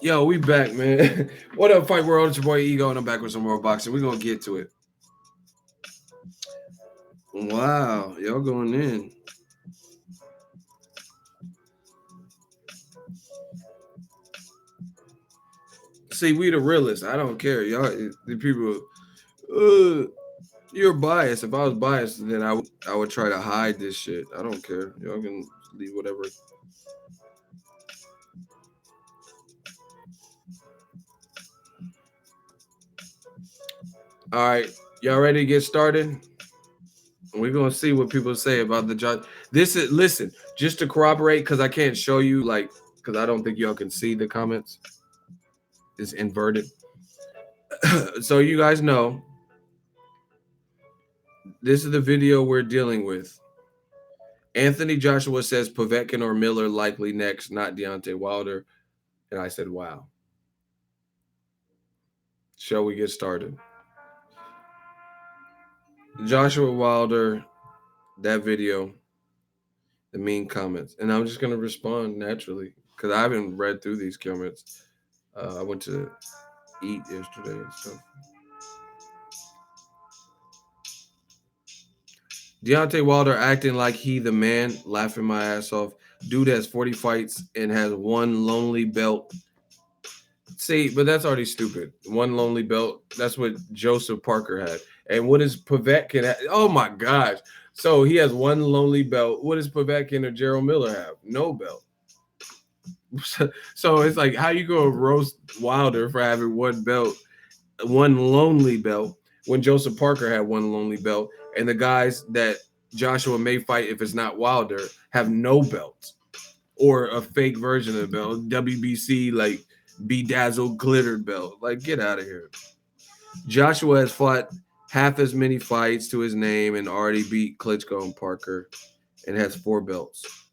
Yo, we back, man. What up, Fight World? It's your boy Ego, and I'm back with some more boxing. We're gonna get to it. Wow, y'all going in. See, we the realists. I don't care. Y'all, the people, you're biased. If I was biased, then I would try to hide this shit. I don't care. Y'all can leave whatever. All right, y'all ready to get started? We're gonna see what people say about the judge. This is listen, just to corroborate, because I can't show you because I don't think y'all can see the comments. It's inverted. So you guys know, this is the video we're dealing with. Anthony Joshua says Povetkin or Miller likely next, not Deontay Wilder. And I said, wow. Shall we get started? Joshua Wilder, that video, the mean comments. And I'm just going to respond naturally because I haven't read through these comments. I went to eat yesterday and stuff. Deontay Wilder acting like he the man, laughing my ass off. Dude has 40 fights and has one lonely belt. See, but that's already stupid. One lonely belt. That's what Joseph Parker had. And what is Povetkin have? Oh my gosh. So he has one lonely belt. What does Povetkin or Gerald Miller have? No belt. So it's like, how you gonna roast Wilder for having one belt, one lonely belt, when Joseph Parker had one lonely belt, and the guys that Joshua may fight if it's not Wilder have no belts or a fake version of the belt, WBC like bedazzled glittered belt. Like, get out of here. Joshua has fought half as many fights to his name and already beat Klitschko and Parker and has 4 belts.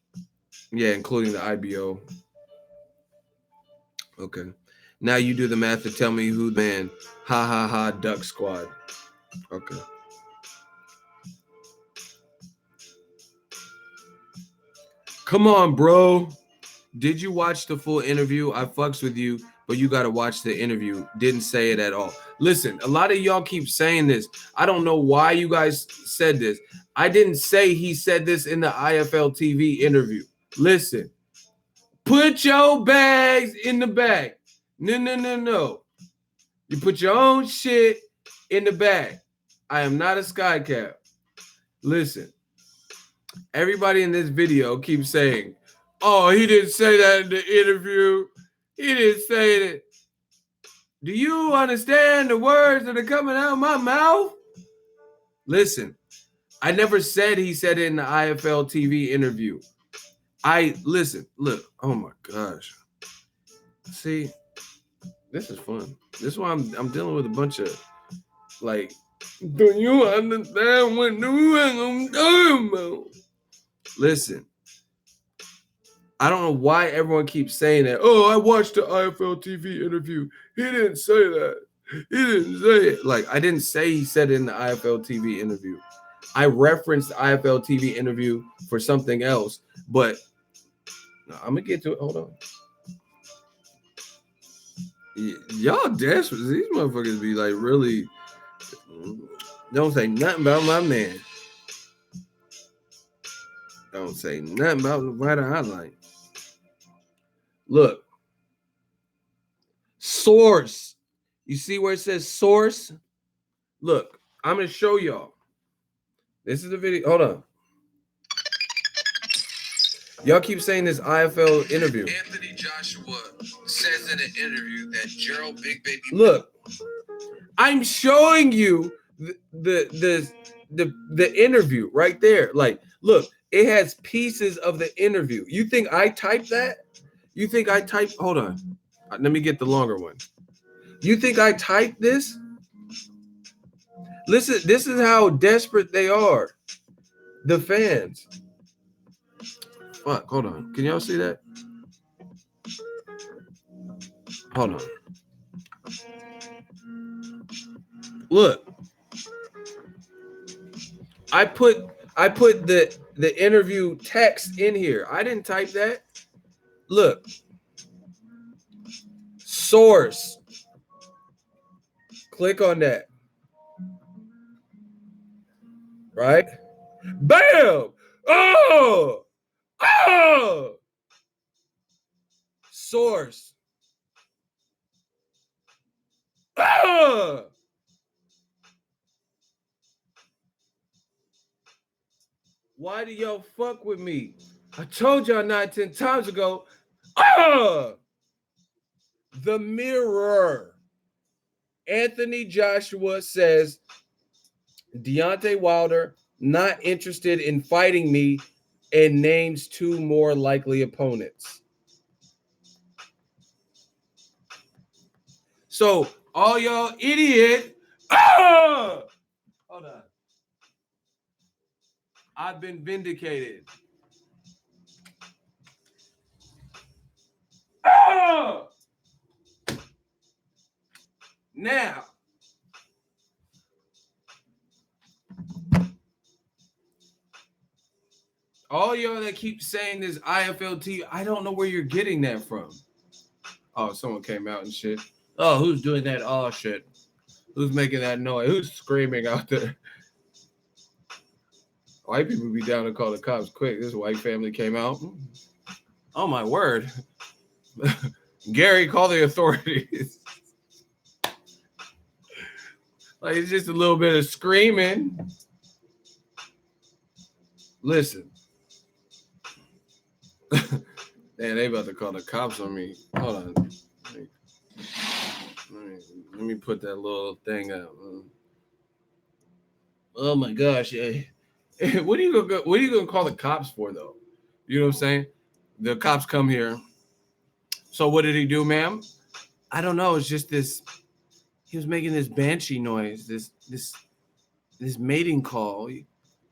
Yeah, including the IBO. Okay. Now you do the math to tell me who the man. Ha ha ha, Duck Squad. Okay. Come on, bro. Did you watch the full interview? I fucks with you, but you got to watch the interview. Didn't say it at all. Listen, a lot of y'all keep saying this. I don't know why you guys said this. I didn't say he said this in the IFL TV interview. Listen, put your bags in the bag. No. You put your own shit in the bag. I am not a sky cap. Listen, everybody in this video keeps saying, oh, he didn't say that in the interview. He didn't say that. Do you understand the words that are coming out of my mouth? Listen, I never said he said it in the IFL TV interview. Look, oh my gosh. See, this is fun. This is why I'm dealing with a bunch of like, do you understand what I'm talking about? Listen, I don't know why everyone keeps saying that. Oh, I watched the IFL TV interview. He didn't say that. He didn't say it. Like, I didn't say he said it in the IFL TV interview. I referenced the IFL TV interview for something else, but I'm going to get to it. Hold on. Y'all desperate. These motherfuckers be like really, don't say nothing about my man. Don't say nothing about the fighter I like. Look. Source. You see where it says source? Look, I'm going to show y'all. This is the video. Hold on. Y'all keep saying this IFL interview. Anthony Joshua says in an interview that Gerald Big Baby. Look, I'm showing you the interview right there. Like, look, it has pieces of the interview. You think I typed that? You think I typed? Hold on. Let me get the longer one. You think I typed this? Listen, this is how desperate they are. The fans. Fuck, hold on. Can y'all see that? Hold on. Look. I put I put the interview text in here. I didn't type that. Look, source. Click on that. Right? Bam! Oh! Oh! Source. Oh! Why do y'all fuck with me? I told y'all 9, 10 times ago. Oh! The Mirror. Anthony Joshua says Deontay Wilder not interested in fighting me and names 2 more likely opponents. So all y'all idiot. Ah! Hold on. I've been vindicated. Ah! Now, all y'all that keep saying this IFLT, I don't know where you're getting that from. Oh, someone came out and shit. Oh, who's doing that? Oh, shit. Who's making that noise? Who's screaming out there? White people be down to call the cops quick. This white family came out. Oh, my word. Gary, call the authorities. Like, it's just a little bit of screaming. Listen. Man, they about to call the cops on me. Hold on. Let me put that little thing up. Oh my gosh, yeah. What are you gonna call the cops for though? You know what I'm saying? The cops come here. So what did he do, ma'am? I don't know. It's just this. He was making this banshee noise. This mating call.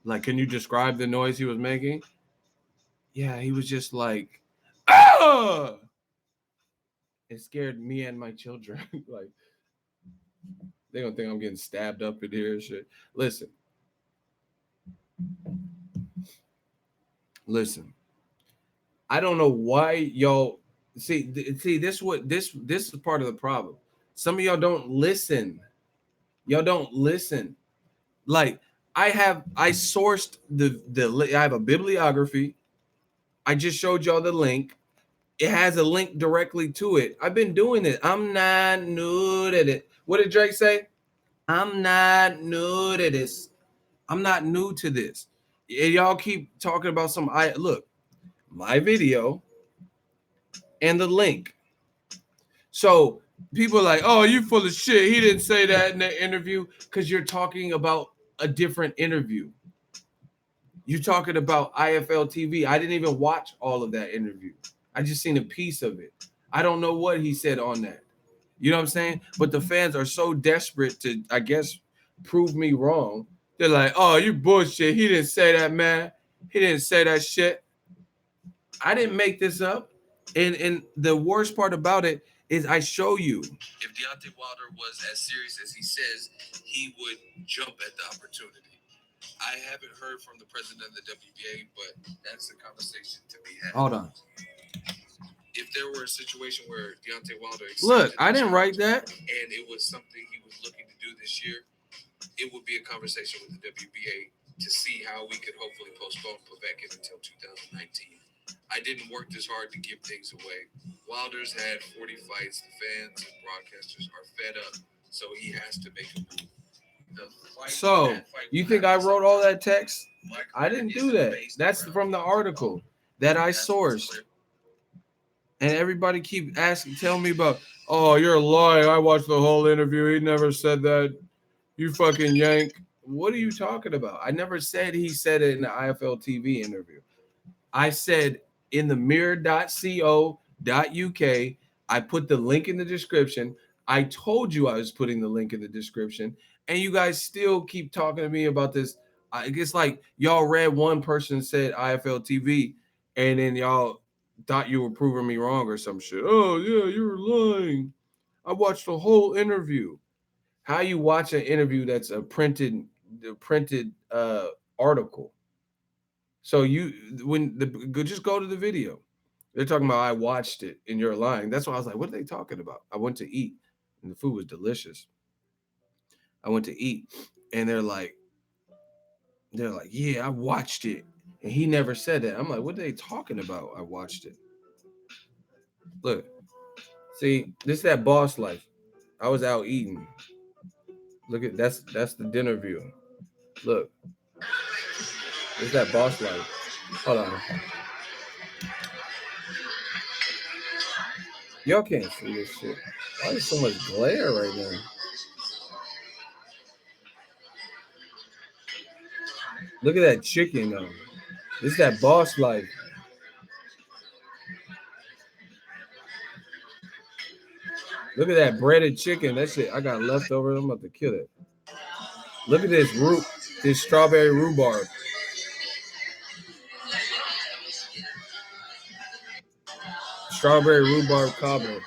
Like, can you describe the noise he was making? Yeah, he was just like, ah! It scared me and my children. Like, they gonna think I'm getting stabbed up in here and shit. Listen. I don't know why y'all see this is part of the problem. Some of y'all don't listen. Y'all don't listen. Like I sourced I have a bibliography. I just showed y'all the link. It has a link directly to it. I've been doing it. I'm not new to it. What did Drake say? I'm not new to this. I'm not new to this. Y'all keep talking about some I look, my video and the link. So people are like, oh, you full of shit. He didn't say that in the interview because you're talking about a different interview. You're talking about IFL TV. I didn't even watch all of that interview. I just seen a piece of it. I don't know what he said on that. You know what I'm saying? But the fans are so desperate to, I guess, prove me wrong. They're like, oh, you bullshit. He didn't say that, man. He didn't say that shit. I didn't make this up. And the worst part about it is I show you. If Deontay Wilder was as serious as he says, he would jump at the opportunity. I haven't heard from the president of the WBA, but that's a conversation to be had. Hold on. If there were a situation where Deontay Wilder look, I didn't write that, and it was something he was looking to do this year, it would be a conversation with the WBA to see how we could hopefully postpone Povetkin until 2019. I didn't work this hard to give things away. Wilder's had 40 fights. The fans and broadcasters are fed up, so he has to make a move. So, you think I wrote all that text? I didn't do that. That's from the article that I sourced. And everybody keep asking, tell me about, oh, you're a liar. I watched the whole interview. He never said that. You fucking yank. What are you talking about? I never said he said it in the IFL TV interview. I said in the mirror.co.uk, I put the link in the description. I told you I was putting the link in the description, and you guys still keep talking to me about this. I guess like y'all read one person said IFL TV, and then y'all thought you were proving me wrong or some shit. Oh yeah, you're lying. I watched the whole interview. How you watch an interview that's a printed article? So just go to the video. They're talking about I watched it and you're lying. That's why I was like, what are they talking about? I went to eat and the food was delicious. I went to eat and they're like, yeah, I watched it. And he never said that. I'm like, what are they talking about? I watched it. Look, see, this is that boss life. I was out eating. Look at that's the dinner view. Look, it's that boss life. Hold on. Y'all can't see this shit. Why is so much glare right now? Look at that chicken though. This is that boss life. Look at that breaded chicken. That shit I got leftovers. I'm about to kill it. Look at this strawberry rhubarb. Strawberry rhubarb cobbler.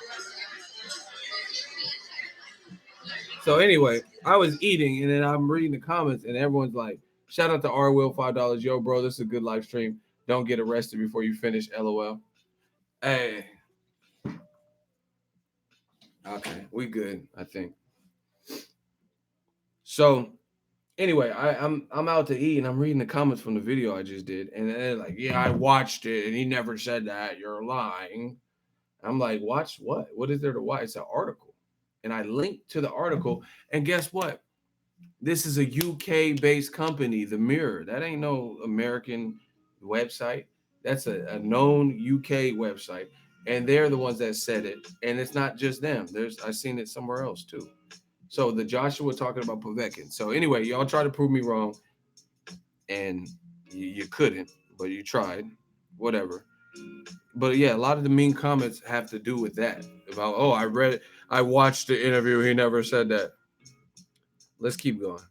So anyway, I was eating and then I'm reading the comments and everyone's like, shout out to R Will $5. Yo, bro, this is a good live stream. Don't get arrested before you finish. LOL. Hey. Okay, we good, I think. So anyway, I'm out to eat and I'm reading the comments from the video I just did, and they're like, yeah, I watched it and he never said that. You're lying. I'm like, watch what? What is there to watch? It's an article. And I linked to the article, and guess what? This is a UK based company, The Mirror. That ain't no American website. That's a known UK website. And they're the ones that said it. And it's not just them. I've seen it somewhere else too. So the Joshua talking about Povetkin. So anyway, y'all try to prove me wrong, and you couldn't, but you tried. Whatever. But yeah, a lot of the mean comments have to do with that. About I watched the interview, he never said that. Let's keep going.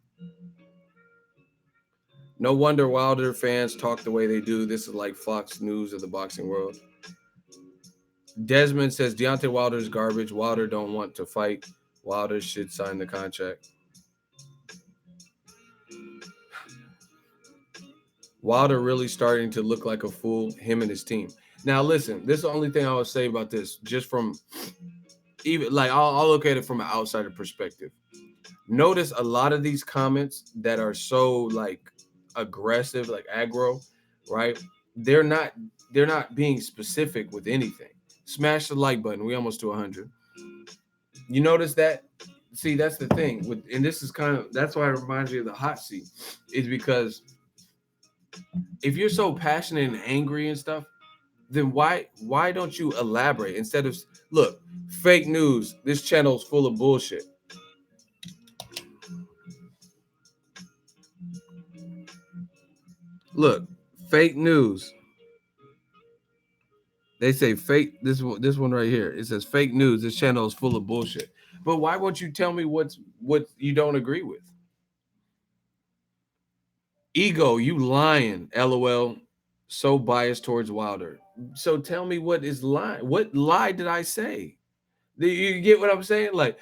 No wonder Wilder fans talk the way they do. This is like Fox News of the boxing world. Desmond says Deontay Wilder's garbage. Wilder don't want to fight. Wilder should sign the contract. Wilder really starting to look like a fool, him and his team. Now, listen, this is the only thing I would say about this, just from even like I'll look at it from an outsider perspective. Notice a lot of these comments that are so like aggressive, like aggro, right? They're not they're not being specific with anything. Smash the like button. We almost to 100. You notice that? See, that's the thing with, and this is kind of that's why it reminds me of the hot seat, is because if you're so passionate and angry and stuff, then why don't you elaborate instead of look, fake news, this channel's full of bullshit. Look, fake news. They say fake this one right here. It says fake news, this channel is full of bullshit. But why won't you tell me what you don't agree with? Ego, you lying, LOL. So biased towards Wilder. So tell me what is lie. What lie did I say? Do you get what I'm saying? Like,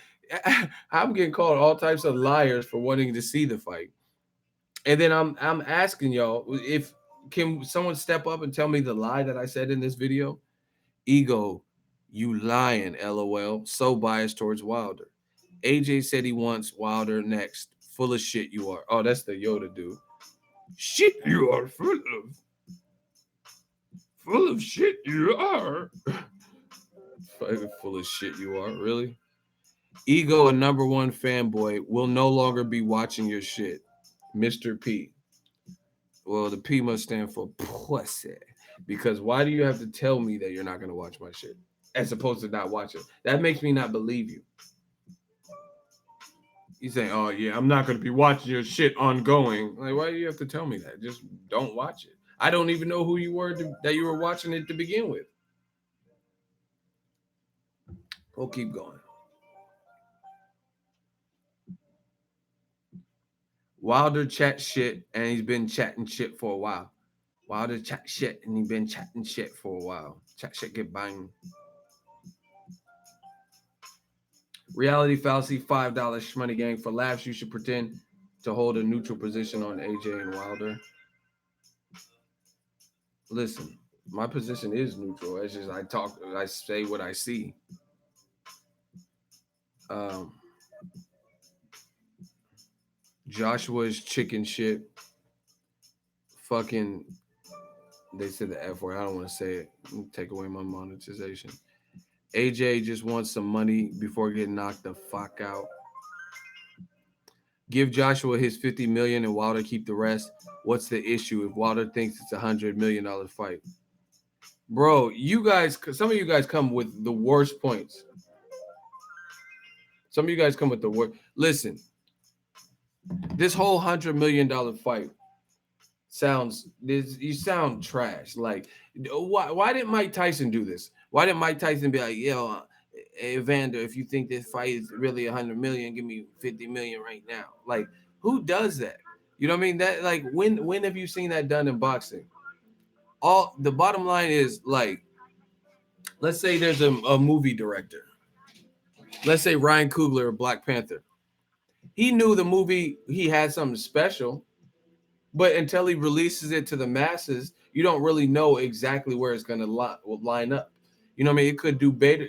I'm getting called all types of liars for wanting to see the fight. And then I'm asking y'all, if can someone step up and tell me the lie that I said in this video? Ego, you lying, LOL. So biased towards Wilder. AJ said he wants Wilder next. Full of shit you are. Oh, that's the Yoda dude. Shit you are full of shit you are. Full of shit you are, really? Ego, a number one fanboy, will no longer be watching your shit. Mr. P. Well, the P must stand for pussy. Because why do you have to tell me that you're not going to watch my shit as opposed to not watch it? That makes me not believe you. You say, oh, yeah, I'm not going to be watching your shit ongoing. Like, why do you have to tell me that? Just don't watch it. I don't even know who you were that you were watching it to begin with. We'll keep going. Wilder chat shit, and he's been chatting shit for a while. Wilder chat shit, and he's been chatting shit for a while. Chat shit get banged. Reality fallacy, $5 shmoney gang. For laughs, you should pretend to hold a neutral position on AJ and Wilder. Listen, my position is neutral. It's just I say what I see. Um, Joshua's chicken shit. Fucking, they said the F word. I don't want to say it. Take away my monetization. AJ just wants some money before getting knocked the fuck out. Give Joshua his 50 million and Wilder keep the rest. What's the issue if Wilder thinks it's $100 million fight? Bro, you guys, some of you guys come with the worst points. Some of you guys come with the worst. Listen, this whole $100 million fight sounds this. You sound trash. Like, why didn't Mike Tyson do this? Why didn't Mike Tyson be like, yo, Evander, if you think this fight is really 100 million, give me 50 million right now? Like, who does that? You know what I mean? That, like, when have you seen that done in boxing? All the bottom line is, like, let's say there's a movie director. Let's say Ryan Coogler or Black Panther. He knew the movie, he had something special, but until he releases it to the masses, you don't really know exactly where it's going to line up. You know what I mean? It could do better.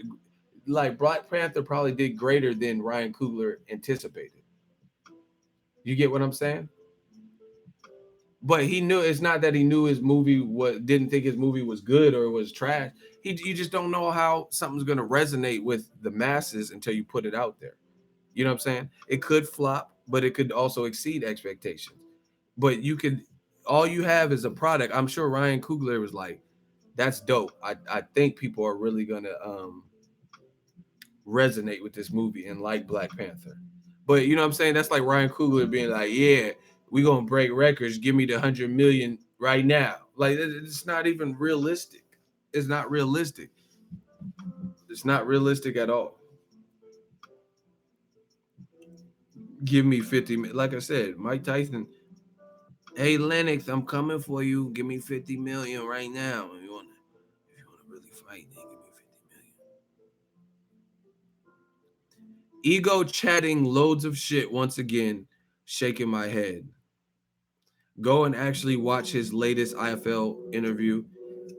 Like, Black Panther probably did greater than Ryan Coogler anticipated. You get what I'm saying? But he knew, it's not that he knew his movie didn't think his movie was good or was trash. You just don't know how something's going to resonate with the masses until you put it out there. You know what I'm saying? It could flop, but it could also exceed expectations. But all you have is a product. I'm sure Ryan Coogler was like, that's dope. I think people are really gonna resonate with this movie and like Black Panther. But you know what I'm saying? That's like Ryan Coogler being like, yeah, we gonna break records. Give me the 100 million right now. Like, it's not even realistic. It's not realistic. It's not realistic at all. Give me 50. Like I said, Mike Tyson. Hey Lennox, I'm coming for you. Give me 50 million right now. If you wanna really fight, then give me 50 million. Ego chatting loads of shit once again, shaking my head. Go and actually watch his latest IFL interview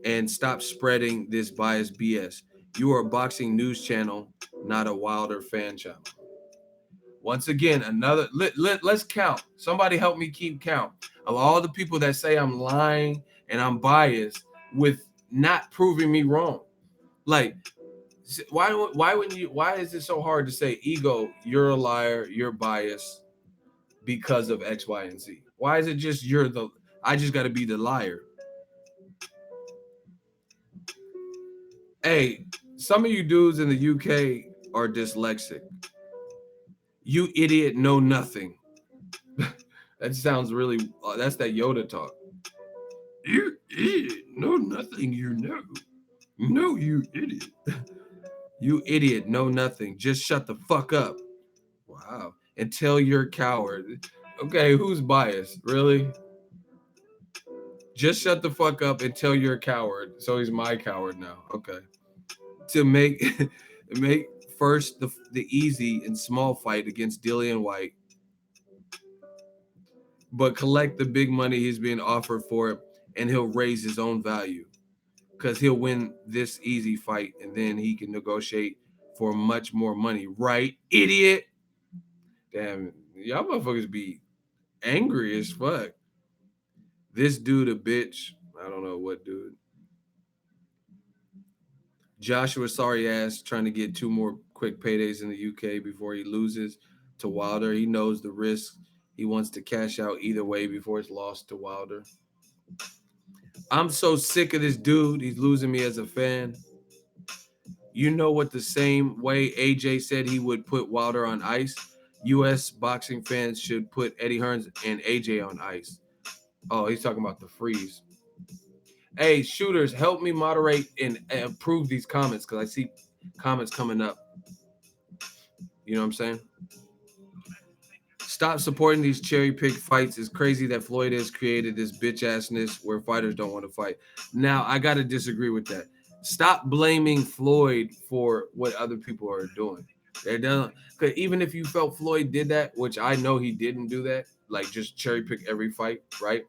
and stop spreading this biased BS. You are a boxing news channel, not a Wilder fan channel. Once again, let's count. Somebody help me keep count of all the people that say I'm lying and I'm biased with not proving me wrong. Like, why is it so hard to say, Ego, you're a liar, you're biased because of X, Y, and Z? Why is it just I just got to be the liar? Hey, some of you dudes in the UK are dyslexic. You idiot know nothing. That sounds really, that's that Yoda talk. You idiot know nothing, you know. No, you idiot. You idiot know nothing. Just shut the fuck up. Wow. Until you're a coward. Okay, who's biased? Really? Just shut the fuck up until you're a coward. So he's my coward now. Okay. To make make first the easy and small fight against Dillian White, but collect the big money he's being offered for it, and he'll raise his own value because he'll win this easy fight and then he can negotiate for much more money. Right, idiot? Damn, y'all motherfuckers be angry as fuck. This dude a bitch. I don't know what dude. Joshua sorry ass trying to get two more quick paydays in the UK before he loses to Wilder. He knows the risk. He wants to cash out either way before it's lost to Wilder. I'm so sick of this dude. He's losing me as a fan. You know what? The same way AJ said he would put Wilder on ice, US boxing fans should put Eddie Hearns and AJ on ice. Oh, he's talking about the freeze. Hey, shooters, help me moderate and approve these comments because I see comments coming up. You know what I'm saying? Stop supporting these cherry pick fights. It's crazy that Floyd has created this bitch assness where fighters don't want to fight. Now, I got to disagree with that. Stop blaming Floyd for what other people are doing. They don't, because even if you felt Floyd did that, which I know he didn't do that, like just cherry pick every fight, right?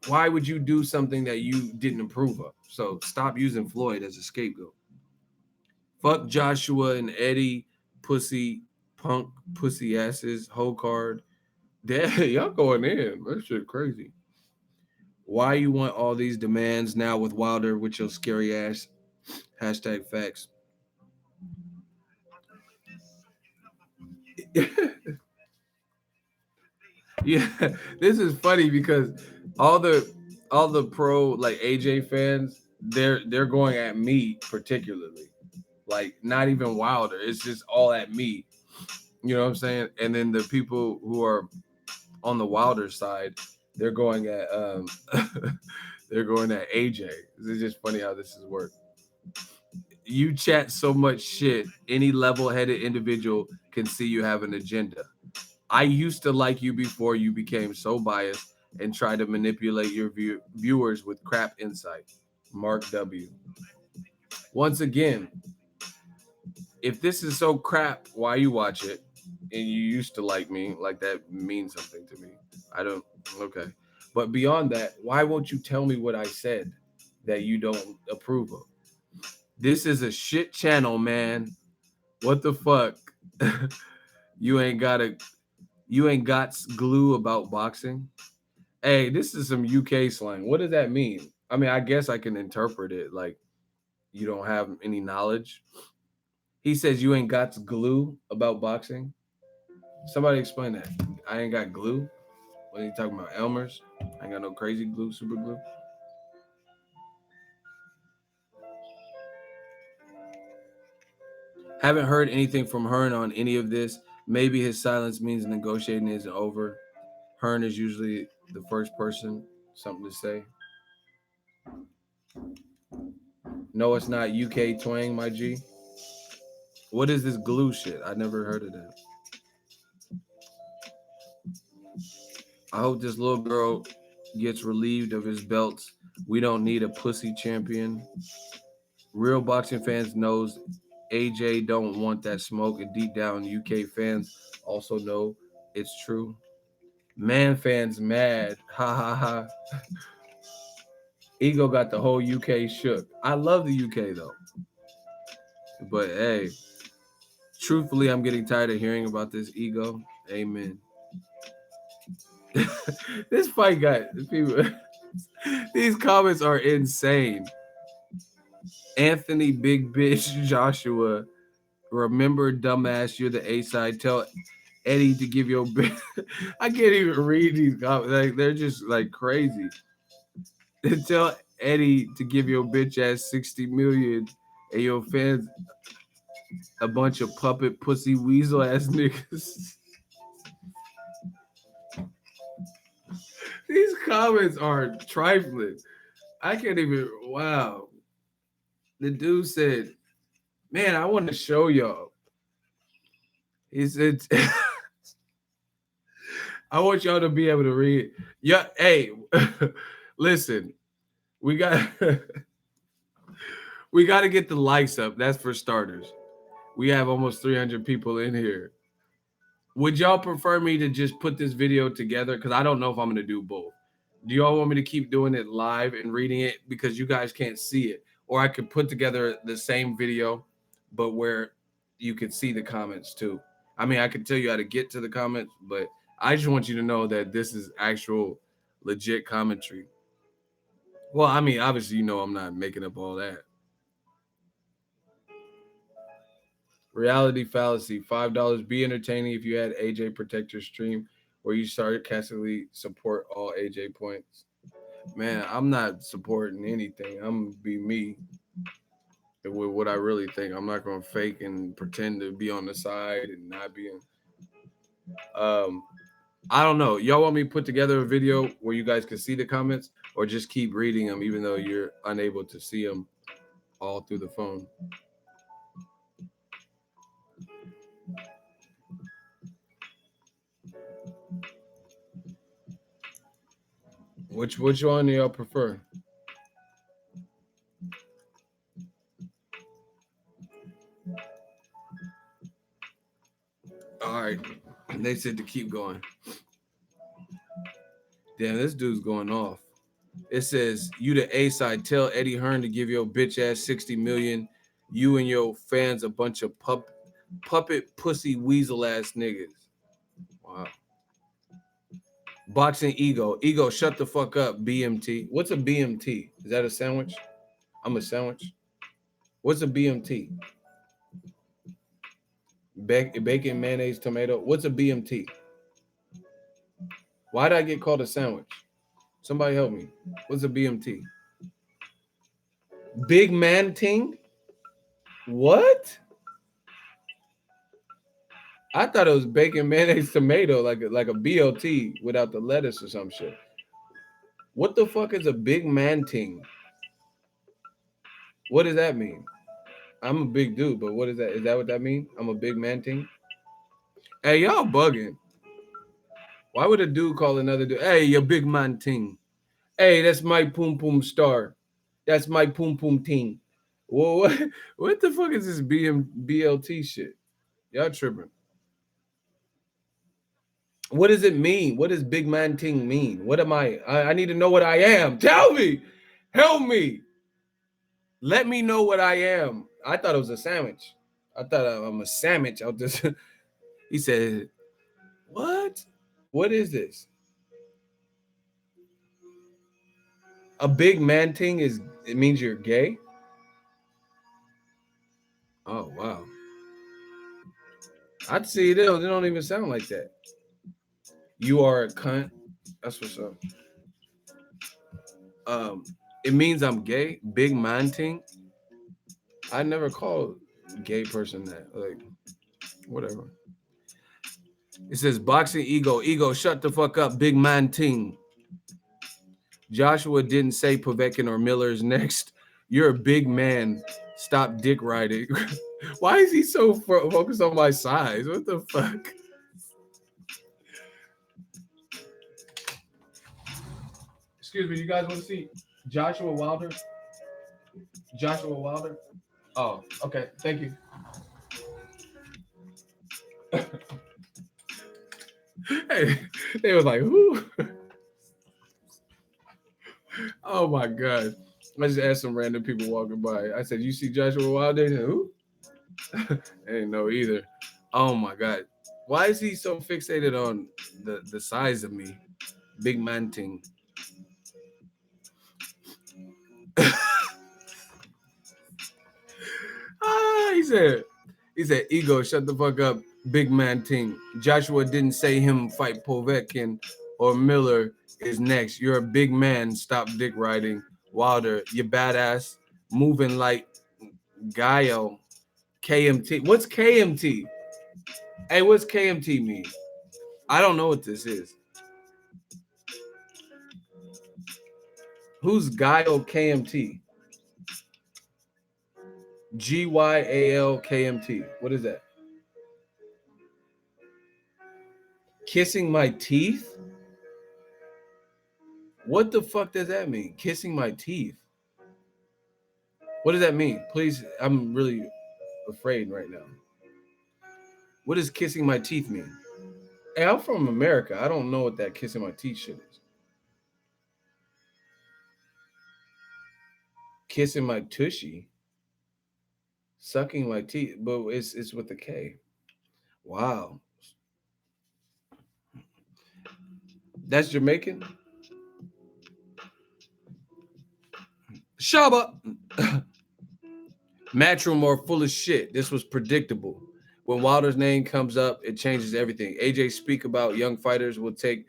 Why would you do something that you didn't approve of? So stop using Floyd as a scapegoat. Fuck Joshua and Eddie, pussy, punk, pussy asses, whole card. Damn, y'all going in. That shit crazy. Why you want all these demands now with Wilder with your scary ass hashtag facts? Yeah, this is funny because all the all the pro like AJ fans, they're going at me particularly. Like not even Wilder. It's just all at me. You know what I'm saying? And then the people who are on the Wilder side, they're going at they're going at AJ. It's just funny how this is work. You chat so much shit, any level-headed individual can see you have an agenda. I used to like you before you became so biased and tried to manipulate your viewers with crap insight. Mark W. Once again, if this is so crap, why you watch it? And you used to like me, like that means something to me. I don't. Okay, but beyond that, why won't you tell me what I said that you don't approve of? This is a shit channel, man. What the fuck? you ain't got a you ain't got glue about boxing. Hey, this is some UK slang. What does that mean? I mean, I guess I can interpret it like you don't have any knowledge. He says you ain't got glue about boxing. Somebody explain that. I ain't got glue. What are you talking about? Elmer's? I ain't got no crazy glue, super glue. Haven't heard anything from Hearn on any of this. Maybe his silence means negotiating isn't over. Hearn is usually the first person, something to say. No, it's not UK twang, my G. What is this glue shit? I never heard of that. I hope this little girl gets relieved of his belts. We don't need a pussy champion. Real boxing fans knows AJ don't want that smoke, and deep down UK fans also know it's true. Man fans mad. Ha ha ha. Ego got the whole UK shook. I love the UK though. But hey, truthfully, I'm getting tired of hearing about this ego. Amen. This fight got people. These comments are insane. Anthony Big Bitch Joshua, remember dumbass, you're the A side. Tell Eddie to give your bitch. I can't even read these comments. Like they're just like crazy. Tell Eddie to give your bitch ass 60 million and your fans a bunch of puppet pussy weasel ass niggas. These comments are trifling. I can't even. Wow. The dude said, "Man, I want to show y'all." He said, "I want y'all to be able to read." Yeah, hey, listen, we got we got to get the likes up. That's for starters. We have almost 300 people in here. Would y'all prefer me to just put this video together? Because I don't know if I'm going to do both. Do y'all want me to keep doing it live and reading it because you guys can't see it? Or I could put together the same video, but where you could see the comments too. I mean, I could tell you how to get to the comments, but I just want you to know that this is actual legit commentary. Well, I mean, obviously, you know, I'm not making up all that. Reality fallacy. $5. Be entertaining if you had AJ Protector stream where you sarcastically support all AJ points. Man, I'm not supporting anything. I'm gonna be me with what I really think. I'm not gonna fake and pretend to be on the side and not be in. Um, I don't know. Y'all want me to put together a video where you guys can see the comments, or just keep reading them even though you're unable to see them all through the phone? Which one do y'all prefer? All right. They said to keep going. Damn, this dude's going off. It says, you the A side, tell Eddie Hearn to give your bitch ass 60 million. You and your fans a bunch of puppet pussy weasel ass niggas. Wow. Boxing ego. Ego, shut the fuck up, BMT. What's a BMT? Is that a sandwich? I'm a sandwich. What's a BMT? Bacon, mayonnaise, tomato. What's a BMT? Why did I get called a sandwich? Somebody help me. What's a BMT? Big man ting? What? I thought it was bacon, mayonnaise, tomato, like a BLT without the lettuce or some shit. What the fuck is a big man ting? What does that mean? I'm a big dude, but what is that? Is that what that means? I'm a big man ting? Hey, y'all bugging. Why would a dude call another dude? Hey, you big man ting. Hey, that's my poom poom star. That's my poom poom ting. Well, what the fuck is this BLT shit? Y'all tripping. What does it mean? What does big man ting mean? What am I? I need to know what I am. Tell me. Help me. Let me know what I am. I thought it was a sandwich. I thought I'm a sandwich out this. He said, what? What is this? A big man ting is, it means you're gay? Oh, wow. I'd see they don't even sound like that. You are a cunt. That's what's up. Um, it means I'm gay. Big man ting. I never called gay person that. Like, whatever. It says boxing ego. Ego, shut the fuck up. Big man ting. Joshua didn't say Povetkin or Miller is next. You're a big man. Stop dick riding. Why is he so focused on my size? What the fuck? Excuse me, you guys want to see Joshua Wilder? Joshua Wilder? Oh, okay. Thank you. Hey, they was like, who? Oh my god. I just asked some random people walking by. I said, you see Joshua Wilder? Said, who? I didn't know either. Oh my god. Why is he so fixated on the size of me? Big man ting. He said, ego, shut the fuck up, big man ting. Joshua didn't say him fight Povetkin or Miller is next. You're a big man. Stop dick riding. Wilder, you badass. Moving like Gaio. KMT. What's KMT? Hey, what's KMT mean? I don't know what this is. Who's Gaio KMT? GYALKMT. What is that? Kissing my teeth? What the fuck does that mean? Kissing my teeth? What does that mean? Please, I'm really afraid right now. What does kissing my teeth mean? Hey, I'm from America. I don't know what that kissing my teeth shit is. Kissing my tushy, sucking my teeth, but it's with a K. Wow, that's Jamaican. Shaba. Matchroom are full of shit. This was predictable. When Wilder's name comes up, it changes everything. AJ speak about young fighters will take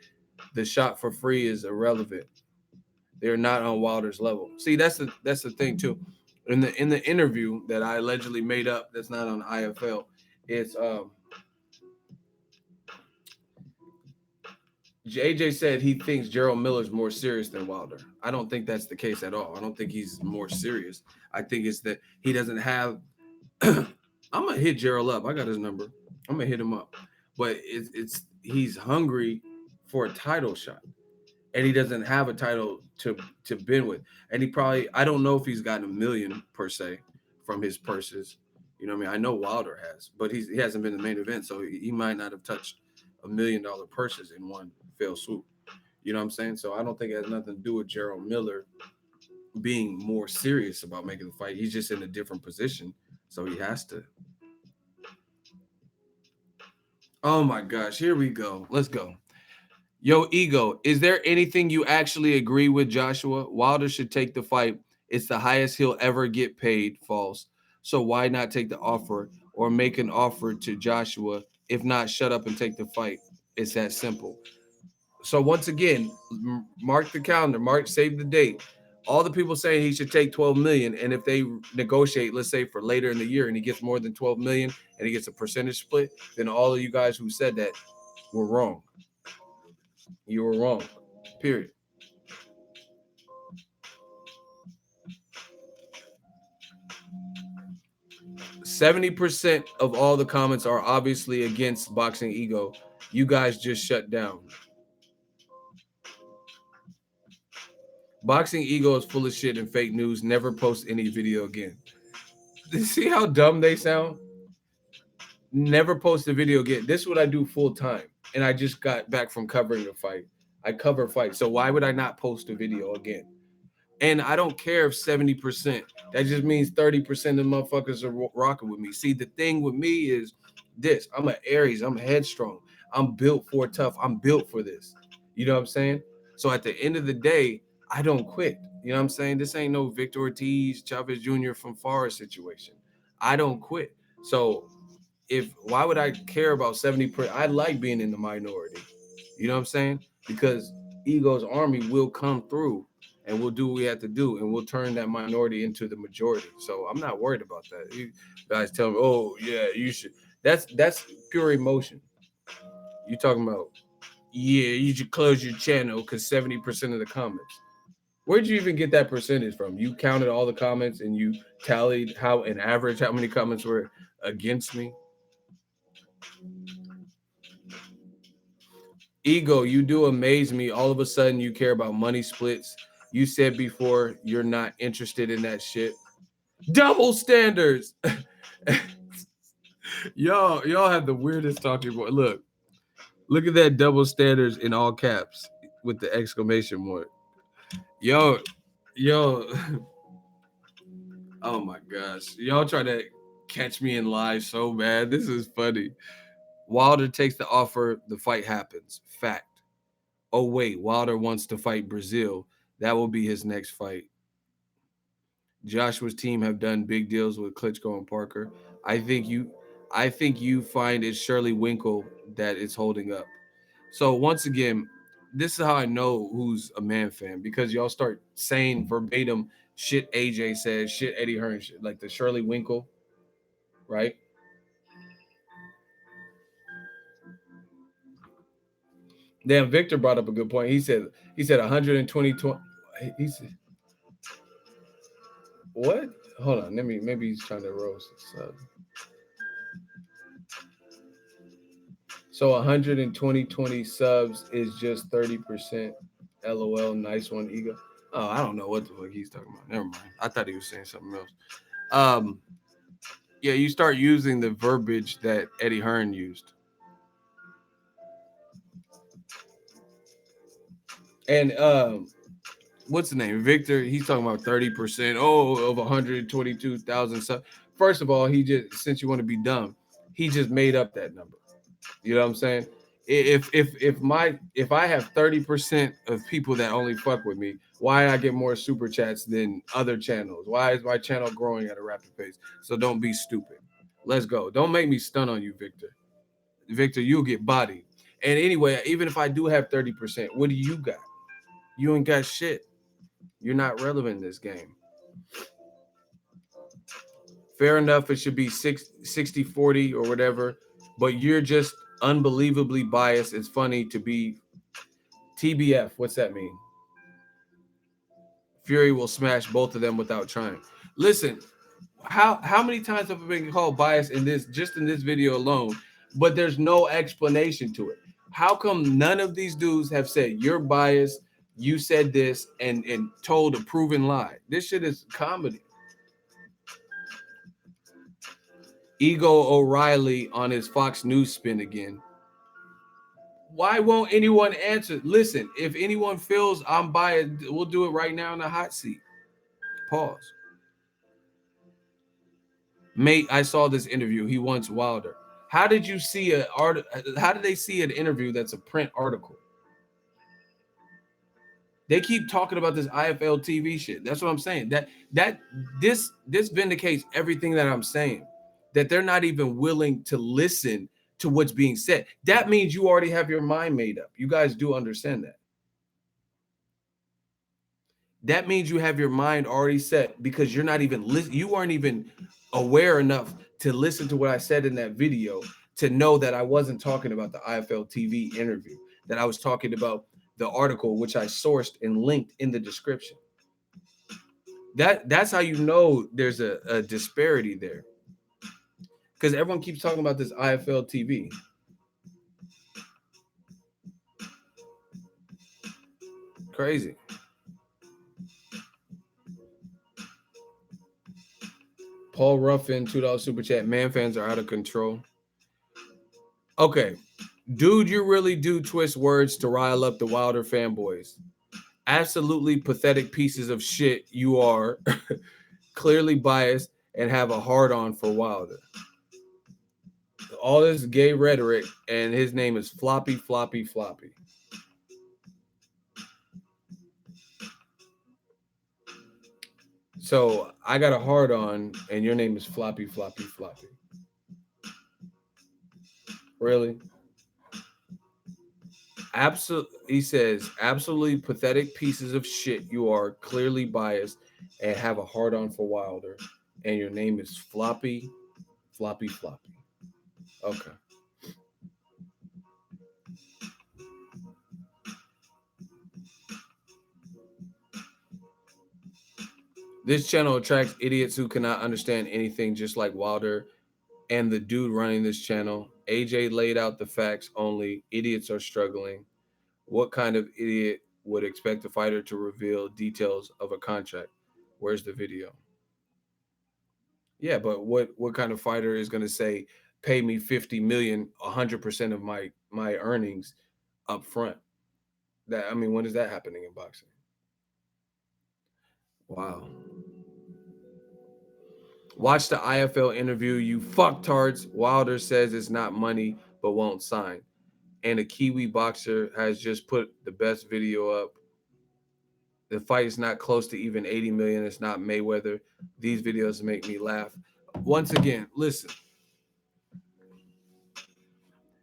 the shot for free is irrelevant. They're not on Wilder's level. See, that's the thing too. In the interview that I allegedly made up, that's not on IFL. It's AJ said he thinks Gerald Miller's more serious than Wilder. I don't think that's the case at all. I don't think he's more serious. I think it's that he doesn't have. I'm gonna hit Gerald up. I got his number. I'm gonna hit him up. But it's he's hungry for a title shot, and he doesn't have a title to bend with. And he probably, I don't know if he's gotten a million per se from his purses. You know what I mean? I know Wilder has, but he hasn't been the main event, so he might not have touched $1 million purses in one fell swoop. You know what I'm saying? So I don't think it has nothing to do with Gerald Miller being more serious about making the fight. He's just in a different position, so he has to. Oh my gosh, here we go. Let's go. Yo, Ego, is there anything you actually agree with, Joshua? Wilder should take the fight. It's the highest he'll ever get paid. False. So why not take the offer or make an offer to Joshua? If not, shut up and take the fight. It's that simple. So once again, mark the calendar, mark, save the date. All the people saying he should take 12 million, and if they negotiate, let's say for later in the year, and he gets more than 12 million, and he gets a percentage split, then all of you guys who said that were wrong. You were wrong. Period. 70% of all the comments are obviously against Boxing Ego. You guys just shut down. Boxing Ego is full of shit and fake news. Never post any video again. See how dumb they sound? Never post a video again. This is what I do full time. And I just got back from covering a fight. I cover fights. So why would I not post a video again? And I don't care if 70%. That just means 30% of motherfuckers are rocking with me. See, the thing with me is this. I'm an Aries. I'm headstrong. I'm built for tough. I'm built for this. You know what I'm saying? So at the end of the day, I don't quit. You know what I'm saying? This ain't no Victor Ortiz, Chavez Jr. from Forest situation. I don't quit. So if why would I care about 70%? I like being in the minority. You know what I'm saying? Because Ego's army will come through and we'll do what we have to do and we'll turn that minority into the majority. So I'm not worried about that. You guys tell me, oh yeah, you should. That's pure emotion. You talking about, yeah, you should close your channel because 70% of the comments. Where'd you even get that percentage from? You counted all the comments and you tallied how an average how many comments were against me. Ego, you do amaze me. All of a sudden, you care about money splits. You said before you're not interested in that shit. Double standards. y'all have the weirdest talking point. Look at that double standards in all caps with the exclamation mark. Yo, yo. Oh my gosh. Y'all try to catch me in lies so bad. This is funny. Wilder takes the offer, the fight happens. Fact. Oh wait, Wilder wants to fight Brazil. That will be his next fight. Joshua's team have done big deals with Klitschko and Parker. I think you, I think you find it's Shirley Winkle that is holding up. So once again, this is how I know who's a man fan because y'all start saying verbatim shit AJ says, shit Eddie Hearn, shit like the Shirley Winkle, right? Damn, Victor brought up a good point. He said 120. He said what? Hold on, let me maybe he's trying to roast. So 120 subs is just 30%. LOL, nice one, Ego. Oh, I don't know what the fuck he's talking about. Never mind. I thought he was saying something else. Um, yeah, you start using the verbiage that Eddie Hearn used. And what's the name? Victor, he's talking about 30%. Oh, of 122,000 subs. First of all, he just since you want to be dumb, he just made up that number. You know what I'm saying? If I have 30% of people that only fuck with me, why I get more super chats than other channels? Why is my channel growing at a rapid pace? So don't be stupid. Let's go. Don't make me stun on you, Victor. Victor, you'll get bodied. And anyway, even if I do have 30%, what do you got? You ain't got shit. You're not relevant in this game. Fair enough, it should be 60-40 or whatever, but you're just unbelievably biased. It's funny to be TBF. What's that mean? Fury will smash both of them without trying. Listen, how many times have I been called biased in this just in this video alone? But there's no explanation to it. How come none of these dudes have said you're biased? You said this and told a proven lie. This shit is comedy. Ego O'Reilly on his Fox News spin again. Why won't anyone answer? Listen, if anyone feels I'm biased, we'll do it right now in the hot seat. Pause. Mate, I saw this interview. He wants Wilder. How did you see a art? How did they see an interview that's a print article? They keep talking about this IFL TV shit. That's what I'm saying. This vindicates everything that I'm saying. That they're not even willing to listen to what's being said. That means you already have your mind made up. You guys do understand that. That means you have your mind already set because you're not even you aren't even aware enough to listen to what I said in that video to know that I wasn't talking about the IFL TV interview, that I was talking about the article which I sourced and linked in the description. That's how you know there's a disparity there. Because everyone keeps talking about this IFL TV. Crazy. Paul Ruffin, $2 super chat. Man, fans are out of control. Okay. Dude, you really do twist words to rile up the Wilder fanboys. Absolutely pathetic pieces of shit you are. Clearly biased and have a hard on for Wilder. All this gay rhetoric, and his name is Floppy, Floppy, Floppy. So I got a hard on, and your name is Floppy, Floppy, Floppy. Really? He says, absolutely pathetic pieces of shit. You are clearly biased and have a hard on for Wilder, and your name is Floppy, Floppy, Floppy. Okay. This channel attracts idiots who cannot understand anything, just like Wilder and the dude running this channel. AJ laid out the facts only. Idiots are struggling. What kind of idiot would expect a fighter to reveal details of a contract? Where's the video? Yeah, but what kind of fighter is going to say, pay me 50 million, 100% of my earnings up front? That, I mean, when is that happening in boxing? Wow. Watch the IFL interview, you fucktards. Wilder says it's not money, but won't sign. And a Kiwi boxer has just put the best video up. The fight is not close to even 80 million. It's not Mayweather. These videos make me laugh. Once again, listen.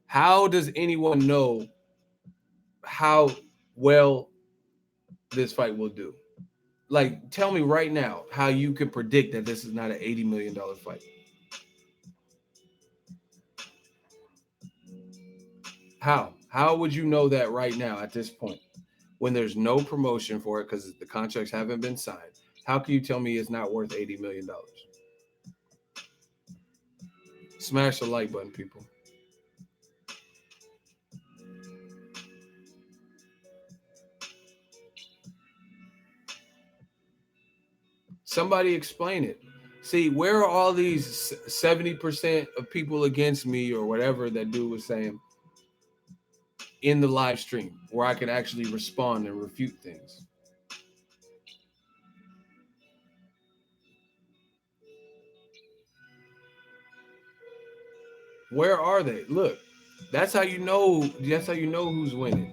How does anyone know how well this fight will do? Like, tell me right now how you could predict that this is not an $80 million fight. How? How would you know that right now at this point when there's no promotion for it because the contracts haven't been signed? How can you tell me it's not worth $80 million? Smash the like button, people. Somebody explain it. See, where are all these 70% of people against me or whatever that dude was saying in the live stream where I could actually respond and refute things? Where are they? Look, that's how you know. That's how you know who's winning.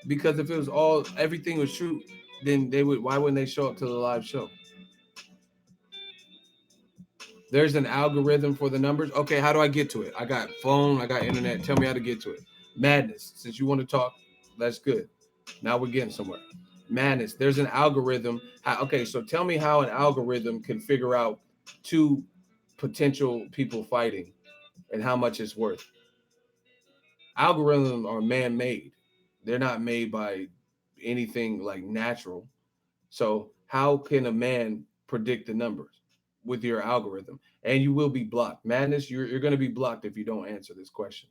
Because if it was all everything was true, then they would. Why wouldn't they show up to the live show? There's an algorithm for the numbers. Okay, how do I get to it? I got phone. I got internet. Tell me how to get to it. Madness. Since you want to talk, that's good. Now we're getting somewhere. Madness. There's an algorithm. Okay, so tell me how an algorithm can figure out two potential people fighting and how much it's worth. Algorithms are man-made. They're not made by anything like natural. So how can a man predict the numbers with your algorithm? And you will be blocked. Madness, you're going to be blocked if you don't answer this question.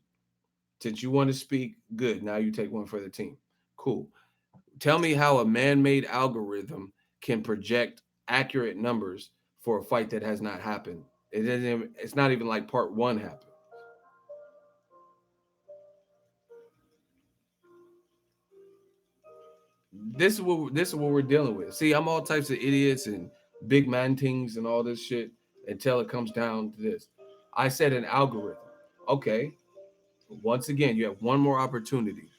Since you want to speak, good. Now you take one for the team. Cool. Tell me how a man-made algorithm can project accurate numbers for a fight that has not happened. It's not even like part one happened. This is what we're dealing with. See, I'm all types of idiots and big man things and all this shit until it comes down to this. I said an algorithm. Okay. Once again, you have one more opportunity.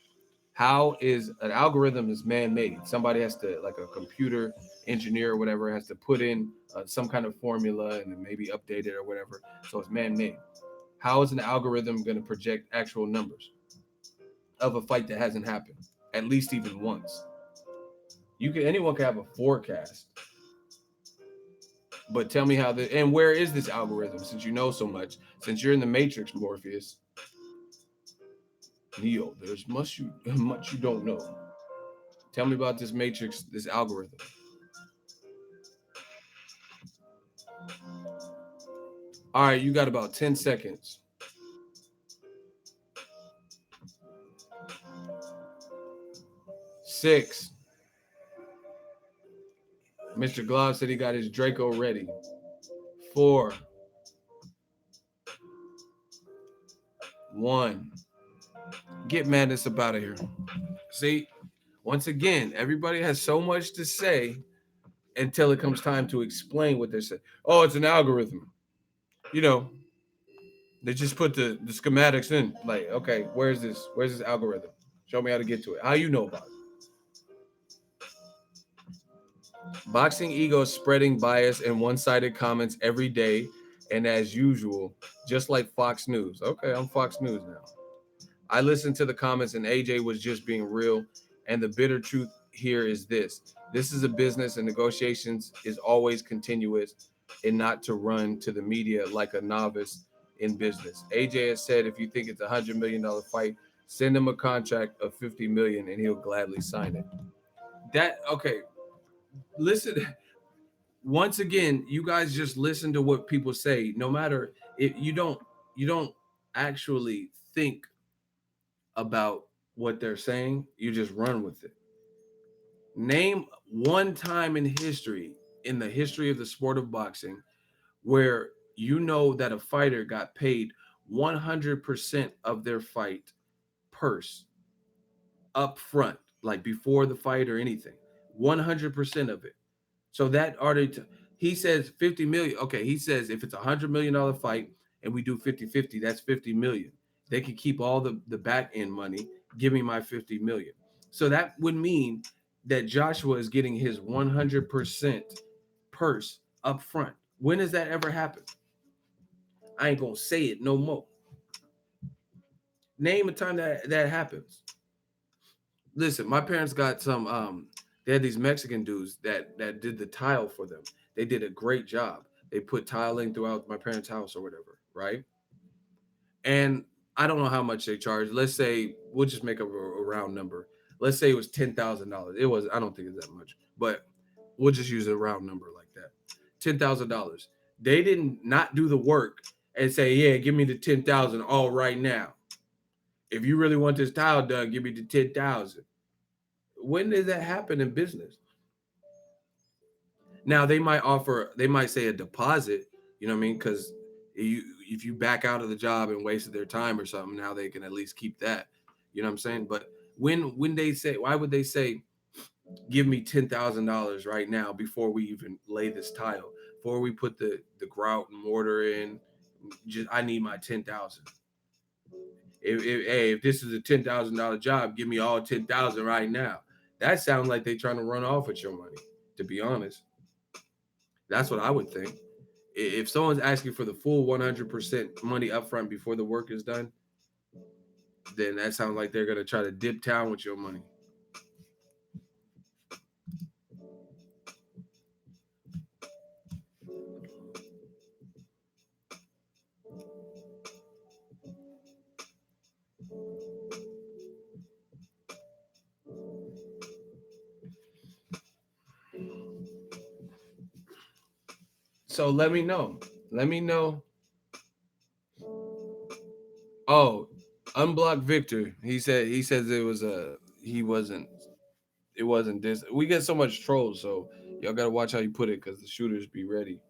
How is an algorithm is man-made? Somebody has to, like a computer engineer or whatever, has to put in some kind of formula and then maybe update it or whatever. So it's man-made. How is an algorithm going to project actual numbers of a fight that hasn't happened at least even once? Anyone can have a forecast, but tell me how the and where is this algorithm? Since you know so much, since you're in the Matrix, Morpheus, Neo, there's much you don't know. Tell me about this Matrix, this algorithm. All right, you got about 10 seconds. 6. Mr. Glove said he got his Draco ready. 4, 1. Get Madness up out of here. See, once again, everybody has so much to say until it comes time to explain what they're saying. Oh, it's an algorithm. You know, they just put the schematics in. Like, okay, where's this? Where's this algorithm? Show me how to get to it. How you know about it? Boxing ego spreading bias and one-sided comments every day, and as usual, just like Fox News. Okay, I'm Fox News now. I listened to the comments, and AJ was just being real. And the bitter truth here is this: this is a business, and negotiations is always continuous, and not to run to the media like a novice in business. AJ has said, if you think it's $100 million fight, send him a contract of 50 million, and he'll gladly sign it. That okay? Listen, once again, you guys just listen to what people say. No matter if you don't actually think about what they're saying, you just run with it. Name one time in the history of the sport of boxing, where you know that a fighter got paid 100% of their fight purse up front, like before the fight or anything. 100% of it. So that already, he says 50 million. Okay, he says if it's $100 million fight and we do 50-50, that's 50 million. They could keep all the back end money, give me my 50 million. So that would mean that Joshua is getting his 100% purse up front. When has that ever happened? I ain't gonna say it no more. Name a time that happens. Listen, my parents got some they had these Mexican dudes that did the tile for them. They did a great job. They put tiling throughout my parents' house or whatever, right? And I don't know how much they charged. Let's say we'll just make a round number. Let's say it was $10,000. It was, I don't think it's that much, but we'll just use a round number like that. $10,000. They didn't not do the work and say, yeah, give me the 10,000 all right now. If you really want this tile done, give me the 10,000. When did that happen in business? Now they might say a deposit, you know what I mean? Because if you back out of the job and wasted their time or something, now they can at least keep that. You know what I'm saying? But when they say, why would they say, give me $10,000 right now before we even lay this tile, before we put the grout and mortar in? Just I need my 10,000. If this is a $10,000 job, give me all 10,000 right now. That sounds like they trying to run off with your money. To be honest, that's what I would think. If someone's asking for the full 100% money upfront before the work is done, then that sounds like they're gonna try to dip town with your money. So let me know. Let me know. Oh, unblock Victor. He says it was a he wasn't it wasn't this. We get so much trolls, so y'all gotta watch how you put it because the shooters be ready.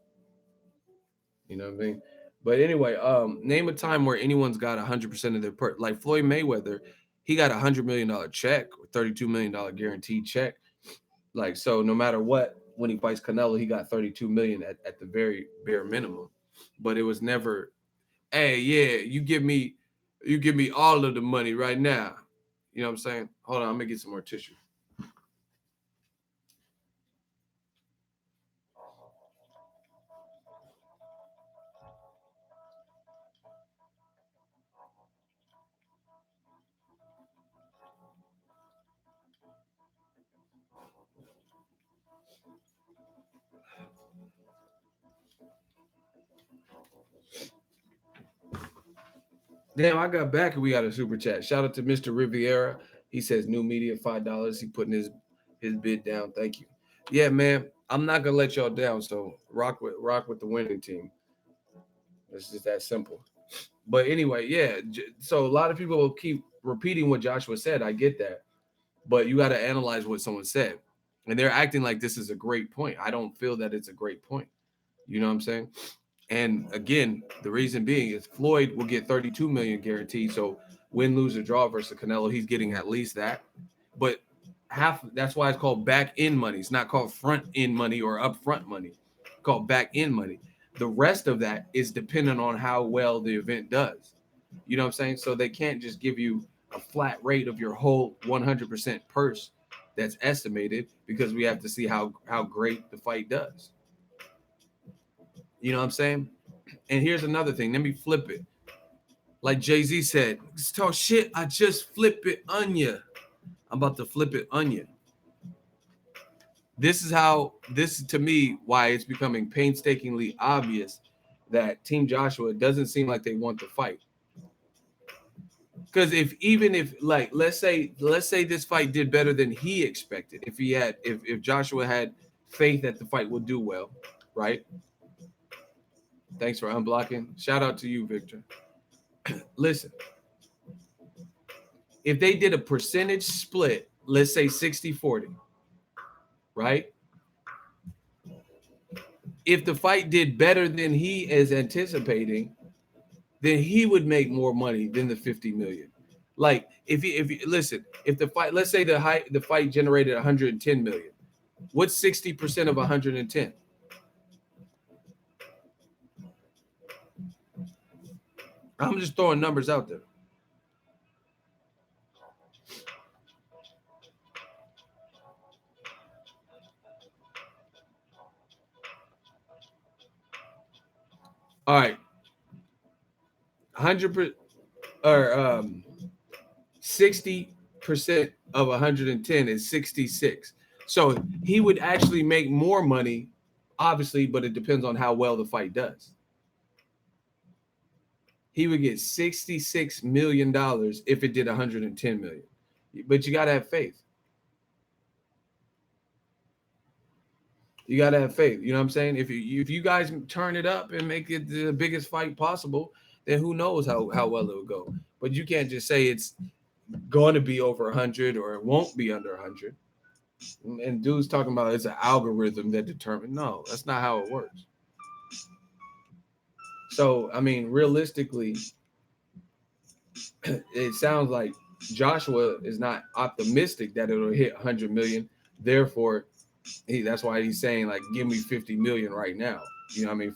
You know what I mean? But anyway, name a time where anyone's got 100% of their like Floyd Mayweather. he got $100 million check or $32 million guaranteed check. Like, so no matter what, when he fights Canelo, he got 32 million at the very bare minimum. But it was never, hey, yeah, you give me all of the money right now. You know what I'm saying? Hold on, I'm gonna get some more tissue. Damn, I got back and we got a super chat. Shout out to Mr. Riviera. He says new media $5. He putting his bid down. Thank you. Yeah, man. I'm not gonna let y'all down. So rock with the winning team. It's just that simple. But anyway, yeah. So a lot of people will keep repeating what Joshua said. I get that, but you got to analyze what someone said, and they're acting like this is a great point. I don't feel that it's a great point. You know what I'm saying? And again, the reason being is Floyd will get 32 million guaranteed. So win, lose, or draw versus Canelo, he's getting at least that. But half that's why it's called back end money. It's not called front end money or upfront money. It's called back end money. The rest of that is dependent on how well the event does. You know what I'm saying? So they can't just give you a flat rate of your whole 100% purse that's estimated because we have to see how great the fight does. You know what I'm saying? And here's another thing. Let me flip it. Like Jay-Z said, talk shit, I just flip it on you. I'm about to flip it on you. This to me, why it's becoming painstakingly obvious that Team Joshua doesn't seem like they want to fight. Because if like let's say this fight did better than he expected, if Joshua had faith that the fight would do well, right? Thanks for unblocking. Shout out to you, Victor. Listen, if they did a percentage split, let's say 60-40, right? If the fight did better than he is anticipating, then he would make more money than the 50 million. Like if you listen, if the fight, let's say the fight generated 110 million, what's 60% of 110? I'm just throwing numbers out there. All right, 100 or 60% of 110 is 66. So he would actually make more money, obviously, but it depends on how well the fight does. He would get $66 million if it did 110 million. But you gotta have faith. You gotta have faith. You know what I'm saying? If you guys turn it up and make it the biggest fight possible, then who knows how well it will go. But you can't just say it's going to be over 100 or it won't be under 100. And dude's talking about it's an algorithm that determines. No, that's not how it works. So I mean, realistically, it sounds like Joshua is not optimistic that it'll hit 100 million. Therefore, that's why he's saying like, give me 50 million right now. You know what I mean,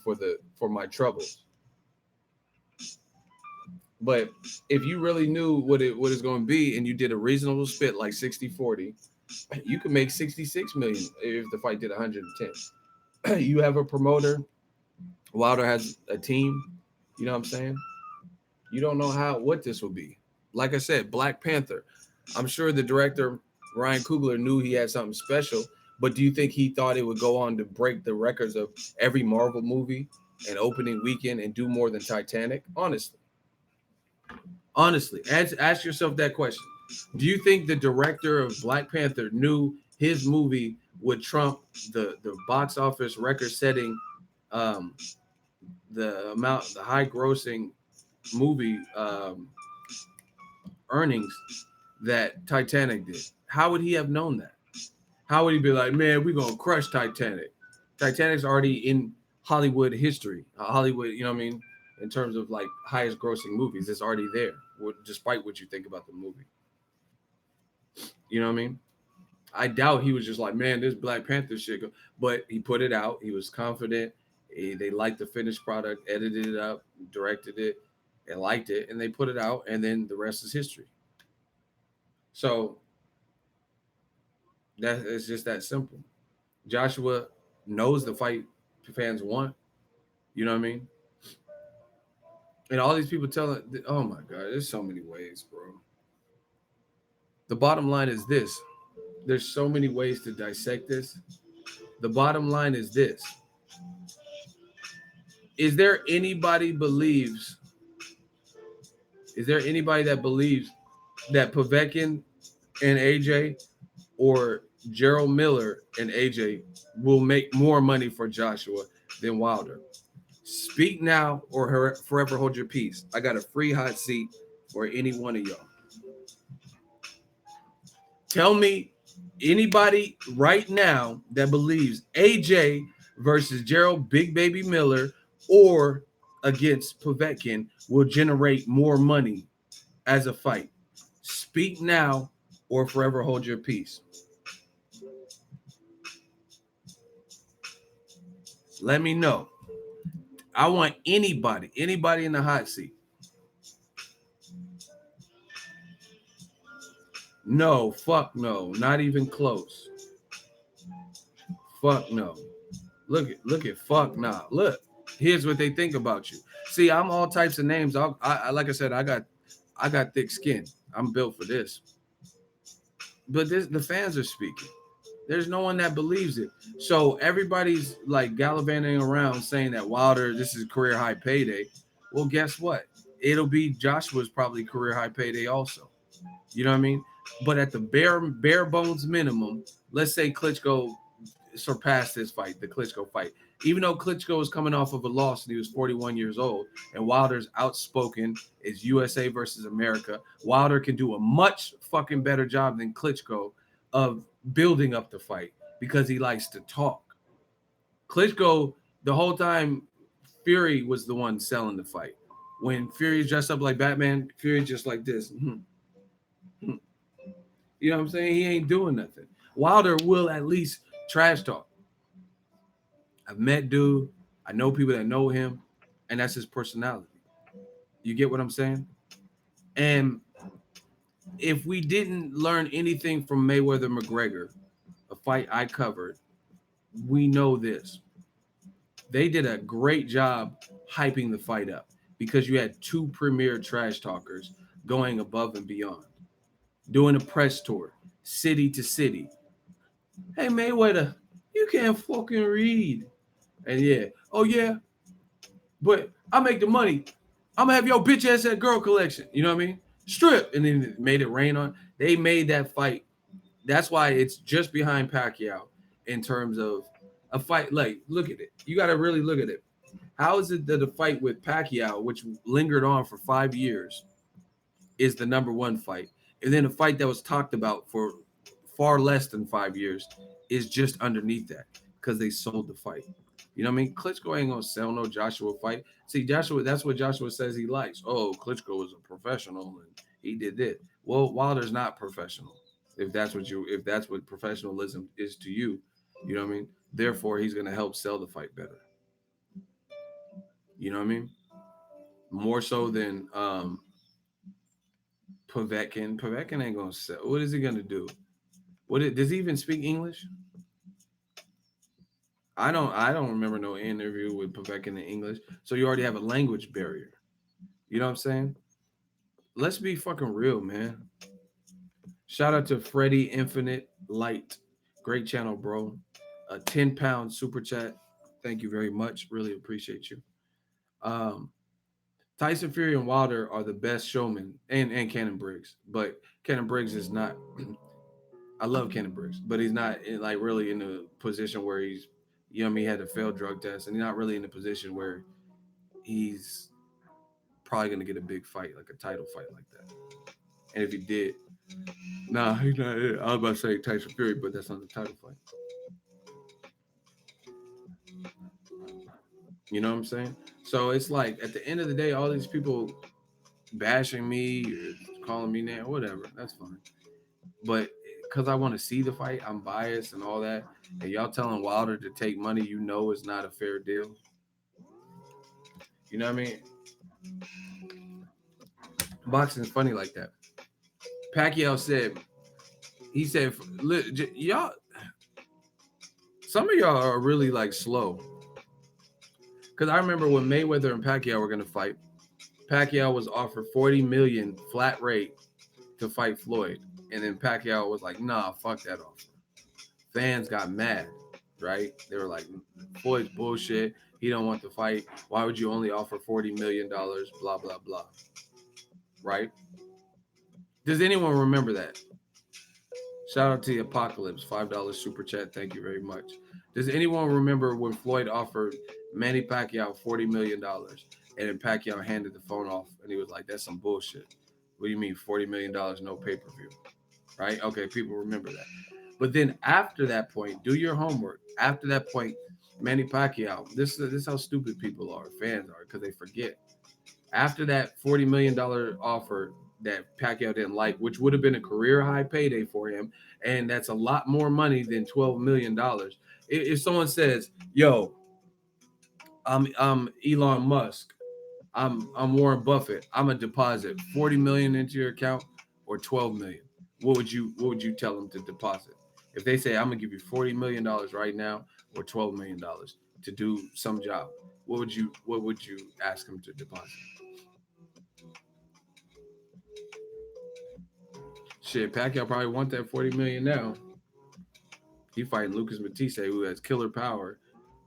for my troubles. But if you really knew what it's going to be and you did a reasonable split like 60-40, you could make 66 million if the fight did 110. You have a promoter. Wilder has a team. You know what I'm saying? You don't know what this will be. Like I said, Black Panther. I'm sure the director Ryan Coogler knew he had something special, but do you think he thought it would go on to break the records of every Marvel movie and opening weekend and do more than Titanic? Honestly, ask yourself that question. Do you think the director of Black Panther knew his movie would trump the box office record setting, um, the high grossing movie earnings that Titanic did? How would he have known that? How would he be like, man, we're gonna crush Titanic? Titanic's already in Hollywood history. Hollywood, you know what I mean? In terms of like highest grossing movies, it's already there, despite what you think about the movie. You know what I mean? I doubt he was just like, man, this Black Panther shit. But he put it out. He was confident. They liked the finished product, edited it up, directed it, and liked it, and they put it out. And then the rest is history. So that it's just that simple. Joshua knows the fight fans want. You know what I mean? And all these people telling, oh my God, there's so many ways, bro. The bottom line is this: there's so many ways to dissect this. The bottom line is this: is there anybody believes? Is there anybody that believes that Povetkin and AJ or Gerald Miller and AJ will make more money for Joshua than Wilder? Speak now or forever hold your peace. I got a free hot seat for any one of y'all. Tell me anybody right now that believes AJ versus Gerald Big Baby Miller or against Povetkin will generate more money as a fight. Speak now or forever hold your peace. Let me know. I want anybody in the hot seat. No, fuck no, not even close. Fuck no. Look at fuck nah. Look, here's what they think about you. See, I'm all types of names. I like I said, I got thick skin. I'm built for this. But the fans are speaking. There's no one that believes it. So everybody's like gallivanting around saying that Wilder, this is career high payday. Well, guess what? It'll be Joshua's probably career high payday also. You know what I mean? But at the bare bones minimum, let's say Klitschko surpassed this fight, the Klitschko fight. Even though Klitschko was coming off of a loss and he was 41 years old, and Wilder's outspoken, is USA versus America. Wilder can do a much fucking better job than Klitschko of building up the fight because he likes to talk. Klitschko, the whole time, Fury was the one selling the fight. When Fury's dressed up like Batman, Fury just like this. You know what I'm saying? He ain't doing nothing. Wilder will at least trash talk. I've met dude. I know people that know him, and that's his personality. You get what I'm saying? And if we didn't learn anything from Mayweather McGregor, a fight I covered, we know this. They did a great job hyping the fight up because you had two premier trash talkers going above and beyond, doing a press tour, city to city. Hey Mayweather, you can't fucking read. And yeah, oh yeah, but I make the money. I'm gonna have your bitch ass at girl collection. You know what I mean? Strip, and then made it rain on. They made that fight. That's why it's just behind Pacquiao in terms of a fight. Like, look at it. You got to really look at it. How is it that the fight with Pacquiao, which lingered on for 5 years, is the number one fight, and then a fight that was talked about for far less than 5 years is just underneath that because they sold the fight. You know what I mean? Klitschko ain't gonna sell no Joshua fight. See, Joshua, that's what Joshua says he likes. Oh, Klitschko was a professional and he did it. Well, Wilder's not professional. If that's what professionalism is to you, you know what I mean? Therefore, he's gonna help sell the fight better. You know what I mean? More so than Povetkin. Povetkin ain't gonna sell. What is he gonna do? Does he even speak English? I don't remember no interview with Povetkin in English. So you already have a language barrier. You know what I'm saying? Let's be fucking real, man. Shout out to Freddie Infinite Light. Great channel, bro. A 10-pound super chat. Thank you very much. Really appreciate you. Um, Tyson Fury and Wilder are the best showmen, and Cannon Briggs. But Cannon Briggs is not. I love Cannon Briggs, but he's not like really in a position where he's, you know, what I mean, he had a failed drug test, and he's not really in a position where he's probably gonna get a big fight, like a title fight like that. And if he did, nah, he's not. I was about to say Tyson Fury, but that's not the title fight. You know what I'm saying? So it's like at the end of the day, all these people bashing me or calling me now, whatever. That's fine. but because I want to see the fight, I'm biased and all that. And y'all telling Wilder to take money, you know, is not a fair deal. You know what I mean? Boxing is funny like that. Pacquiao said, he said, y'all, some of y'all are really like slow. Because I remember when Mayweather and Pacquiao were going to fight, Pacquiao was offered 40 million flat rate to fight Floyd. And then Pacquiao was like, nah, fuck that offer. Fans got mad, right? They were like, Floyd's bullshit. He don't want to fight. Why would you only offer $40 million? Blah, blah, blah. Right? Does anyone remember that? Shout out to the Apocalypse, $5 super chat. Thank you very much. Does anyone remember when Floyd offered Manny Pacquiao $40 million and then Pacquiao handed the phone off and he was like, that's some bullshit. What do you mean $40 million, no pay per view? Right? Okay, people remember that. But then after that point, do your homework. After that point, Manny Pacquiao, this is how stupid people are, fans are, because they forget. After that $40 million offer that Pacquiao didn't like, which would have been a career high payday for him, and that's a lot more money than $12 million. If someone says, "Yo, I'm Elon Musk, I'm Warren Buffett, I'm a deposit 40 million into your account or 12 million," what would you tell them to deposit? If they say, I'm gonna give you $40 million right now or $12 million to do some job, what would you ask them to deposit? Shit, Pacquiao probably want that 40 million now. He fighting Lucas Matisse, who has killer power,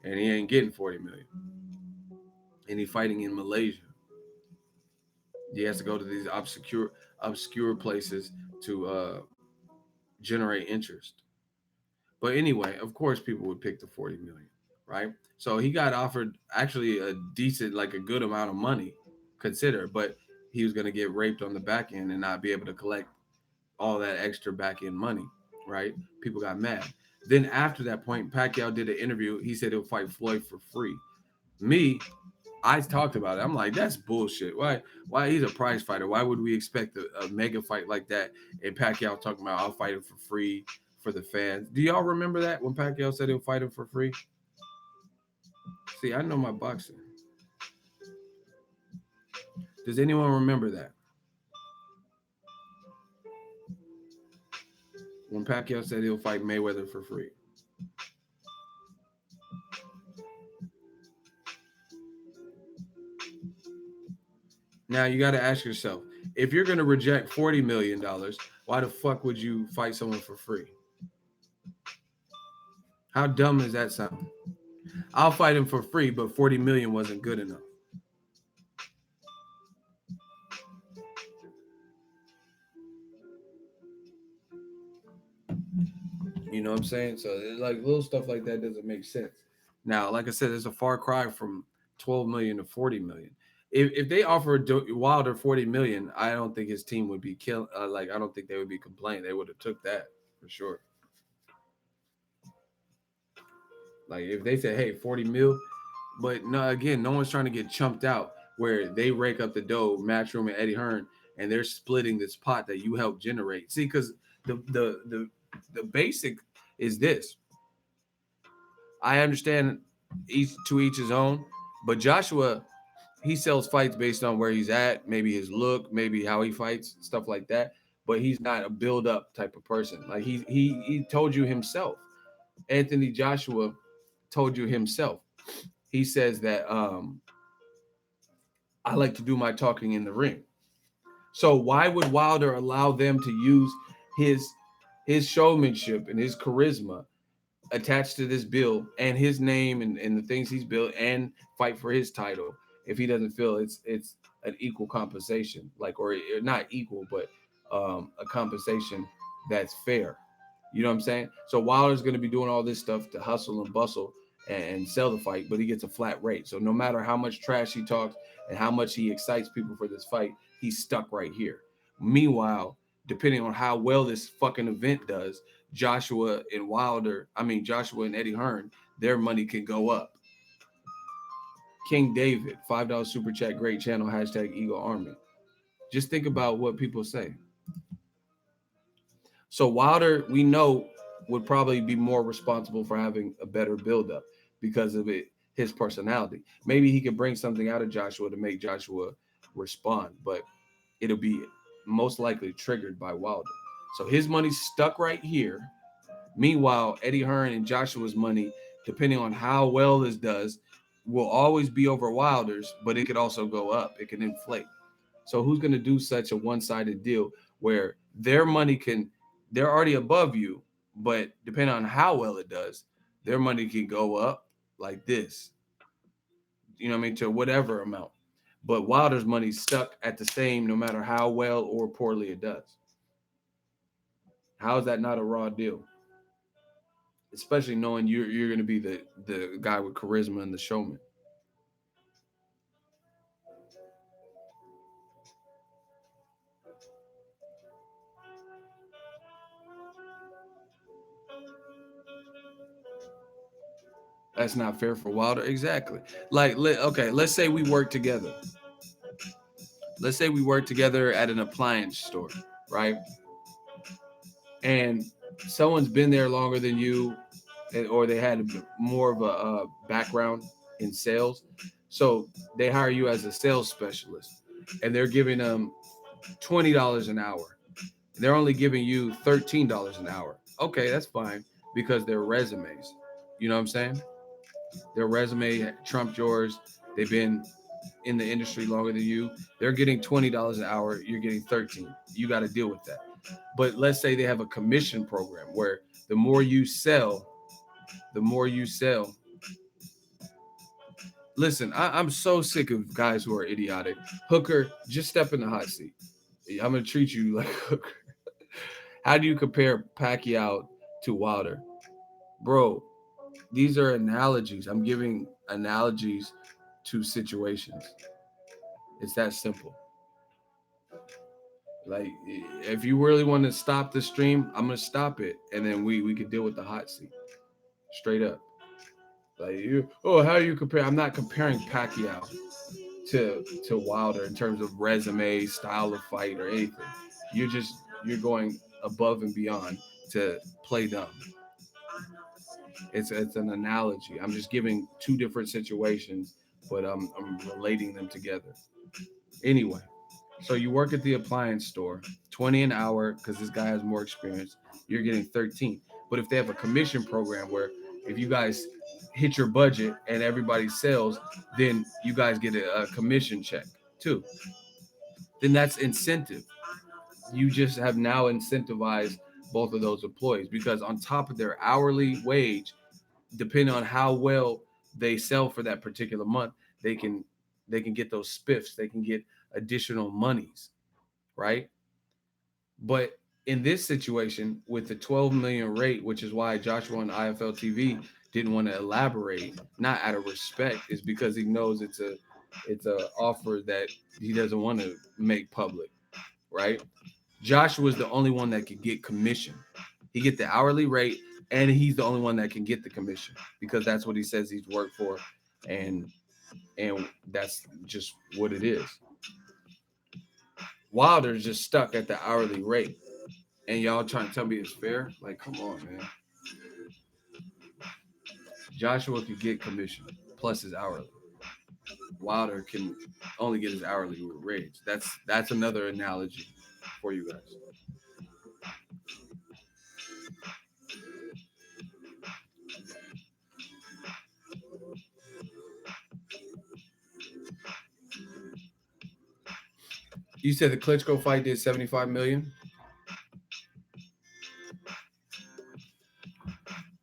and he ain't getting 40 million. And he fighting in Malaysia. He has to go to these obscure places to generate interest. But anyway, of course, people would pick the 40 million, right? So he got offered actually a decent, like a good amount of money, consider, but he was going to get raped on the back end and not be able to collect all that extra back end money, right? People got mad. Then after that point, Pacquiao did an interview. He said he'll fight Floyd for free. Me, I talked about it. I'm like, that's bullshit. Why? Why he's a prize fighter? Why would we expect a mega fight like that? And Pacquiao talking about I'll fight him for free for the fans. Do y'all remember that when Pacquiao said he'll fight him for free? See, I know my boxing. Does anyone remember that when Pacquiao said he'll fight Mayweather for free? Now you got to ask yourself, if you're going to reject $40 million, why the fuck would you fight someone for free? How dumb does that sound? I'll fight him for free, but 40 million wasn't good enough. You know what I'm saying? So it's like little stuff like that doesn't make sense. Now, like I said, it's a far cry from 12 million to 40 million. If they offered Wilder 40 million, I don't think his team would be kill. Like I don't think they would be complaining. They would have took that for sure. Like if they said, "Hey, 40 mil," but no, again, no one's trying to get chumped out where they rake up the dough, Matchroom and Eddie Hearn, and they're splitting this pot that you helped generate. See, because the basic is this. I understand each his own, but Joshua, he sells fights based on where he's at, maybe his look, maybe how he fights, stuff like that. But he's not a build up type of person. Like he told you himself. Anthony Joshua told you himself. He says that I like to do my talking in the ring. So why would Wilder allow them to use his his showmanship and his charisma attached to this bill and his name and the things he's built and fight for his title if he doesn't feel it's an equal compensation, like or not equal, but a compensation that's fair. You know what I'm saying? So Wilder's going to be doing all this stuff to hustle and bustle and sell the fight, but he gets a flat rate. So no matter how much trash he talks and how much he excites people for this fight, he's stuck right here. Meanwhile, depending on how well this fucking event does, Joshua and Eddie Hearn, their money can go up. King David, $5 super chat, great channel, hashtag Eagle Army. Just think about what people say. So Wilder, we know, would probably be more responsible for having a better buildup because of it, his personality. Maybe he could bring something out of Joshua to make Joshua respond, but it'll be most likely triggered by Wilder. So his money's stuck right here. Meanwhile, Eddie Hearn and Joshua's money, depending on how well this does, will always be over Wilder's, but it could also go up. It can inflate. So who's going to do such a one-sided deal where their money can, they're already above you, but depending on how well it does, their money can go up like this, you know what I mean, to whatever amount. But Wilder's money's stuck at the same no matter how well or poorly it does. How is that not a raw deal? Especially knowing you're going to be the guy with charisma and the showman. That's not fair for Wilder. Exactly. Like, okay, let's say we work together. Let's say we work together at an appliance store, right? And someone's been there longer than you, or they had more of a background in sales. So they hire you as a sales specialist, and they're giving them $20 an hour. They're only giving you $13 an hour. Okay, that's fine because their resumes. You know what I'm saying? Their resume trumped yours. They've been in the industry longer than you. They're getting $20 an hour. You're getting 13. You got to deal with that. But let's say they have a commission program where the more you sell, the more you sell. Listen, I'm so sick of guys who are idiotic. Hooker, just step in the hot seat. I'm gonna treat you like Hooker. How do you compare Pacquiao to Wilder, bro? These are analogies. I'm giving analogies to situations. It's that simple. Like, if you really want to stop the stream, I'm gonna stop it, and then we could deal with the hot seat, straight up. Like, how do you compare? I'm not comparing Pacquiao to Wilder in terms of resume, style of fight, or anything. You're going above and beyond to play dumb. It's an analogy. I'm just giving two different situations, but I'm relating them together. Anyway, so you work at the appliance store, 20 an hour because this guy has more experience. You're getting 13. But if they have a commission program where if you guys hit your budget and everybody sells, then you guys get a commission check too. Then that's incentive. You just have now incentivized both of those employees because on top of their hourly wage, depending on how well they sell for that particular month, they can get those spiffs, they can get additional monies, right? But in this situation with the 12 million rate, which is why Joshua on IFL TV didn't want to elaborate, not out of respect, is because he knows it's a offer that he doesn't want to make public, right? Joshua is the only one that could get commission. He get the hourly rate, and he's the only one that can get the commission because that's what he says he's worked for, and that's just what it is. Wilder's just stuck at the hourly rate, and y'all trying to tell me it's fair? Like, come on, man. Joshua could get commission plus his hourly. Wilder can only get his hourly rates. That's another analogy for you guys. You said the Klitschko fight did 75 million.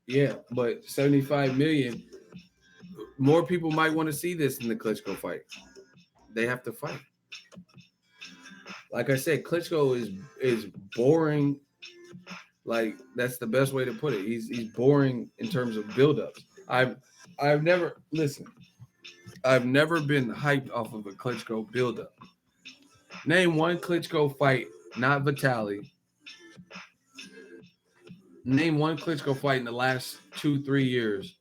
Yeah, but 75 million. More people might want to see this in the Klitschko fight. They have to fight. Like I said, Klitschko is boring. Like, that's the best way to put it. He's boring in terms of buildups. I've never listen. I've never been hyped off of a Klitschko buildup. Name one Klitschko fight, not Vitaly. Name one Klitschko fight in the last 2 3 years.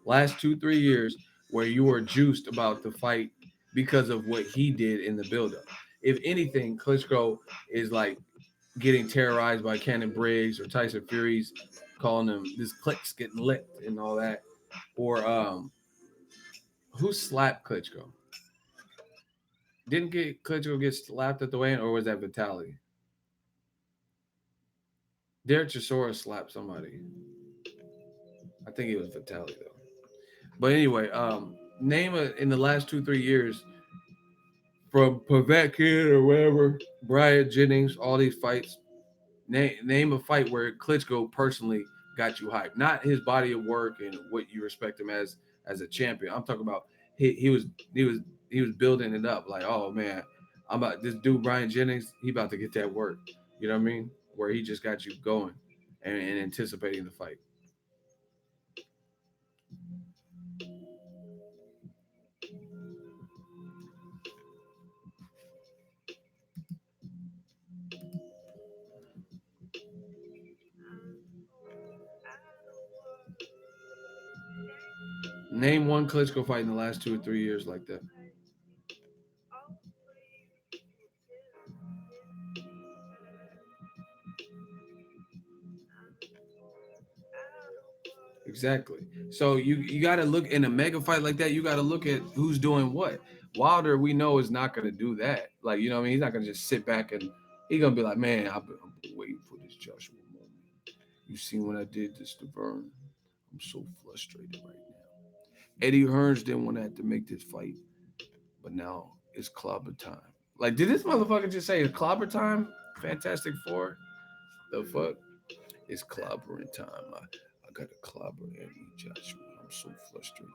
Last 2 3 years where you were juiced about the fight because of what he did in the buildup. If anything, Klitschko is like getting terrorized by Cannon Briggs or Tyson Fury's calling them this click's getting licked and all that. Or who slapped Klitschko? Didn't get Klitschko get slapped at the weigh-in, or was that Vitaly? Derek Chisora slapped somebody. I think it was Vitaly though. But anyway, name a, in the last 2 3 years from Povetkin or whatever, Bryant Jennings, all these fights. Name a fight where Klitschko personally got you hyped, not his body of work and what you respect him as a champion. I'm talking about he was he was he was building it up like, oh man, I'm about this dude Brian Jennings. He about to get that work. You know what I mean? Where he just got you going and anticipating the fight. Name one Klitschko fight in the last 2 or 3 years like that. Exactly. So you got to look in a mega fight like that. You got to look at who's doing what. Wilder, we know, is not going to do that. Like, you know what I mean? He's not going to just sit back and he's going to be like, man, I've been waiting for this Joshua moment. You seen what I did this to Vern? I'm so frustrated right now. Eddie Hearns didn't want to have to make this fight, but now it's clobber time. Like, did this motherfucker just say it's clobber time? Fantastic Four? The fuck? It's clobbering time. I got to clobber Eddie Joshua. I'm so frustrated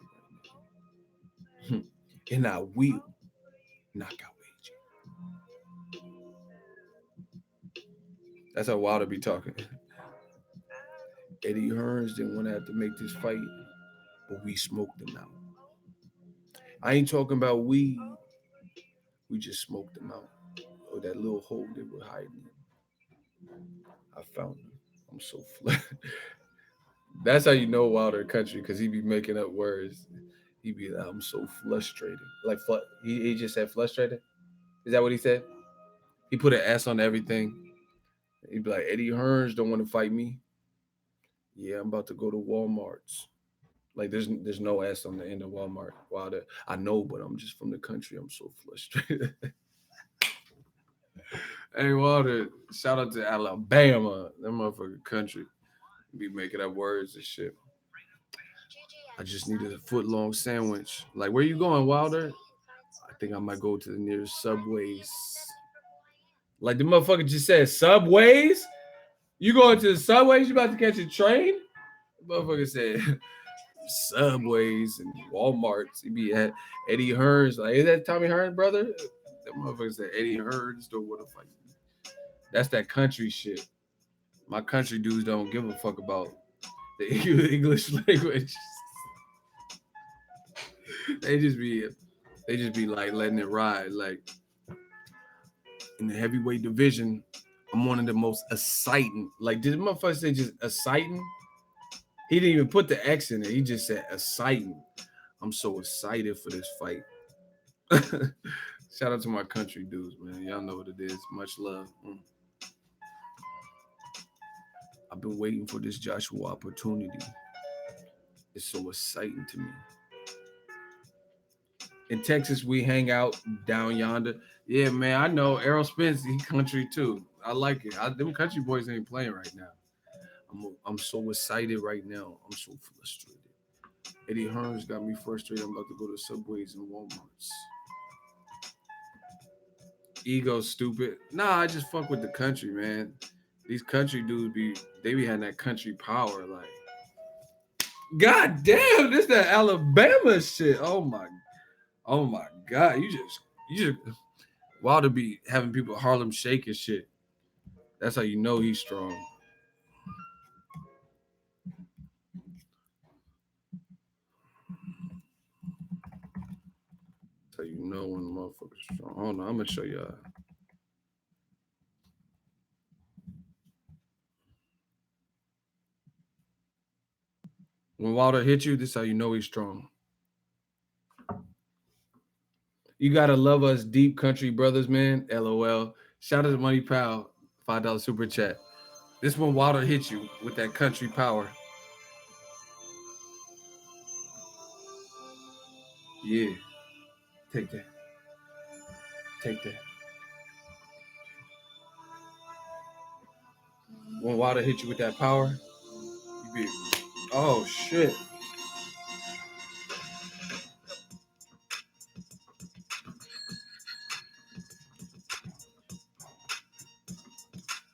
right now. And I will knock out AJ. That's how Wilder be talking. Eddie Hearns didn't want to have to make this fight, but we smoked him out. I ain't talking about weed. We just smoked him out. Or that little hole they were hiding in. I found him. I'm so That's how you know Wilder country, because he be making up words. He be like, I'm so frustrated. Like, he just said frustrated. Is that what he said? He put an S on everything. He'd be like, Eddie Hearns don't want to fight me. Yeah, I'm about to go to Walmart's. Like, there's no S on the end of Walmart. Wilder, I know, but I'm just from the country. I'm so frustrated. Hey, Wilder, shout out to Alabama. That motherfucking country. Be making up words and shit. I just needed a foot long sandwich. Like, where you going, Wilder? I think I might go to the nearest Subways. Like, the motherfucker just said Subways? You going to the Subways? You about to catch a train? The motherfucker said Subways and Walmarts. He be at Eddie Hearns. Like, is that Tommy Hearns, brother? That motherfucker said Eddie Hearns don't want to fight. That's that country shit. My country dudes don't give a fuck about the English language. they just be they just be like letting it ride. Like, in the heavyweight division, I'm one of the most exciting. Like, did the motherfucker say just exciting? He didn't even put the X in it. He just said exciting. I'm so excited for this fight. Shout out to my country dudes, man. Y'all know what it is. Much love. I've been waiting for this Joshua opportunity. It's so exciting to me. In Texas, we hang out down yonder. Yeah, man, I know Errol Spence, he country too. I like it. Them country boys ain't playing right now. I'm so excited right now. I'm so frustrated. Eddie Hearns got me frustrated. I'm about to go to Subways and Walmarts. Ego stupid. Nah, I just fuck with the country, man. These country dudes they be having that country power. Like, god damn, this that Alabama shit. Oh my god. You just Wilder be having people Harlem shake and shit. That's how you know he's strong. That's how you know when the motherfucker's strong. Hold on, I'm gonna show y'all. When Wilder hit you, this is how you know he's strong. You gotta love us deep country brothers, man. LOL. Shout out to Money Pal. $5 super chat. This one Wilder hit you with that country power. Yeah. Take that. Take that. When Wilder hit you with that power, you be, oh shit.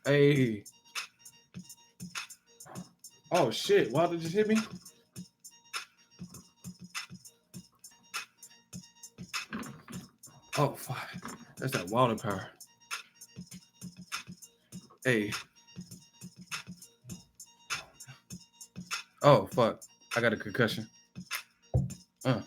Hey. Oh shit. Wilder just hit me. Oh fuck. That's that Wilder power. Hey. Oh fuck. I got a concussion. Uh.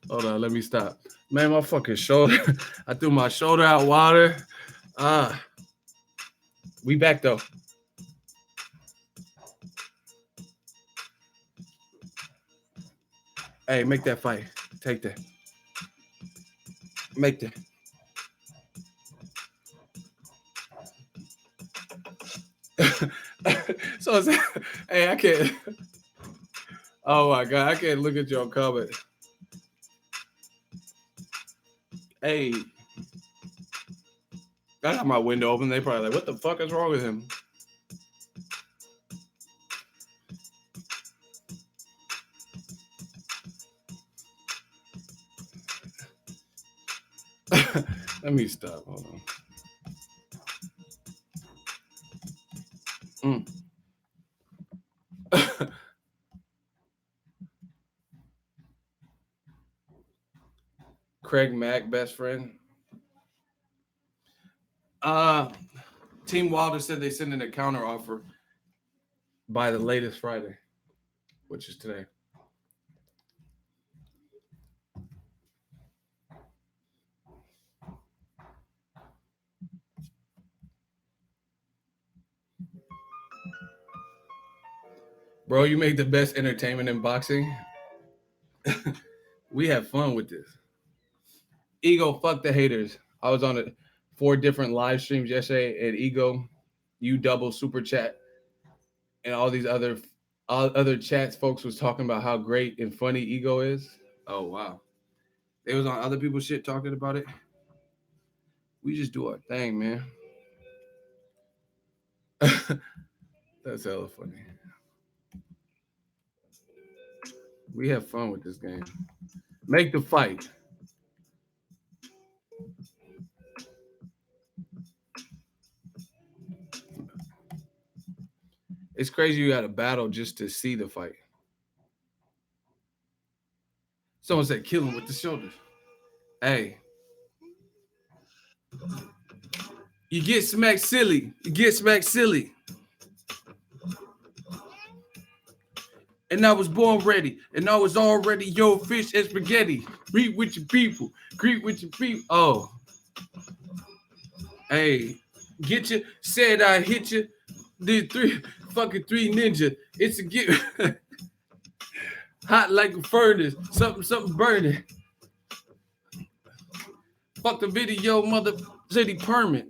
Hold on, let me stop. Man, my fucking shoulder. I threw my shoulder out water. We back though. Hey, make that fight. Take that. Make that. So it's, hey, I can't. Oh my god, I can't look at your comment. Hey, I got my window open. They probably like, what the fuck is wrong with him? Let me stop. Hold on. Craig Mack, best friend. Team Wilder said they sent in a counter offer by the latest Friday, which is today. Bro, you make the best entertainment in boxing. We have fun with this. Ego, fuck the haters. I was on 4 different live streams yesterday, and Ego, you double super chat, and all these other chats. Folks was talking about how great and funny Ego is. Oh wow, they was on other people's shit talking about it. We just do our thing, man. That's hella funny. We have fun with this game. Make the fight. It's crazy you got to battle just to see the fight. Someone said kill him with the shoulders. Hey. You get smacked silly. You get smacked silly. And I was born ready. And I was already your fish and spaghetti. Greet with your people. Greet with your people. Oh. Hey. Get you. Said I hit you. Did 3 ninja. It's a get hot like a furnace. Something burning. Fuck the video, mother city permit.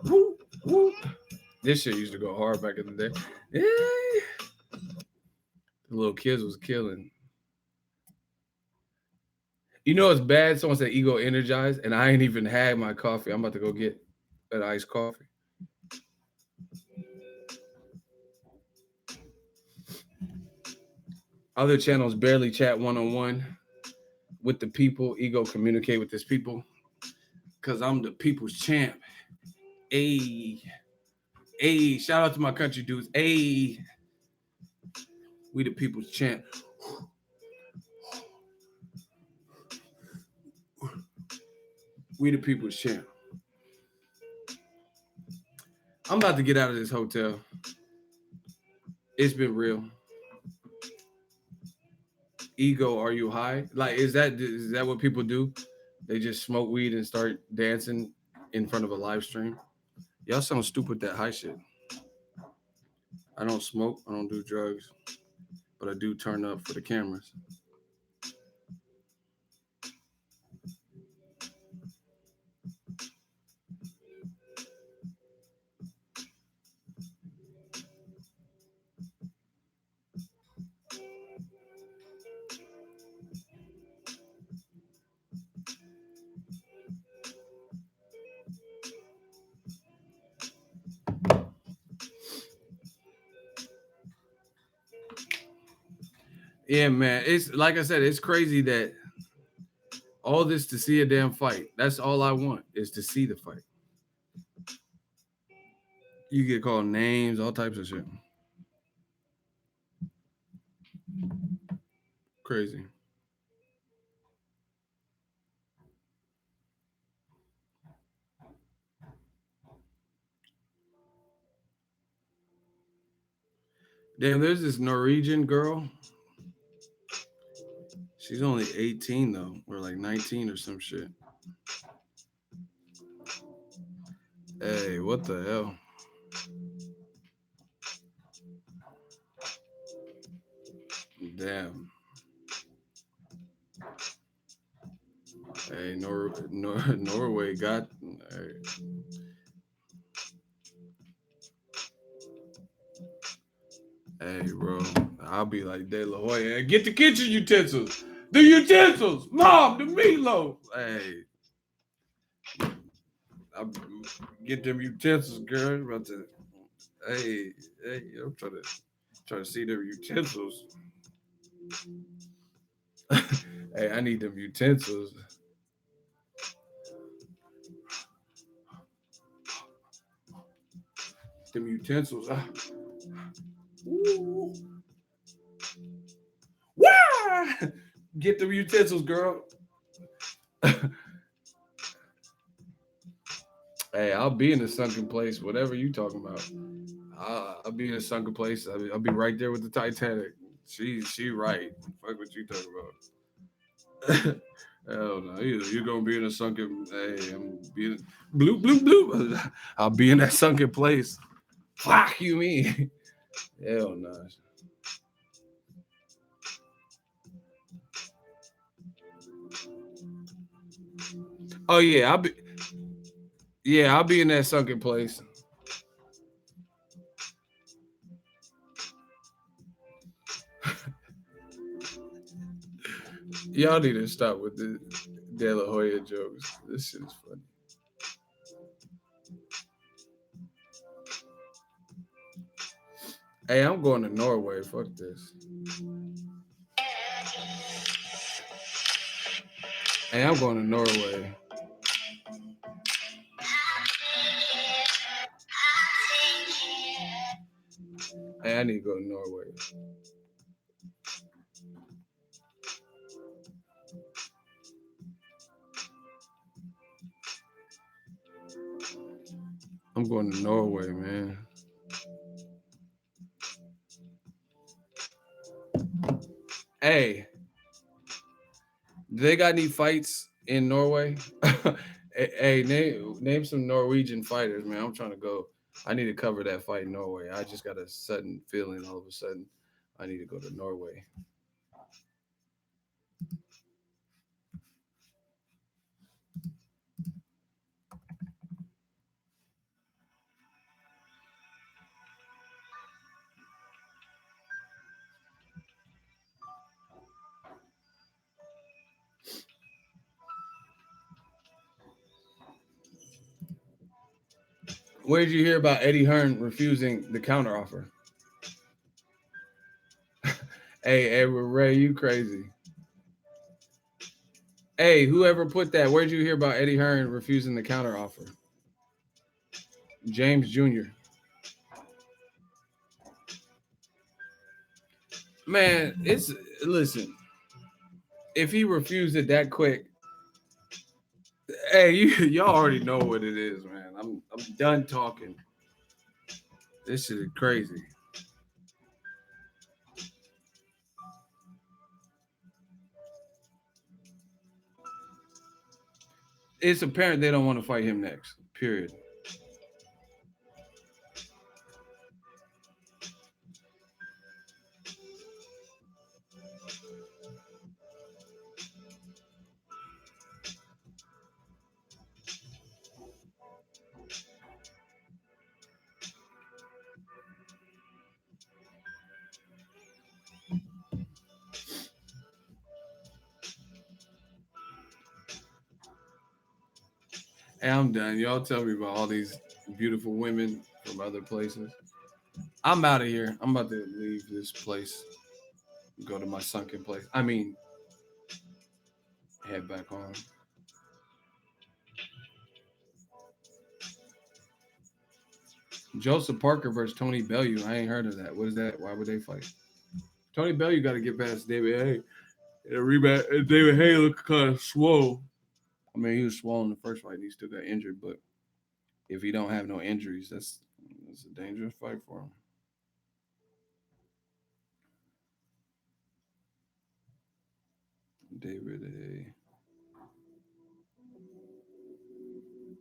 Woo, woo. This shit used to go hard back in the day. Yeah. The little kids was killing. You know it's bad. Someone said ego energized, and I ain't even had my coffee. I'm about to go get an iced coffee. Other channels barely chat one-on-one with the people. Ego communicate with his people. Cause I'm the people's champ. Hey. Hey, shout out to my country dudes. Hey. We the people's champ. We the people's champ. I'm about to get out of this hotel. It's been real. Ego, are you high? Like, is that what people do? They just smoke weed and start dancing in front of a live stream? Y'all sound stupid with that high shit. I don't smoke. I don't do drugs. But I do turn up for the cameras. Yeah, man. It's like I said, it's crazy that all this to see a damn fight. That's all I want is to see the fight. You get called names, all types of shit. Crazy. Damn, there's this Norwegian girl. She's only 18 though, or like 19 or some shit. Hey, what the hell? Damn. Hey, Norway got. Hey, bro. I'll be like De La Hoya. Hey, get the kitchen utensils. The utensils. Mom, the meatloaf. Hey, I get them utensils, girl. About to. Hey, hey, I'm trying to see them utensils. Hey, I need them utensils. Them utensils. Ah. Ooh. Wah! Get them utensils, girl. Hey, I'll be in a sunken place, whatever you talking about. I'll be in a sunken place. I'll be right there with the Titanic. She right. Fuck what you talking about. Hell no, you're gonna be in a sunken. Hey, I'm being blue, blue, blue. I'll be in that sunken place. Fuck you, mean? Hell no. Oh yeah, I'll be. Yeah, I'll be in that sunken place. Y'all need to stop with the De La Hoya jokes. This shit is funny. Hey, I'm going to Norway. Fuck this. Hey, I'm going to Norway. Hey, I need to go to Norway. I'm going to Norway, man. Hey, do they got any fights in Norway? Hey, name some Norwegian fighters, man. I'm trying to go. I need to cover that fight in Norway. I just got a sudden feeling all of a sudden I need to go to Norway. Where did you hear about Eddie Hearn refusing the counteroffer? Hey, Ray, you crazy. Hey, whoever put that, where'd you hear about Eddie Hearn refusing the counteroffer? James Jr. Man, it's listen. If he refused it that quick, hey, y'all already know what it is, man. I'm done talking. This shit is crazy. It's apparent they don't want to fight him next. Period. Hey, I'm done. Y'all tell me about all these beautiful women from other places. I'm out of here. I'm about to leave this place. Go to my sunken place. I mean, head back home. Joseph Parker versus Tony Bellew. I ain't heard of that. What is that? Why would they fight? Tony Bellew got to get past David Hay. And a rematch. David Hay looked kind of swole. I mean, he was swollen in the first fight. And he still got injured, but if he don't have no injuries, that's a dangerous fight for him. David Hay.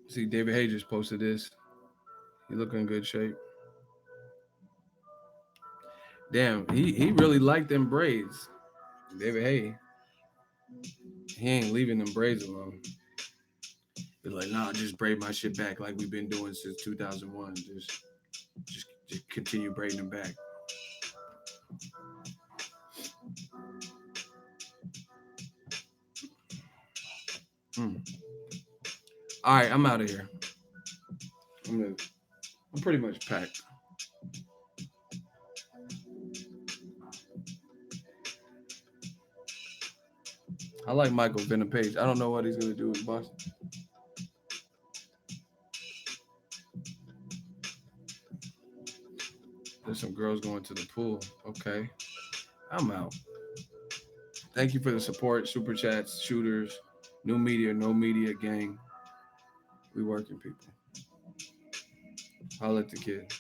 See, David Hay just posted this. He looking in good shape. Damn, he really liked them braids. David Hay, he ain't leaving them braids alone. He's like, nah, just braid my shit back like we've been doing since 2001. Just continue braiding them back. Mm. All right, I'm out of here. I'm pretty much packed. I like Michael Venom Page. I don't know what he's gonna do in Boston. There's some girls going to the pool. Okay, I'm out. Thank you for the support, super chats, shooters, new media, no media gang. We working people. I'll let the kid.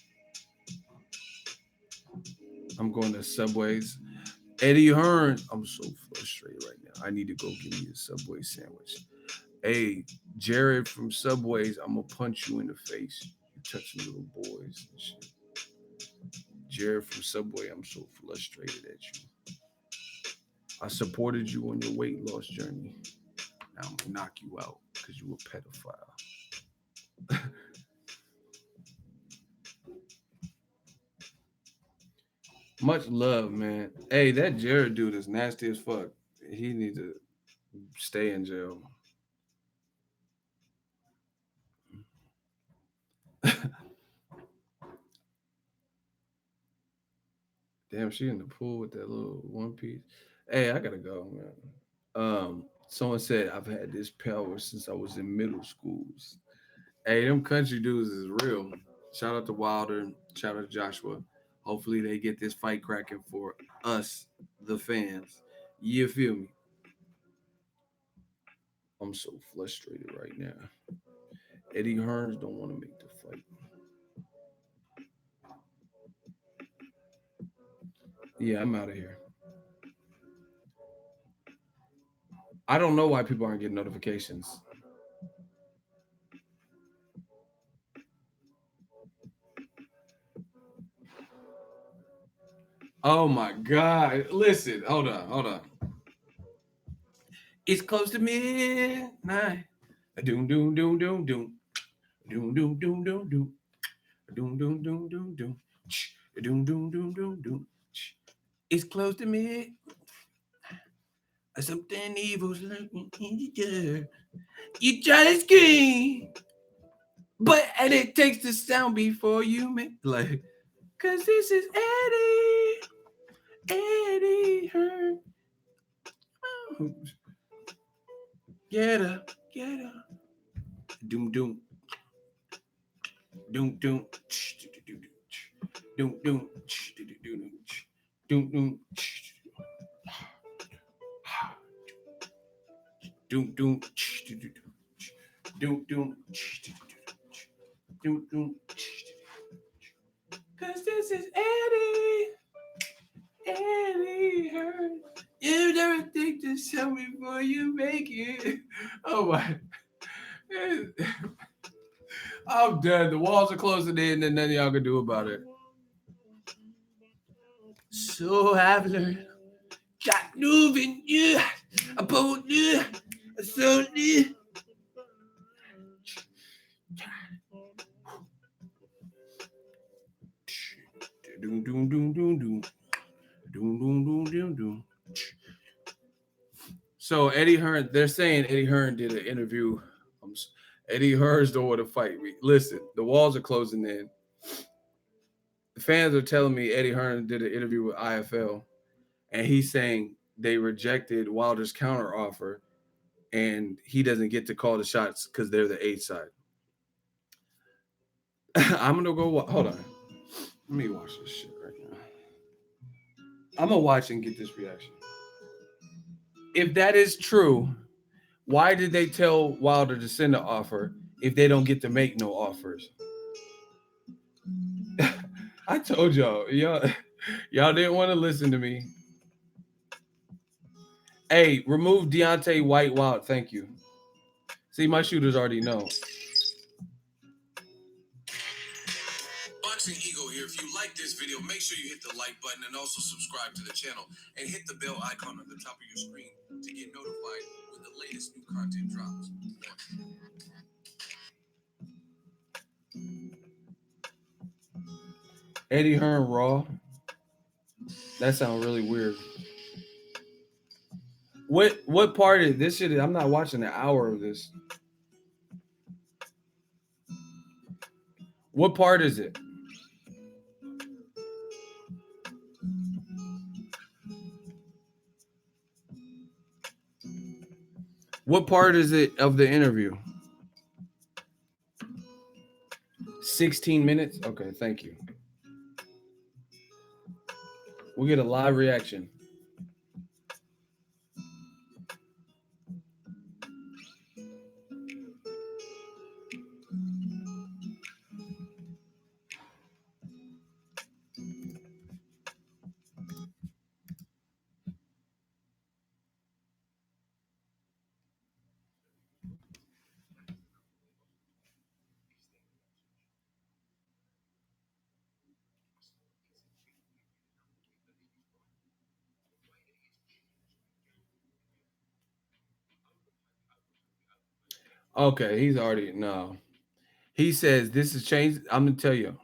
I'm going to Subways. Eddie Hearn. I'm so frustrated right now. I need to go get me a Subway sandwich. Hey, Jared from Subways, I'm gonna punch you in the face. You touching little boys and shit. Jared from Subway, I'm so frustrated at you. I supported you on your weight loss journey. Now I'm gonna knock you out because you a pedophile. Much love, man. Hey, that Jared dude is nasty as fuck. He needs to stay in jail. Damn, she in the pool with that little one piece. Hey, I gotta go, man. Someone said I've had this power since I was in middle schools. Hey, them country dudes is real. Shout out to Wilder. Shout out to Joshua. Hopefully they get this fight cracking for us, the fans. You feel me? I'm so frustrated right now. Eddie Hearns don't want to make the fight. Yeah, I'm out of here. I don't know why people aren't getting notifications. Oh my God. Listen, hold on. It's close to midnight. Doom, doom, doom, doom, doom. Doom, doom, doom, doom, doom. Doom, doom, doom, doom, doom. Doom, doom, doom, doom, doom. It's close to midnight. Something evil's lurking in the dark. You try to scream, but and it takes the sound before you make like. Cause this is Eddie Hearn. Get up, get up. Doom, doom, doom, doom, doom, doom, doom, doom, doom, doom, doom, doom, doom, doom. Cause this is Eddie Hearn. You never think to show me before you make it. Oh my. I'm done. The walls are closing in and nothing y'all can do about it. So I've learned. Got moving you. Upon you. So you. Doom, doom, doom, doom, doom. Doom, doom, doom, doom, doom. So Eddie Hearn, they're saying Eddie Hearn did an interview. Eddie Hearn's don't want to fight me. Listen, the walls are closing in. The fans are telling me Eddie Hearn did an interview with IFL. and he's saying they rejected Wilder's counter offer, and he doesn't get to call the shots because they're the 8 side. I'm gonna go. Hold on, let me watch this shit right now. I'm gonna watch and get this reaction. If that is true, why did they tell Wilder to send an offer if they don't get to make no offers? I told y'all didn't want to listen to me. Hey, remove Deontay White Wild. Thank you. See, my shooters already know. Boxing Ego here. If you like this video, make sure you hit the like button and also subscribe to the channel and hit the bell icon on the top of your screen to get notified when the latest new content drops. Eddie Hearn Raw. That sounds really weird. What part of this shit? I'm not watching an hour of this. What part is it? What part is it of the interview? 16 minutes? Okay, thank you. We'll get a live reaction. Okay, he's already no. He says this has changed. I'm gonna tell you.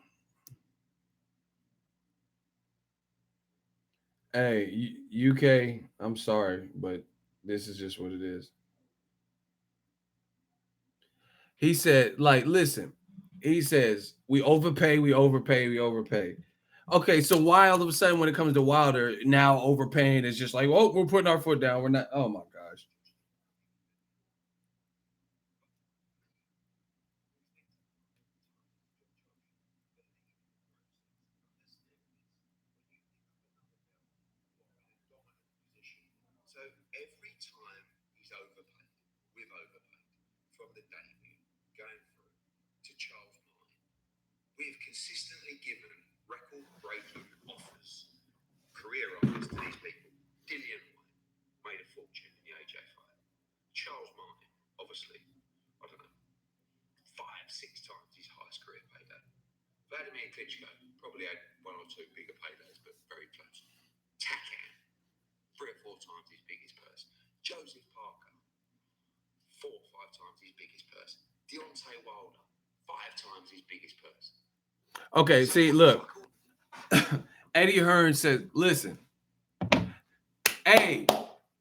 Hey, UK, I'm sorry, but this is just what it is. He said, like, listen, he says, we overpay, we overpay, we overpay. Okay, so why all of a sudden when it comes to Wilder, now overpaying is just like, oh, we're putting our foot down. We're not, oh my gosh. Okay, see, look, Eddie Hearn says, listen, hey,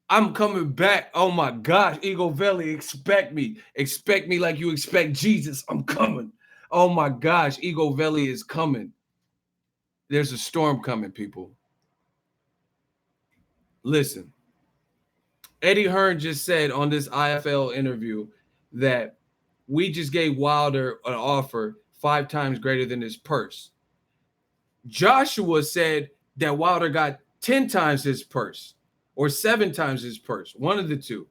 I'm coming back. Oh my gosh, Eagle Valley, expect me. Expect me like you expect Jesus. I'm coming. Oh my gosh, Eagle Valley is coming. There's a storm coming, people. Listen, Eddie Hearn just said on this IFL interview that we just gave Wilder an offer 5 times greater than his purse. Joshua said that Wilder got 10 times his purse or 7 times his purse, one of the two.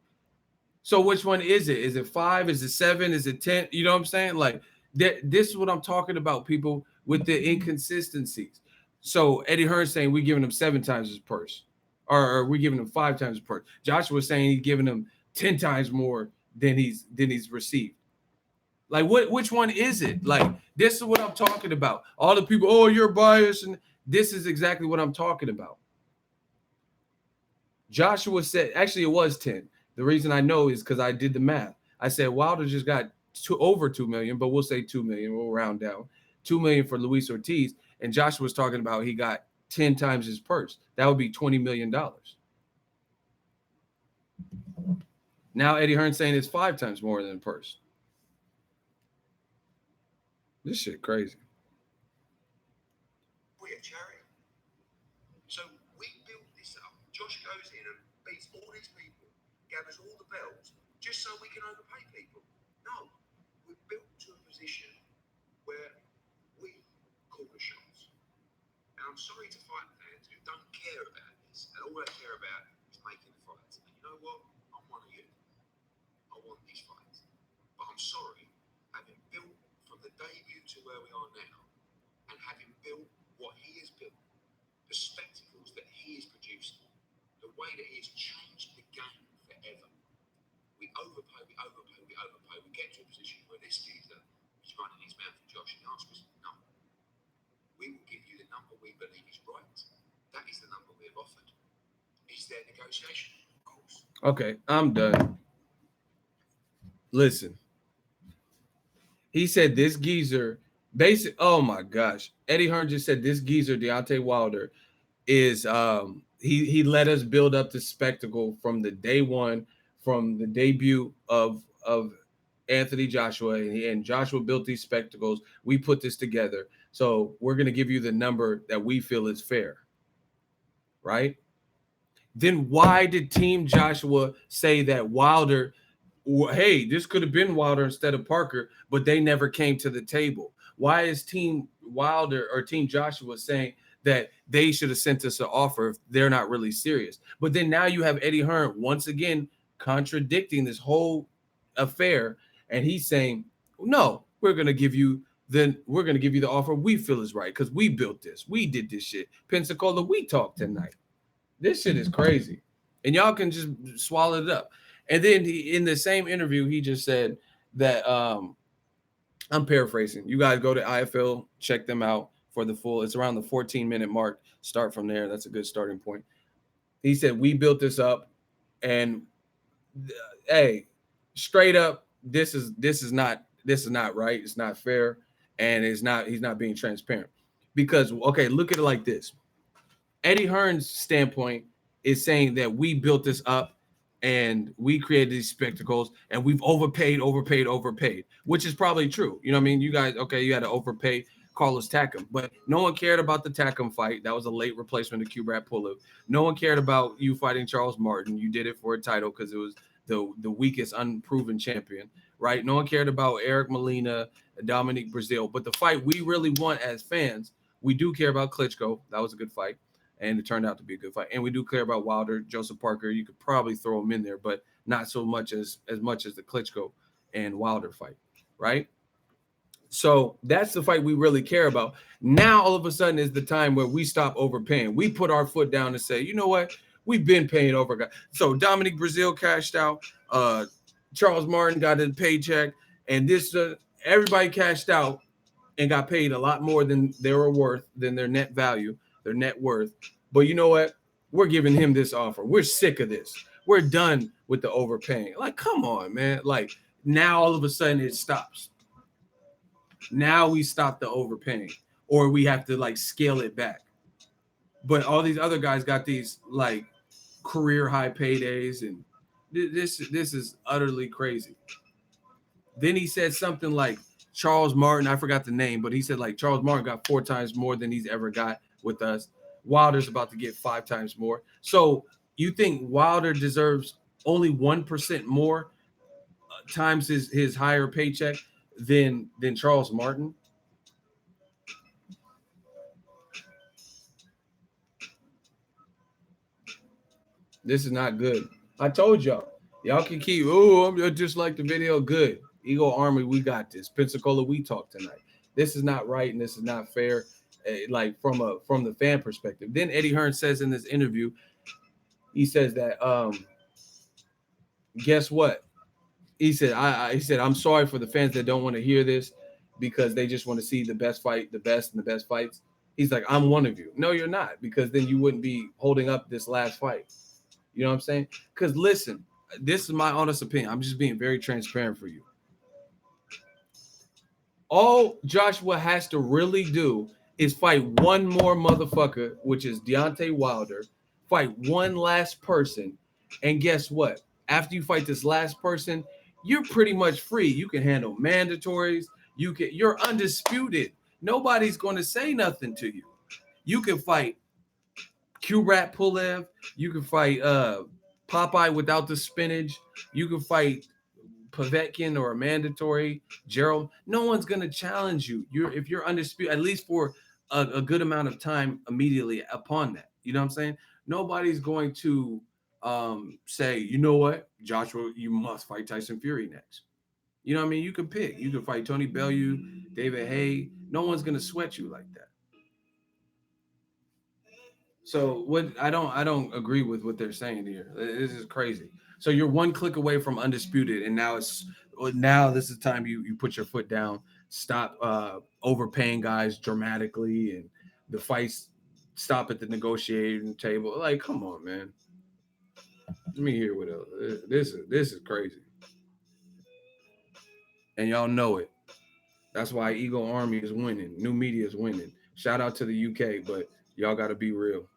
So which one is it? Is it 5? Is it 7? Is it 10? You know what I'm saying? Like this is what I'm talking about, people, with the inconsistencies. So Eddie Hearn saying we're giving him 7 times his purse, or we're giving him 5 times his purse. Joshua saying he's giving him 10 times more than he's received. Like which one is it? Like this is what I'm talking about. All the people, oh, you're biased, and this is exactly what I'm talking about. Joshua said, actually, it was 10. The reason I know is because I did the math. I said Wilder just got over 2 million, but we'll say 2 million. We'll round down 2 million for Luis Ortiz. And Joshua was talking about he got 10 times his purse. That would be $20 million. Now Eddie Hearn saying it's 5 times more than purse. This shit crazy. gets all these people, gathers all the bells, just so we can overpay people. No, we're built to a position where we call the shots. And I'm sorry to fight fans who don't care about this, and all they care about is making fights. And you know what? I'm one of you. I want these fights. But I'm sorry, having built from the debut to where we are now, and having built what he has built, the spectacles that he is producing, the way that he has changed the game forever. We overpay, we overpay, we overpay. We get to a position where this geezer is running his mouth at Josh, and the answer is no. We will give you the number we believe is right. That is the number we have offered. Is there negotiation? Of course. Okay, I'm done. Listen, he said this geezer, basic. Oh my gosh, Eddie Hearn just said this geezer, Deontay Wilder, is he let us build up the spectacle from the day one, from the debut of Anthony Joshua, and Joshua built these spectacles. We put this together, so we're gonna give you the number that we feel is fair, right? Then why did Team Joshua say that Wilder, hey, this could have been Wilder instead of Parker, but they never came to the table? Why is Team Wilder or Team Joshua saying that they should have sent us an offer if they're not really serious? But then now you have Eddie Hearn once again contradicting this whole affair, and he's saying, no, we're gonna give you the offer we feel is right because we built this, we did this shit. Pensacola, we talked tonight. This shit is crazy. And y'all can just swallow it up. And then in the same interview, he just said that I'm paraphrasing. You guys go to IFL, check them out for the full. It's around the 14-minute mark. Start from there. That's a good starting point. He said, we built this up, and hey, straight up, this is not right. It's not fair, and he's not being transparent. Because okay, look at it like this. Eddie Hearn's standpoint is saying that we built this up and we created these spectacles and we've overpaid, which is probably true. You know what I mean? You guys, okay, you had to overpay Carlos Takam, but no one cared about the Takam fight. That was a late replacement of Kubrat Pulev. No one cared about you fighting Charles Martin. You did it for a title because it was the weakest unproven champion, right? No one cared about Eric Molina, Dominic Brazil, but the fight we really want as fans, we do care about Klitschko. That was a good fight. And it turned out to be a good fight. And we do care about Wilder, Joseph Parker. You could probably throw him in there, but not so much as much as the Klitschko and Wilder fight, right? So that's the fight we really care about. Now, all of a sudden, is the time where we stop overpaying. We put our foot down and say, you know what? We've been paying over. So Dominic Brazil cashed out. Charles Martin got a paycheck. And this everybody cashed out and got paid a lot more than they were worth, than their net value, their net worth. But you know what? We're giving him this offer. We're sick of this. We're done with the overpaying. Like, come on, man. Like, now all of a sudden it stops. Now we stop the overpaying, or we have to like scale it back. But all these other guys got these like career high paydays, and this is utterly crazy. Then he said something like Charles Martin, I forgot the name, but he said like Charles Martin got 4 times more than he's ever got with us. Wilder's about to get 5 times more. So you think Wilder deserves only 1% more times his higher paycheck than Charles Martin? This is not good. I told y'all. Y'all can keep, I'm just like the video. Good. Eagle Army, we got this. Pensacola, we talk tonight. This is not right and this is not fair. Like from the fan perspective. Then Eddie Hearn says in this interview, he says that guess what? He said, he said, I'm sorry for the fans that don't want to hear this because they just want to see the best fight, the best and the best fights. He's like, I'm one of you. No, you're not, because then you wouldn't be holding up this last fight. You know what I'm saying? Because listen, this is my honest opinion. I'm just being very transparent for you. All Joshua has to really do is fight one more motherfucker, which is Deontay Wilder, fight one last person. And guess what? After you fight this last person, you're pretty much free. You can handle mandatories. You're undisputed. Nobody's going to say nothing to you. You can fight Kubrat Pulev. You can fight Popeye without the spinach. You can fight Povetkin or a mandatory Gerald. No one's gonna challenge you. You're if you're undisputed, at least for a good amount of time immediately upon that. You know what I'm saying? Nobody's going to say, you know what, Joshua, you must fight Tyson Fury next. You know what I mean? You can pick. You can fight Tony Bellew, David Haye. No one's gonna sweat you like that. So what I don't agree with what they're saying here. This is crazy. So you're one click away from undisputed, and now this is time you put your foot down, stop overpaying guys dramatically, and the fights stop at the negotiating table. Like, come on, man. Let me hear what else. This is crazy, and y'all know it. That's why Ego Army is winning. New media is winning. Shout out to the UK, but y'all got to be real.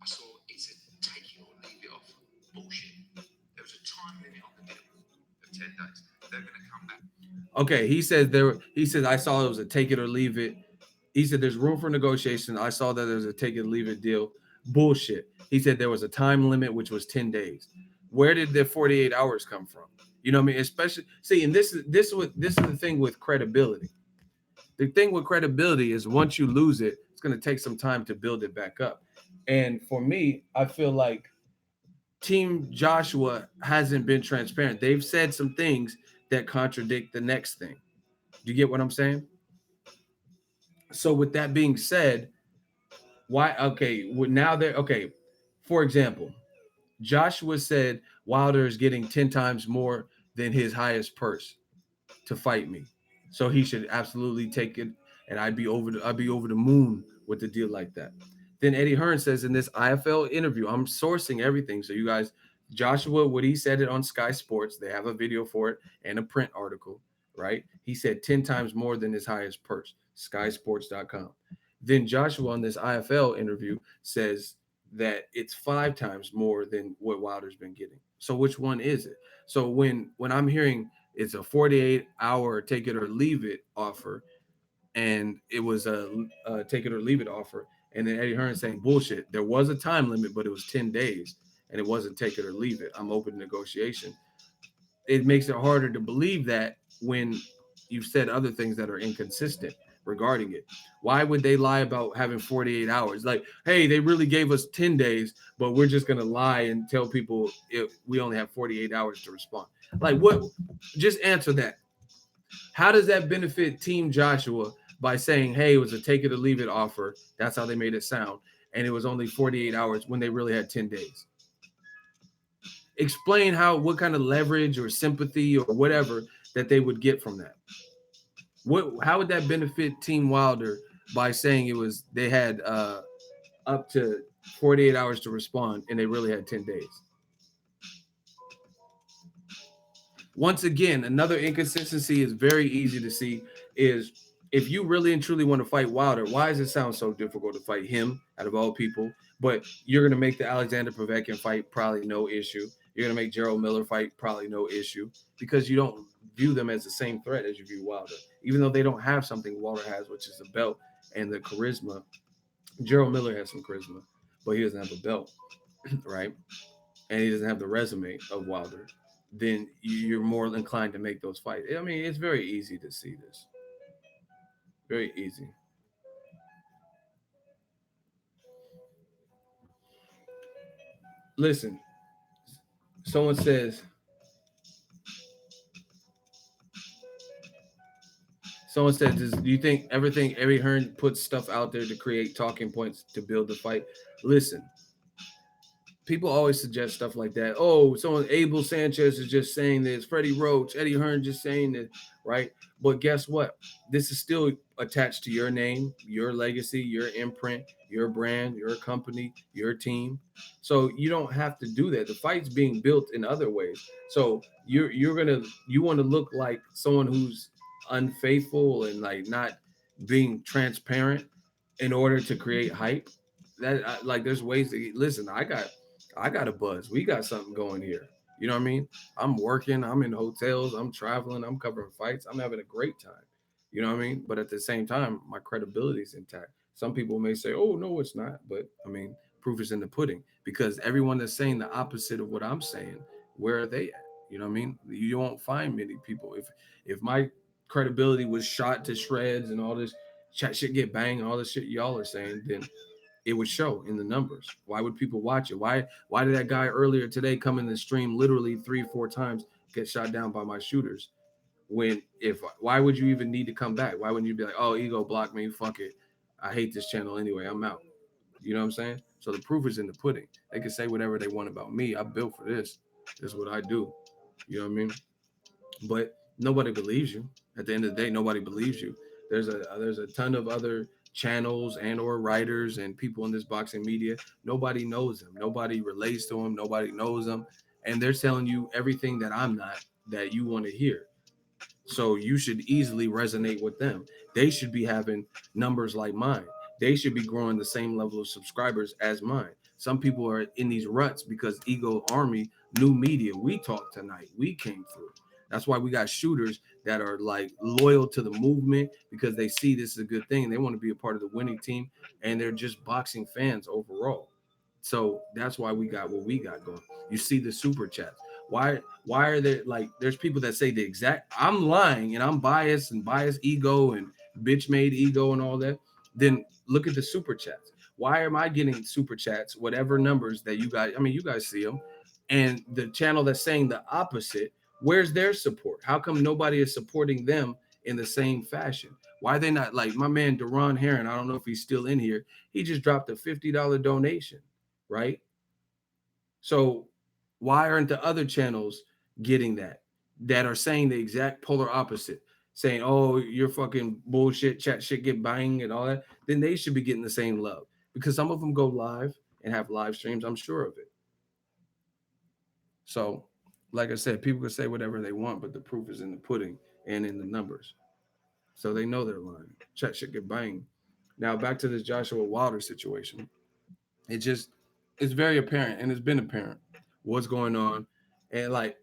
I saw it's a take it or leave it off bullshit. There was a time limit on the deal of 10 days. They're going to come back. Okay, he says there. He says I saw it was a take it or leave it. He said there's room for negotiation. I saw that there's a take it or leave it deal. Bullshit. He said there was a time limit which was 10 days. Where did the 48 hours come from? You know what I mean? Especially see, and this is the thing with credibility. The thing with credibility is once you lose it, it's going to take some time to build it back up. And for me, I feel like Team Joshua hasn't been transparent. They've said some things that contradict the next thing. Do you get what I'm saying? So with that being said, why okay, now they're okay. For example, Joshua said Wilder is getting 10 times more than his highest purse to fight me. So he should absolutely take it, and I'd be over the moon with a deal like that. Then Eddie Hearn says in this IFL interview, I'm sourcing everything. So you guys, Joshua, what he said it on Sky Sports, they have a video for it and a print article, right? He said 10 times more than his highest purse, skysports.com. Then Joshua on this IFL interview says that it's 5 times more than what Wilder's been getting. So which one is it? So when I'm hearing it's a 48-hour take it or leave it offer, and it was a take it or leave it offer, and then Eddie Hearn saying bullshit. There was a time limit, but it was 10 days, and it wasn't take it or leave it. I'm open to negotiation. It makes it harder to believe that when you've said other things that are inconsistent regarding it. Why would they lie about having 48 hours? Like, hey, they really gave us 10 days, but we're just going to lie and tell people we only have 48 hours to respond. Like, what? Just answer that. How does that benefit Team Joshua by saying, hey, it was a take it or leave it offer? That's how they made it sound. And it was only 48 hours when they really had 10 days. Explain what kind of leverage or sympathy or whatever that they would get from that. How would that benefit Team Wilder by saying they had up to 48 hours to respond and they really had 10 days? Once again, another inconsistency is very easy to see is if you really and truly want to fight Wilder, why does it sound so difficult to fight him out of all people? But you're going to make the Alexander Povetkin fight probably no issue. You're going to make Gerald Miller fight probably no issue because you don't view them as the same threat as you view Wilder, even though they don't have something Wilder has, which is the belt and the charisma. Gerald Miller has some charisma, but he doesn't have a belt, right? And he doesn't have the resume of Wilder. Then you're more inclined to make those fights. I mean, it's very easy to see this. Very easy. Listen, someone says, do you think everything Eddie Hearn puts stuff out there to create talking points to build the fight? Listen, people always suggest stuff like that. Oh, someone Abel Sanchez is just saying this. Freddie Roach, Eddie Hearn just saying this, right? But guess what? This is still attached to your name, your legacy, your imprint, your brand, your company, your team. So you don't have to do that. The fight's being built in other ways. So you want to look like someone who's unfaithful and like not being transparent in order to create hype. Like there's ways to listen. I got a buzz. We got something going here. You know what I mean? I'm working. I'm in hotels. I'm traveling. I'm covering fights. I'm having a great time. You know what I mean? But at the same time, my credibility is intact. Some people may say, "Oh no, it's not," but I mean, proof is in the pudding because everyone that's saying the opposite of what I'm saying, where are they at? You know what I mean? You won't find many people. If my credibility was shot to shreds and all this chat shit get banged, all this shit y'all are saying, then it would show in the numbers. Why would people watch it? Why did that guy earlier today come in the stream literally 3 4 times get shot down by my shooters? When if why would you even need to come back? Why wouldn't you be like, oh, ego blocked me, fuck it, I hate this channel anyway, I'm out. You know what I'm saying? So the proof is in the pudding. They can say whatever they want about me. I built for this. This is what I do. You know what I mean? But nobody believes you. At the end of the day, nobody believes you. There's a ton of other channels and or writers and people in this boxing media. Nobody knows them. Nobody relates to them. Nobody knows them, and they're telling you everything that I'm not, that you want to hear. So you should easily resonate with them. They should be having numbers like mine. They should be growing the same level of subscribers as mine. Some people are in these ruts because Ego Army, new media, we talked tonight. We came through. That's why we got shooters that are like loyal to the movement because they see this is a good thing and they want to be a part of the winning team and they're just boxing fans overall. So that's why we got what we got going. You see the super chats. Why are there like there's people that say the exact I'm lying and I'm biased and biased ego and bitch made ego and all that. Then look at the super chats. Why am I getting super chats, whatever numbers that you guys, I mean, you guys see them, and the channel that's saying the opposite, where's their support? How come nobody is supporting them in the same fashion? Why are they not like my man Deron Heron? I don't know if he's still in here. He just dropped a $50 donation, right? So why aren't the other channels getting that are saying the exact polar opposite, saying, "Oh, you're fucking bullshit, chat shit get bang and all that"? Then they should be getting the same love because some of them go live and have live streams. I'm sure of it. So, like I said, people can say whatever they want, but the proof is in the pudding and in the numbers. So they know they're lying. Chat shit get bang. Now back to this Joshua Wilder situation. It just it's very apparent and it's been apparent what's going on. And like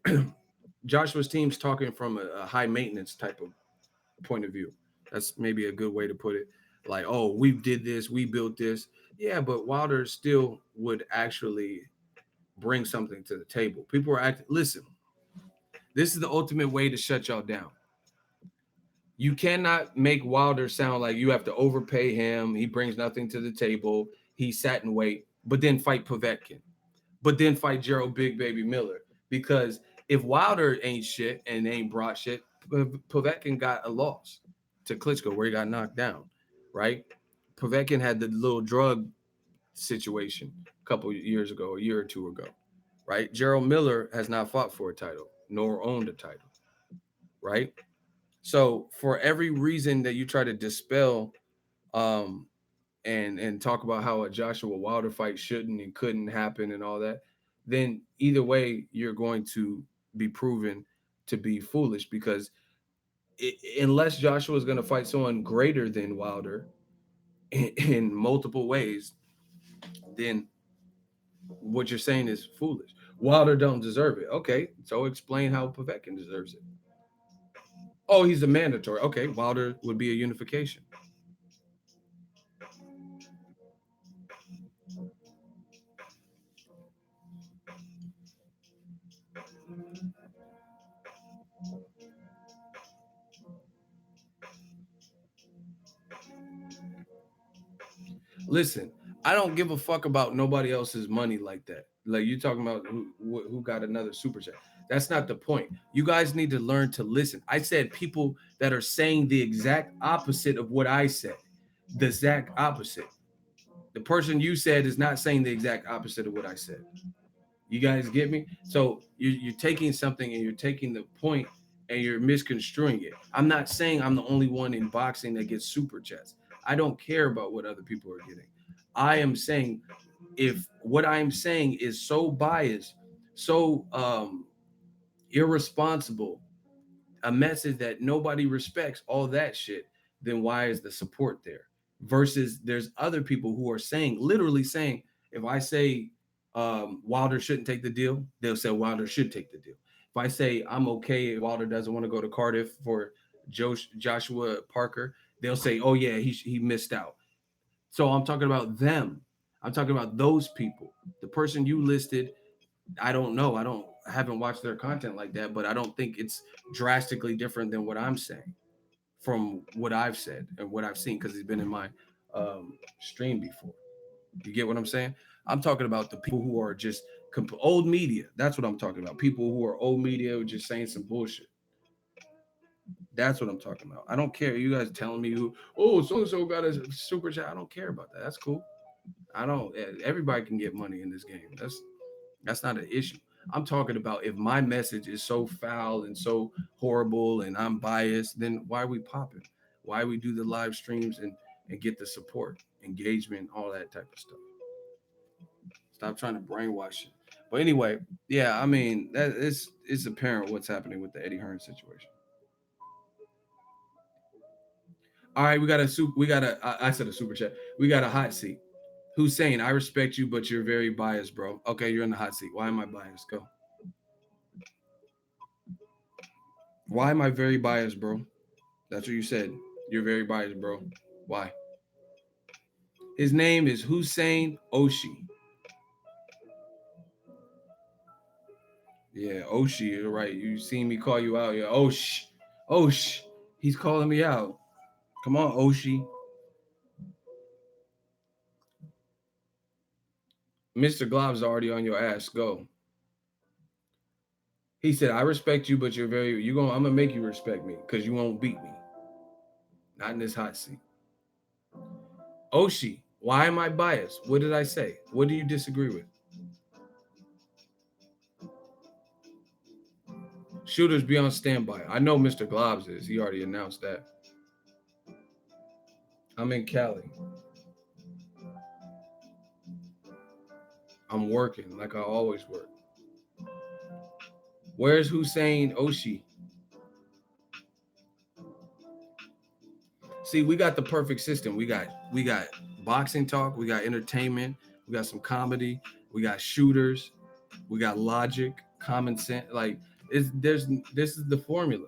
Joshua's team's talking from a high maintenance type of point of view. That's maybe a good way to put it. Like, oh, we did this, we built this. Yeah, but Wilder still would actually bring something to the table. People are acting. Listen, this is the ultimate way to shut y'all down. You cannot make Wilder sound like you have to overpay him. He brings nothing to the table. He sat and wait, but then fight Povetkin, but then fight Gerald Big Baby Miller. Because if Wilder ain't shit and ain't brought shit, Povetkin got a loss to Klitschko where he got knocked down, right? Povetkin had the little drug situation a couple years ago, a year or two ago, right? Gerald Miller has not fought for a title nor owned a title, right? So for every reason that you try to dispel um, and talk about how a Joshua Wilder fight shouldn't and couldn't happen and all that, then either way you're going to be proven to be foolish because unless Joshua is going to fight someone greater than Wilder in multiple ways, then what you're saying is foolish. Wilder don't deserve it. Okay, so explain how Povetkin deserves it. Oh, he's a mandatory. Okay, Wilder would be a unification. Listen, I don't give a fuck about nobody else's money like that. Like you talking about who got another super chat. That's not the point. You guys need to learn to listen. I said people that are saying the exact opposite of what I said. The exact opposite. The person you said is not saying the exact opposite of what I said. You guys get me? So you're taking something and you're taking the point and you're misconstruing it. I'm not saying I'm the only one in boxing that gets super chats. I don't care about what other people are getting. I am saying if what I'm saying is so biased, so irresponsible, a message that nobody respects, all that shit, then why is the support there? Versus there's other people who are saying, literally saying, if I say Wilder shouldn't take the deal, they'll say Wilder should take the deal. If I say I'm okay if Wilder doesn't want to go to Cardiff for Joshua Parker, they'll say, oh yeah, he missed out. So I'm talking about them. I'm talking about those people. The person you listed, I don't know. I haven't watched their content like that, but I don't think it's drastically different than what I'm saying from what I've said and what I've seen because he's been in my stream before. You get what I'm saying? I'm talking about the people who are just old media. That's what I'm talking about. People who are old media who are just saying some bullshit. That's what I'm talking about. I don't care. You guys telling me who, oh, so and so got a super chat. I don't care about that. That's cool. I don't. Everybody can get money in this game. That's not an issue. I'm talking about if my message is so foul and so horrible and I'm biased, then why are we popping? Why we do the live streams and get the support, engagement, all that type of stuff. Stop trying to brainwash it. But anyway, yeah, I mean that it's apparent what's happening with the Eddie Hearn situation. All right, we got a I said a super chat. We got a hot seat. Hussein, I respect you, but you're very biased, bro. Okay, you're in the hot seat. Why am I biased? Go. Why am I very biased, bro? That's what you said. You're very biased, bro. Why? His name is Hussein Oshi. Yeah, Oshi, you're right. You seen me call you out. Yeah, Osh. Osh. He's calling me out. Come on, Oshi. Mr. Glob's already on your ass. Go. He said, I respect you, but I'm gonna make you respect me because you won't beat me. Not in this hot seat. Oshi, why am I biased? What did I say? What do you disagree with? Shooters be on standby. I know Mr. Globs is. He already announced that. I'm in Cali. I'm working like I always work. Where's Hussein Oshi? See, we got the perfect system. We got boxing talk, we got entertainment, we got some comedy, we got shooters, we got logic, common sense. Like this is the formula.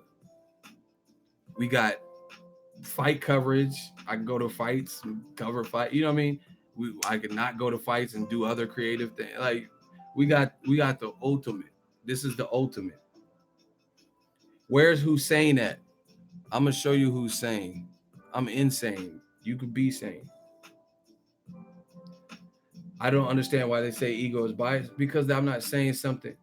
We got fight coverage. I can go to fights and cover fight. You know what I mean? I could not go to fights and do other creative things. Like we got the ultimate. This is the ultimate. Where's Hussein at? I'm gonna show you Hussein. I'm insane. You could be sane. I don't understand why they say ego is biased because I'm not saying something.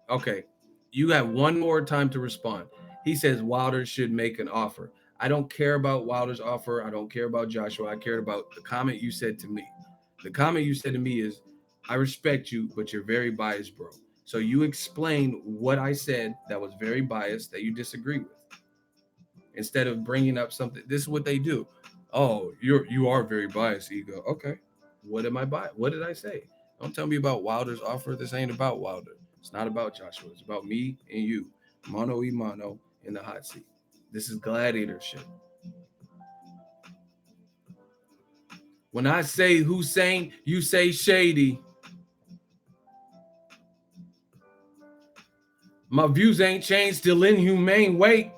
Okay, you got one more time to respond. He says Wilder should make an offer. I don't care about Wilder's offer. I don't care about Joshua. I care about the comment you said to me. The comment you said to me is, I respect you, but you're very biased, bro. So you explain what I said that was very biased that you disagree with instead of bringing up something. This is what they do. Oh, you are very biased, ego. Okay, what am I biased? What did I say? Don't tell me about Wilder's offer. This ain't about Wilder. It's not about Joshua. It's about me and you, mano y mano in the hot seat. This is gladiator shit. When I say Hussein, you say Shady. My views ain't changed. Still inhumane. Wait.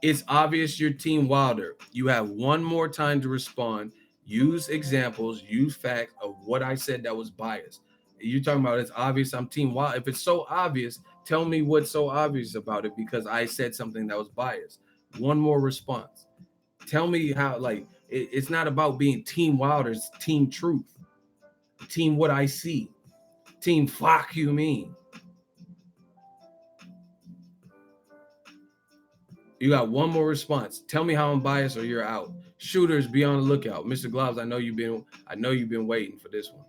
It's obvious you're Team Wilder. You have one more time to respond. Use examples, use facts of what I said that was biased. You're talking about it's obvious I'm Team Wilder. If it's so obvious, tell me what's so obvious about it because I said something that was biased. One more response. Tell me how, like, it's not about being Team Wilder, it's Team Truth. Team what I see. Team fuck you mean. You got one more response. Tell me how I'm biased or you're out. Shooters, be on the lookout. Mr. Gloves, I know you've been waiting for this one.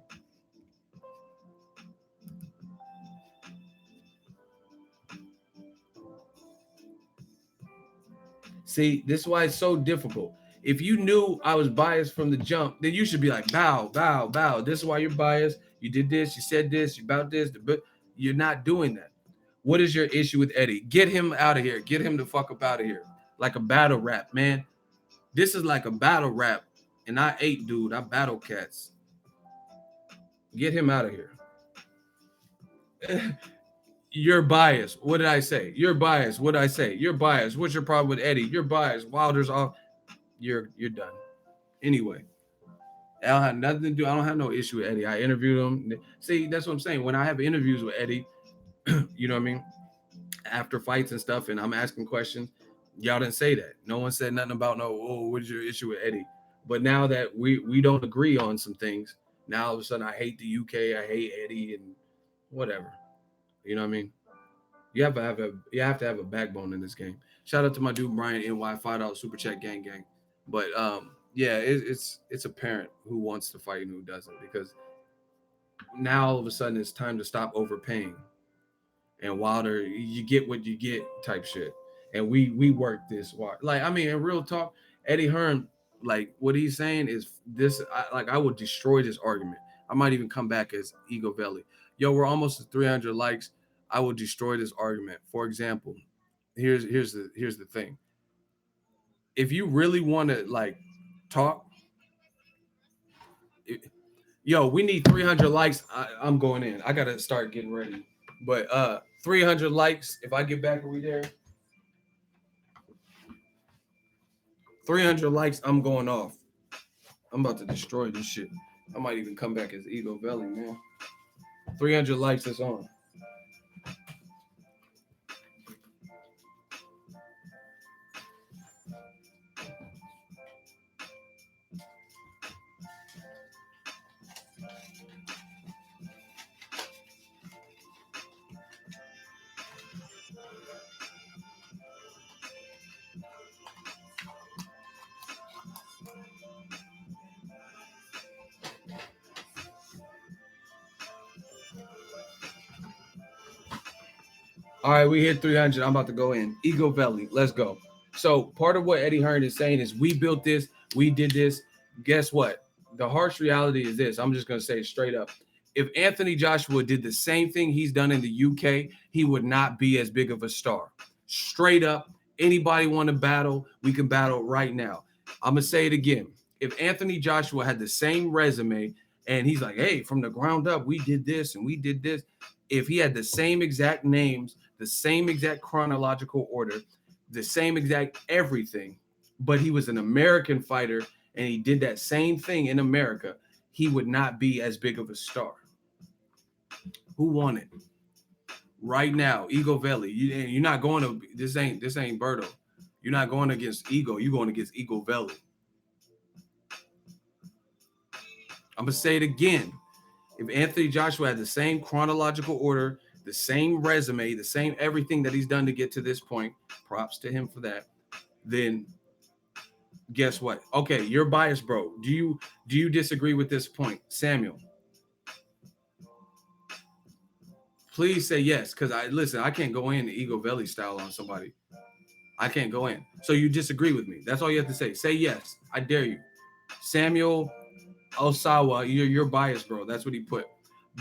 See, this is why it's so difficult. If you knew I was biased from the jump, then you should be like, bow, bow, bow. This is why you're biased. You did this, you said this, you about this, but you're not doing that. What is your issue with Eddie? Get him out of here. Get him the fuck up out of here. Like a battle rap, man. This is like a battle rap. And I ate, dude. I battle cats. Get him out of here. You're biased. What did I say? You're biased. What did I say? You're biased. What's your problem with Eddie? You're biased. Wilder's off. You're done. Anyway, I don't have nothing to do. I don't have no issue with Eddie. I interviewed him. See, that's what I'm saying. When I have interviews with Eddie, you know what I mean? After fights and stuff, and I'm asking questions, y'all didn't say that. No one said nothing about no, oh, what's your issue with Eddie? But now that we don't agree on some things, now all of a sudden I hate the UK, I hate Eddie, and whatever. You know what I mean? You have to have a backbone in this game. Shout out to my dude Brian NY $5 super chat gang. But yeah, it's apparent who wants to fight and who doesn't, because now all of a sudden it's time to stop overpaying. And Wilder, you get what you get type shit. And we work this like, I mean, in real talk, Eddie Hearn, like what he's saying is this. I would destroy this argument. I might even come back as Ego Valley. Yo, we're almost at 300 likes. I will destroy this argument. For example, here's the thing. If you really want to like talk, yo, we need 300 likes. I'm going in. I gotta start getting ready. But 300 likes. If I get back, are we there? 300 likes. I'm going off. I'm about to destroy this shit. I might even come back as Ego Belly, man. 300 likes. It's on. All right, we hit 300. I'm about to go in. Ego Valley, let's go. So part of what Eddie Hearn is saying is we built this, we did this. Guess what? The harsh reality is this. I'm just gonna say it straight up. If Anthony Joshua did the same thing he's done in the UK, he would not be as big of a star. Straight up, anybody want to battle, we can battle right now. I'm gonna say it again. If Anthony Joshua had the same resume and he's like, hey, from the ground up, we did this and we did this. If he had the same exact names, the same exact chronological order, the same exact everything, but he was an American fighter and he did that same thing in America, he would not be as big of a star. Who won it? Right now, Ego Valley. You're not going to this ain't Berto. You're not going against Ego. You're going against Ego Valley. I'm gonna say it again. If Anthony Joshua had the same chronological order, the same resume, the same everything that he's done to get to this point, props to him for that, then guess what? Okay, you're biased, bro. Do you disagree with this point, Samuel? Please say yes, because I can't go in the Ego Valley style on somebody. I can't go in. So you disagree with me. That's all you have to say. Say yes. I dare you. Samuel Osawa, you're biased, bro. That's what he put.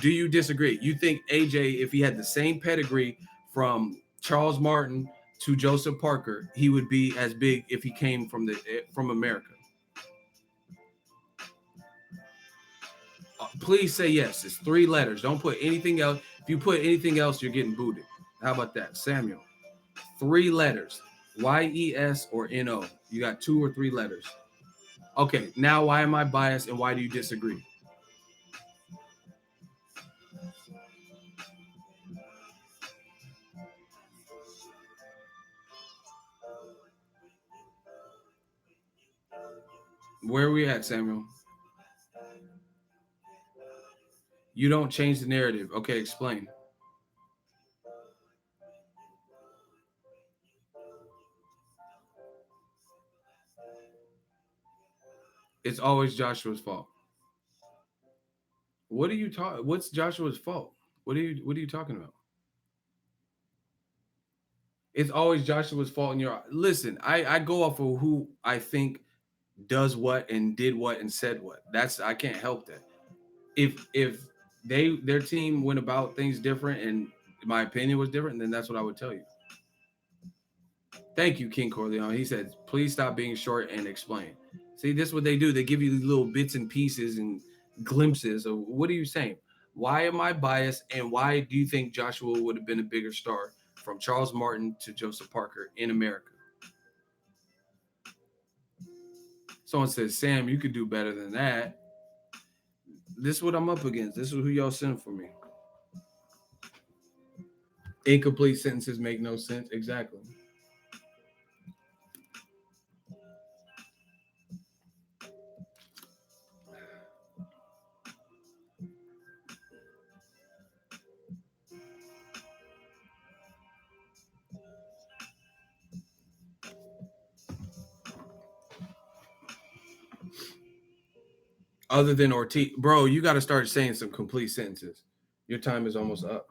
Do you disagree? You think AJ, if he had the same pedigree from Charles Martin to Joseph Parker, he would be as big if he came from America? Please say yes. It's 3 letters. Don't put anything else. If you put anything else, you're getting booted. How about that, Samuel? 3 letters. YES or NO. You got 2 or 3 letters. Okay, now why am I biased and why do you disagree? Where are we at, Samuel? You don't change the narrative. Okay, explain. It's always Joshua's fault. What are you talking? What's Joshua's fault? What are you talking about? It's always Joshua's fault in your listen. I go off of who I think does what and did what and said what. That's I can't help that. If their team went about things different and my opinion was different, then that's what I would tell you. Thank you, King Corleone. He said, please stop being short and explain. See, this is what they do. They give you these little bits and pieces and glimpses of what are you saying? Why am I biased? And why do you think Joshua would have been a bigger star from Charles Martin to Joseph Parker in America? Someone says, Sam, you could do better than that. This is what I'm up against. This is who y'all send for me. Incomplete sentences make no sense. Exactly. Other than Ortiz, bro, you got to start saying some complete sentences. Your time is almost up.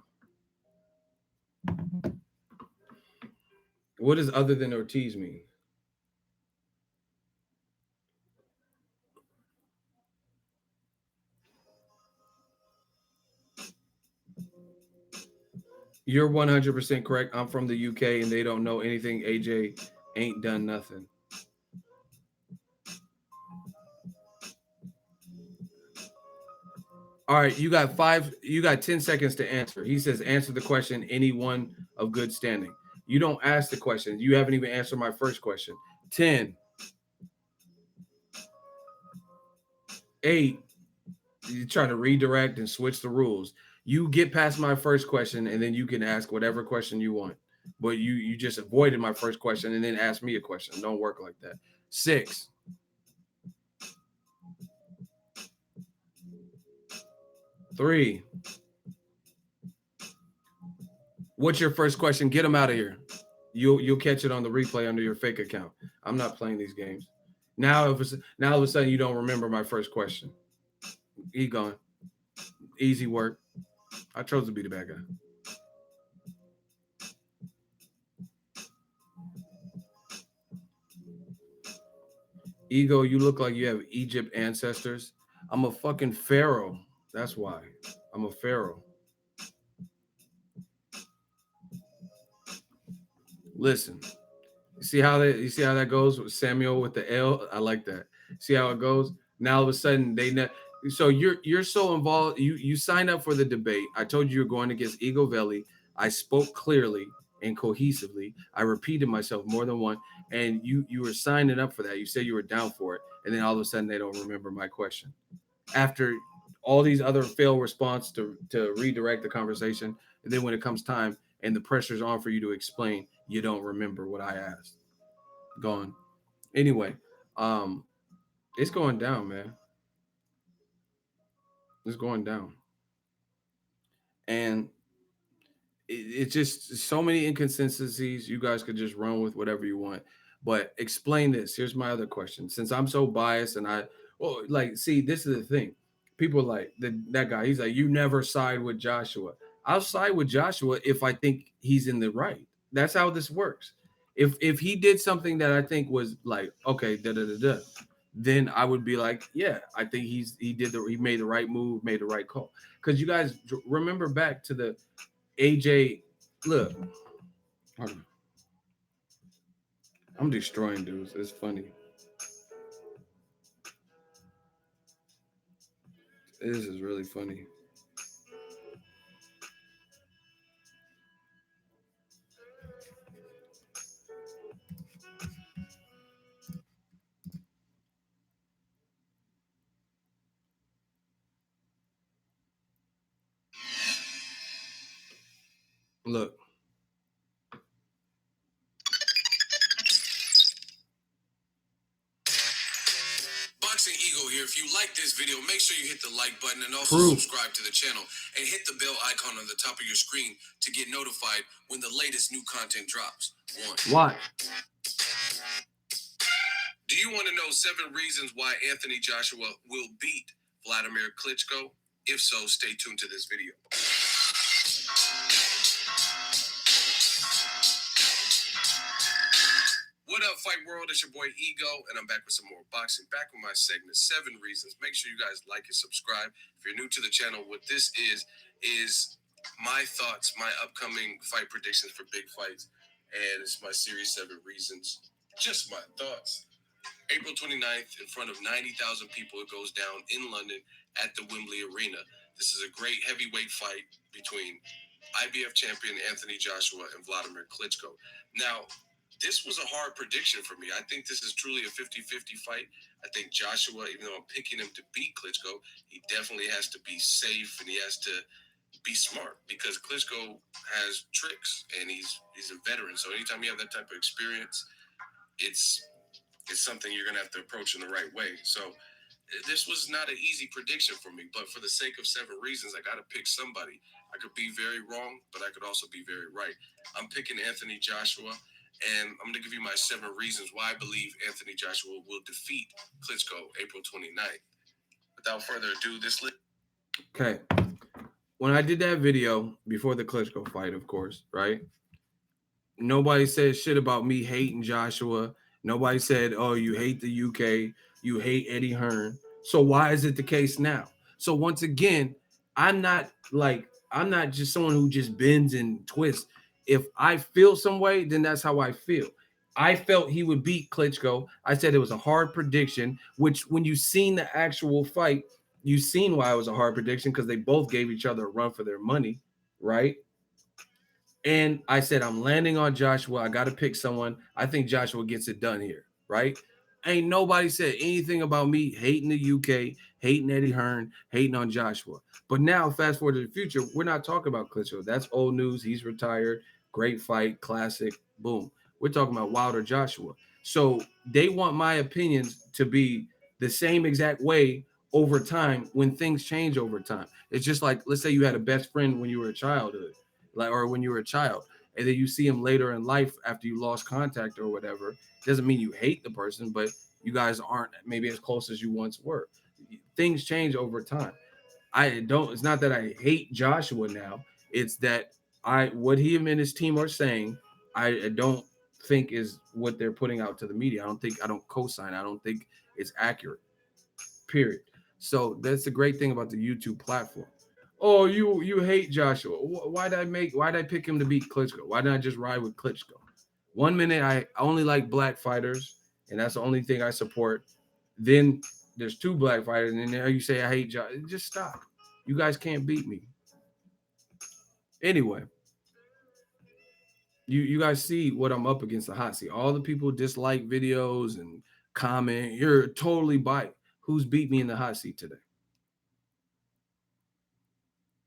What does other than Ortiz mean? You're 100% correct. I'm from the UK and they don't know anything. AJ ain't done nothing. All right, you got 10 seconds to answer. He says, answer the question, anyone of good standing. You don't ask the question. You haven't even answered my first question. 10, 8, you're trying to redirect and switch the rules. You get past my first question and then you can ask whatever question you want. But you just avoided my first question and then asked me a question. Don't work like that. 6, 3. What's your first question? Get him out of here. You'll catch it on the replay under your fake account. I'm not playing these games. Now all of a sudden you don't remember my first question. He gone. Easy work. I chose to be the bad guy. Ego, you look like you have Egypt ancestors. I'm a fucking pharaoh. That's why. I'm a pharaoh. Listen, you see how that goes with Samuel with the L? I like that. See how it goes? Now all of a sudden so you're so involved. You signed up for the debate. I told you you're going against Ego Veli. I spoke clearly and cohesively. I repeated myself more than one, and you were signing up for that. You said you were down for it, and then all of a sudden they don't remember my question. After all these other failed response to redirect the conversation, and then when it comes time and the pressure's on for you to explain, you don't remember what I asked. Gone. Anyway, um, it's going down, man. It's going down, and it's just so many inconsistencies. You guys could just run with whatever you want, but explain this. Here's my other question. Since I'm so biased, and see, this is the thing. People like that guy. He's like, you never side with Joshua. I'll side with Joshua if I think he's in the right. That's how this works. If he did something that I think was like, okay, da da da da, then I would be like, yeah, I think he made the right move, made the right call. Because you guys remember back to the AJ, look, hold on. I'm destroying dudes. It's funny. This is really funny. Look, Boxing Ego here. If you like this video, make sure you hit the like button and also subscribe to the channel and hit the bell icon on the top of your screen to get notified when the latest new content drops. Watch. Do you want to know 7 reasons why Anthony Joshua will beat Vladimir Klitschko? If so, stay tuned to this video. What up, Fight World? It's your boy Ego, and I'm back with some more boxing. Back with my segment, 7 reasons. Make sure you guys like and subscribe. If you're new to the channel, what this is my thoughts, my upcoming fight predictions for big fights, and it's my series 7 reasons. Just my thoughts. April 29th, in front of 90,000 people, it goes down in London at the Wembley Arena. This is a great heavyweight fight between IBF champion Anthony Joshua and Vladimir Klitschko. Now, this was a hard prediction for me. I think this is truly a 50-50 fight. I think Joshua, even though I'm picking him to beat Klitschko, he definitely has to be safe and he has to be smart because Klitschko has tricks and he's a veteran. So anytime you have that type of experience, it's it's something you're gonna have to approach in the right way. So this was not an easy prediction for me, but for the sake of several reasons, I got to pick somebody. I could be very wrong, but I could also be very right. I'm picking Anthony Joshua, and I'm going to give you my 7 reasons why I believe Anthony Joshua will defeat Klitschko April 29th. Without further ado, this list. Okay. When I did that video before the Klitschko fight, of course, right? Nobody said shit about me hating Joshua. Nobody said, "Oh, you hate the UK, you hate Eddie Hearn." So why is it the case now? So once again, I'm not just someone who just bends and twists. If I feel some way, then that's how I feel. I felt he would beat Klitschko. I said it was a hard prediction, which when you seen the actual fight, you seen why it was a hard prediction because they both gave each other a run for their money, right? And I said, I'm landing on Joshua. I got to pick someone. I think Joshua gets it done here, right? Ain't nobody said anything about me hating the UK, hating Eddie Hearn, hating on Joshua. But now, fast forward to the future, we're not talking about Klitschko. That's old news. He's retired. Great fight, classic, boom. We're talking about Wilder Joshua. So they want my opinions to be the same exact way over time when things change over time. It's just like, let's say you had a best friend when you were a childhood like or when you were a child and then you see him later in life after you lost contact or whatever doesn't mean you hate the person but you guys aren't maybe as close as you once were. Things change over time. I don't It's not that I hate Joshua now, it's that I what he and his team are saying I don't think is what they're putting out to the media. I don't co-sign. I don't think it's accurate, period. So that's the great thing about the YouTube platform. Oh, you hate Joshua. Why did I pick him to beat Klitschko? Why didn't I just ride with Klitschko? One minute I only like black fighters, and that's the only thing I support. Then there's two black fighters, and then there you say I hate Joshua. Just stop. You guys can't beat me. Anyway, you guys see what I'm up against the hot seat. All the people dislike videos and comment. You're totally biased. Who's beat me in the hot seat today?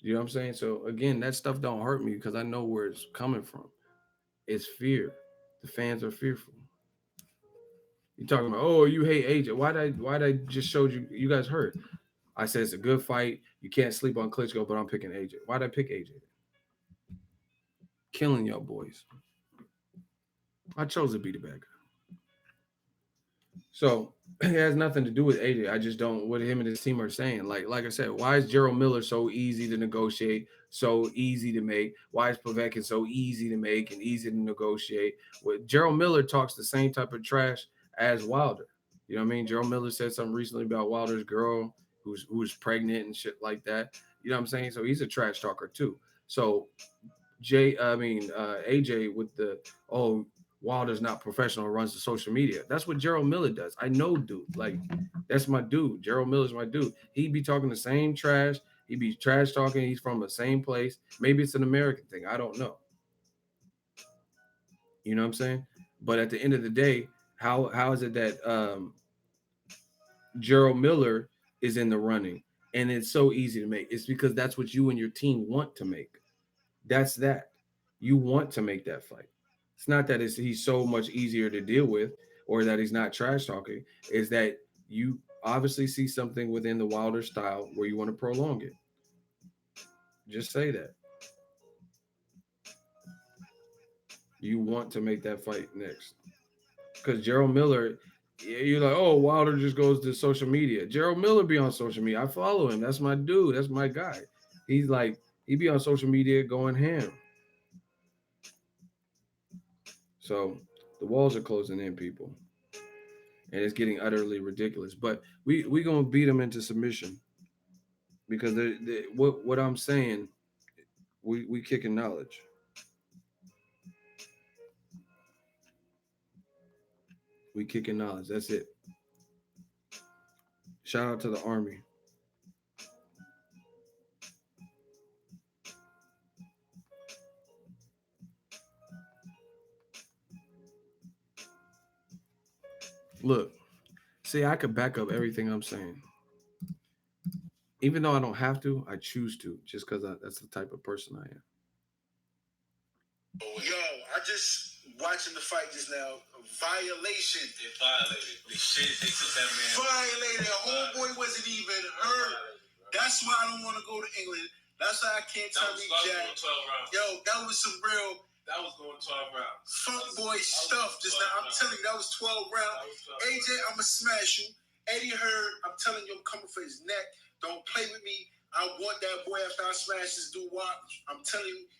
You know what I'm saying? So again, that stuff don't hurt me because I know where it's coming from. It's fear. The fans are fearful. You're talking about, oh, you hate AJ. Why did I just showed you? You guys heard. I said it's a good fight. You can't sleep on Klitschko, but I'm picking AJ. Why'd I pick AJ? Killing y'all boys. I chose to be the bad guy. So it has nothing to do with AJ. I just don't what him and his team are saying. Like I said, why is Gerald Miller so easy to negotiate, so easy to make? Why is Povetkin so easy to make and easy to negotiate? Well, Gerald Miller talks the same type of trash as Wilder. You know what I mean? Gerald Miller said something recently about Wilder's girl who's pregnant and shit like that. You know what I'm saying? So he's a trash talker too. So AJ with the oh Wilder's not professional, runs the social media. That's what Gerald Miller does. I know, dude. Like that's my dude. Gerald Miller's my dude. He'd be talking the same trash. He'd be trash talking. He's from the same place. Maybe it's an American thing. I don't know. You know what I'm saying? But at the end of the day, how is it that Gerald Miller is in the running and it's so easy to make? It's because that's what you and your team want to make. That's that. You want to make that fight. It's not that he's so much easier to deal with or that he's not trash talking. It's that you obviously see something within the Wilder style where you want to prolong it. Just say that. You want to make that fight next. Because Gerald Miller, you're like, oh, Wilder just goes to social media. Gerald Miller be on social media. I follow him. That's my dude. That's my guy. He's like, he be on social media going ham. So the walls are closing in, people, and it's getting utterly ridiculous. But we gonna beat them into submission because what I'm saying, we kicking knowledge. We kicking knowledge. That's it. Shout out to the army. Look, see, I could back up everything I'm saying. Even though I don't have to, I choose to, just because that's the type of person I am. Yo, I just watching the fight just now. Violation. They violated. They shit. They took that man. Violated. Homeboy wasn't even hurt. That's why I don't want to go to England. That's why I can't tell me Jack. Yo, that was some real. That was going 12 rounds. Funk boy stuff just now. I'm telling you, that was 12 rounds. AJ, I'ma smash you. Eddie Hearn, I'm telling you, I'm coming for his neck. Don't play with me. I want that boy after I smash this dude. Watch. I'm telling you.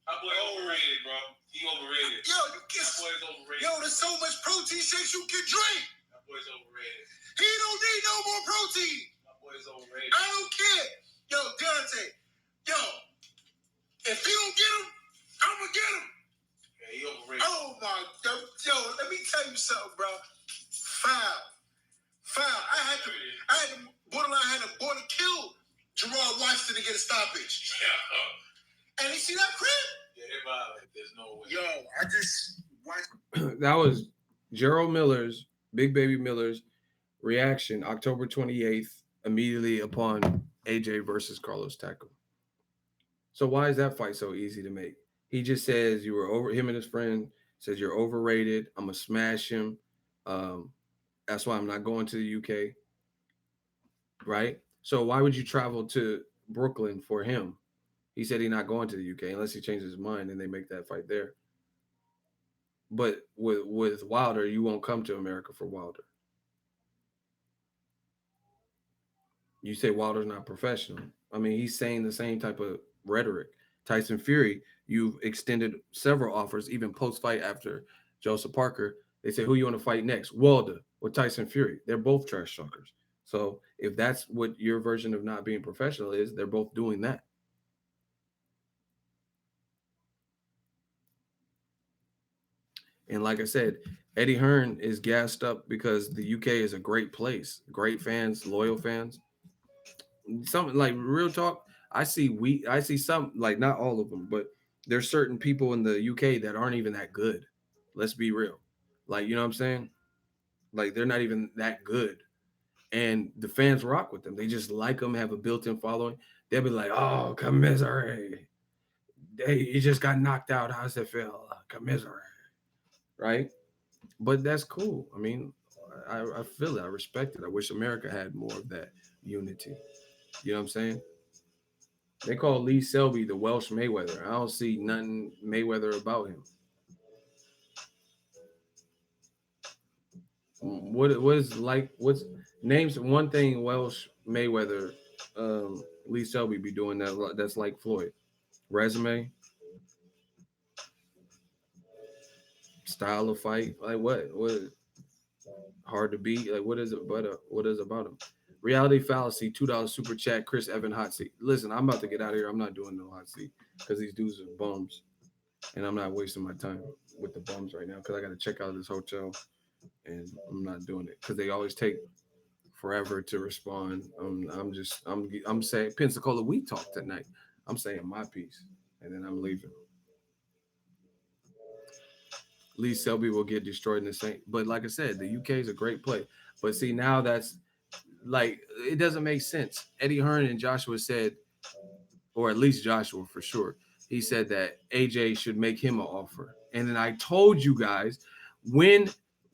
That boy overrated, bro. He overrated. Yo, you get. That boy's overrated. Yo, there's so much protein shakes you can drink. That boy's overrated. He don't need no more protein. That boy's overrated. I don't care. Yo, Deontay. Yo, if he don't get him, I'm gonna get him. Yeah, he overrated. Oh my God. Yo, let me tell you something, bro. Foul. I had to border kill Gerard Washington to get a stoppage. Yeah. And you see that crib? Yeah, they violate. There's no way. Yo, I just watched. That was Gerald Miller's, Big Baby Miller's reaction October 28th, immediately upon AJ versus Carlos Takam. So why is that fight so easy to make? He just says you were over him and his friend says you're overrated. I'm gonna smash him. Um, that's why I'm not going to the UK. Right? So why would you travel to Brooklyn for him? He said he's not going to the UK unless he changes his mind and they make that fight there. But with Wilder, you won't come to America for Wilder. You say Wilder's not professional. I mean, he's saying the same type of rhetoric. Tyson Fury, you've extended several offers, even post fight after Joseph Parker. They say, who you want to fight next? Wilder or Tyson Fury. They're both trash talkers. So if that's what your version of not being professional is, they're both doing that. And like I said, Eddie Hearn is gassed up because the UK is a great place, great fans, loyal fans. Something like real talk. I see some like not all of them, but there's certain people in the UK that aren't even that good. Let's be real. Like you know what I'm saying? Like they're not even that good, and the fans rock with them. They just like them, have a built-in following. They'll be like, "Oh, commiserate! Hey, you just got knocked out. How's it feel? Commiserate." Right? But that's cool. I mean, I feel it. I respect it. I wish America had more of that unity. You know what I'm saying? They call Lee Selby the Welsh Mayweather. I don't see nothing Mayweather about him. What is like? What's names one thing Welsh Mayweather, Lee Selby be doing that's like Floyd? Resume, style of fight, like what hard to beat? Like what is it? But what is about him? Reality fallacy, $2 super chat. Chris Evan hot seat. Listen, I'm about to get out of here. I'm not doing no hot seat because these dudes are bums, and I'm not wasting my time with the bums right now because I got to check out this hotel, and I'm not doing it because they always take forever to respond. I'm saying Pensacola, we talk tonight. I'm saying my piece, and then I'm leaving. Lee Selby will get destroyed in the same. But like I said, the UK is a great play. But see, now that's like it doesn't make sense. Eddie Hearn and Joshua said, or at least Joshua for sure, he said that AJ should make him an offer. And then I told you guys, when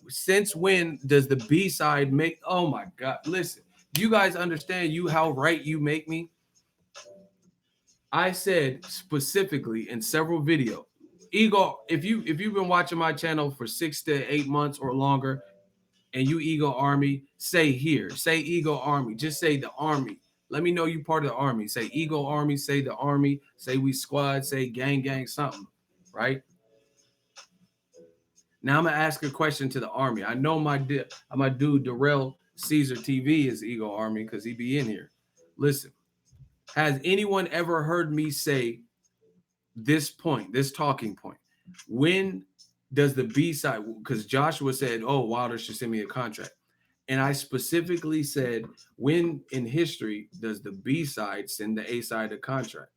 since when does the B side make? Oh my God! Listen, you guys understand you how right you make me. I said specifically in several videos, Ego. If you've been watching my channel for 6 to 8 months or longer, and you Ego Army, say here, say Ego Army, just say the Army. Let me know you part of the Army. Say Ego Army, say the Army, say we squad, say gang gang something, right? Now I'm gonna ask a question to the Army. I know my dude Darrell Caesar TV is Ego Army because he be in here. Listen, has anyone ever heard me say this point, this talking point? When does the B side? Because Joshua said, "Oh, Wilder should send me a contract," and I specifically said, "When in history does the B side send the A side a contract?"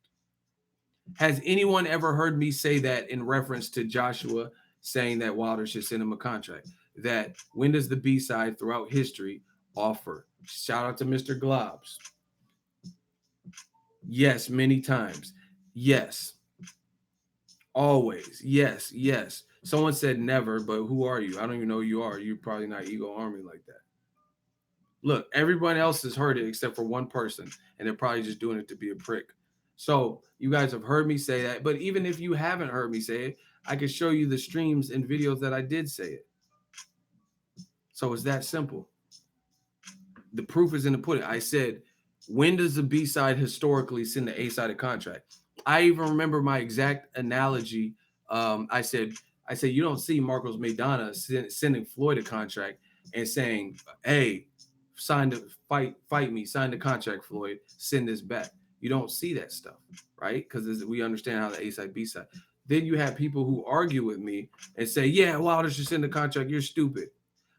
Has anyone ever heard me say that in reference to Joshua saying that Wilder should send him a contract? that when does the B side throughout history offer? Shout out to Mr. Globs. Yes, many times. Yes, always. Yes, yes. Someone said never, but who are you? I don't even know who you are. You're probably not Ego Army like that. Look, everyone else has heard it except for one person, and they're probably just doing it to be a prick. So you guys have heard me say that, but even if you haven't heard me say it, I can show you the streams and videos that I did say it. So it's that simple. The proof is in the pudding. I said, when does the B side historically send the A side a contract? I even remember my exact analogy. I said, you don't see Marcos Maidana sending Floyd a contract and saying, "Hey, sign the fight me, sign the contract, Floyd, send this back." You don't see that stuff, right? Because we understand how the A side, B side. Then you have people who argue with me and say, "Yeah, Wilder should send the contract. You're stupid."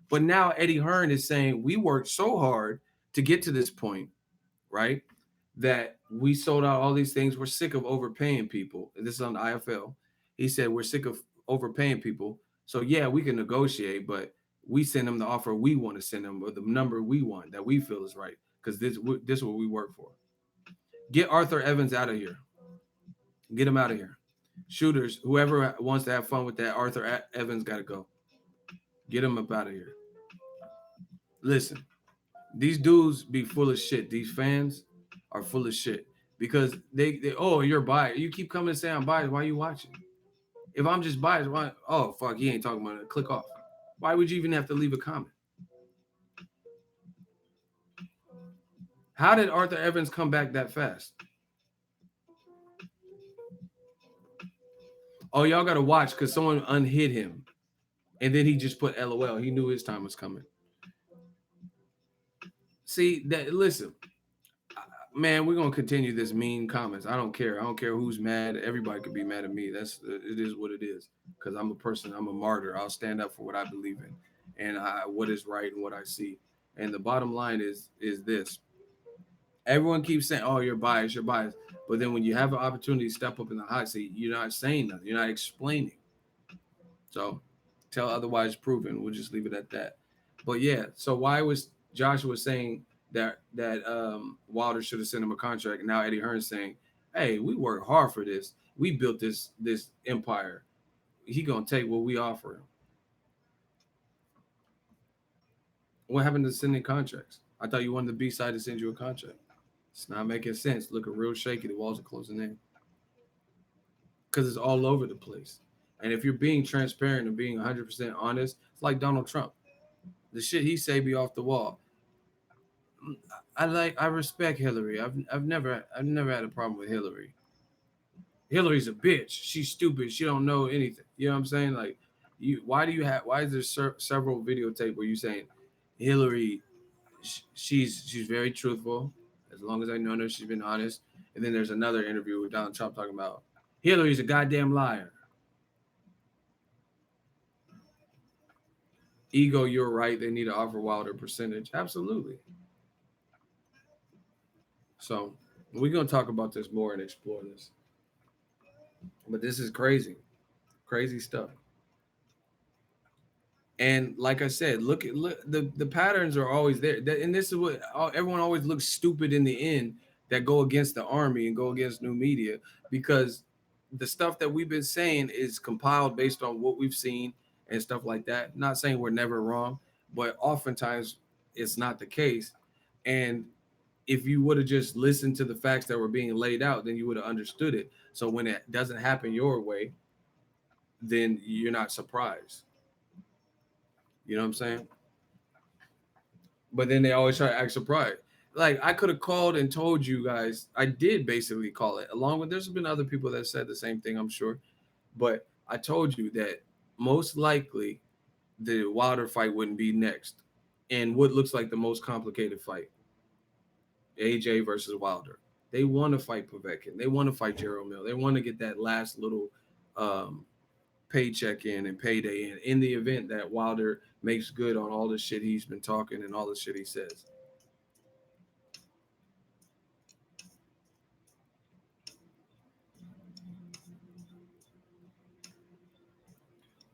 But now Eddie Hearn is saying we worked so hard to get to this point, right? That we sold out all these things. We're sick of overpaying people. This is on the IFL. He said we're sick of overpaying people. So yeah, we can negotiate, but we send them the offer we want to send them or the number we want that we feel is right because this is what we work for. Get Arthur Evans out of here. Get him out of here. Shooters, whoever wants to have fun with that, Arthur Evans got to go. Get him up out of here. Listen, these dudes be full of shit. These fans are full of shit because they oh, you're biased. You keep coming and saying I'm biased. Why are you watching? If I'm just biased, why? Oh fuck, he ain't talking about it. Click off. Why would you even have to leave a comment? How did Arthur Evans come back that fast? Oh, y'all gotta watch because someone unhid him, and then he just put LOL. He knew his time was coming. See that? Listen, man, we're gonna continue this mean comments. I don't care. I don't care who's mad. Everybody could be mad at me. That's it is what it is. Because I'm a person. I'm a martyr. I'll stand up for what I believe in, and what is right and what I see. And the bottom line is this: everyone keeps saying, "Oh, you're biased. You're biased," but then when you have an opportunity to step up in the hot seat, you're not saying nothing. You're not explaining. So, tell otherwise proven. We'll just leave it at that. But yeah, so why was Joshua saying that Wilder should have sent him a contract, and now Eddie Hearn's saying, "Hey, we worked hard for this. We built this empire. He gonna take what we offer him." What happened to sending contracts? I thought you wanted the B side to send you a contract. It's not making sense. Looking real shaky. The walls are closing in because it's all over the place. And if you're being transparent and being 100% honest, it's like Donald Trump. The shit he say be off the wall. I respect Hillary. I've never had a problem with Hillary. Hillary's a bitch. She's stupid. She don't know anything. You know what I'm saying? Like, why is there several videotape where you saying Hillary? She's very truthful. As long as I know her, she's been honest. And then there's another interview with Donald Trump talking about Hillary's a goddamn liar. Ego, you're right. They need to offer Wilder percentage. Absolutely. So we're gonna talk about this more and explore this. But this is crazy, crazy stuff. And like I said, look the patterns are always there. And this is what everyone always looks stupid in the end that go against the army and go against new media because the stuff that we've been saying is compiled based on what we've seen and stuff like that. Not saying we're never wrong, but oftentimes it's not the case. And if you would have just listened to the facts that were being laid out, then you would have understood it. So when it doesn't happen your way, then you're not surprised. You know what I'm saying? But then they always try to act surprised. Like I could have called and told you guys. I did basically call it. Along with there's been other people that said the same thing, I'm sure. But I told you that most likely the Wilder fight wouldn't be next. And what looks like the most complicated fight, AJ versus Wilder. They want to fight Povetkin. They want to fight Gerald Mill. They want to get that last little um, paycheck in and payday in the event that Wilder makes good on all the shit he's been talking and all the shit he says.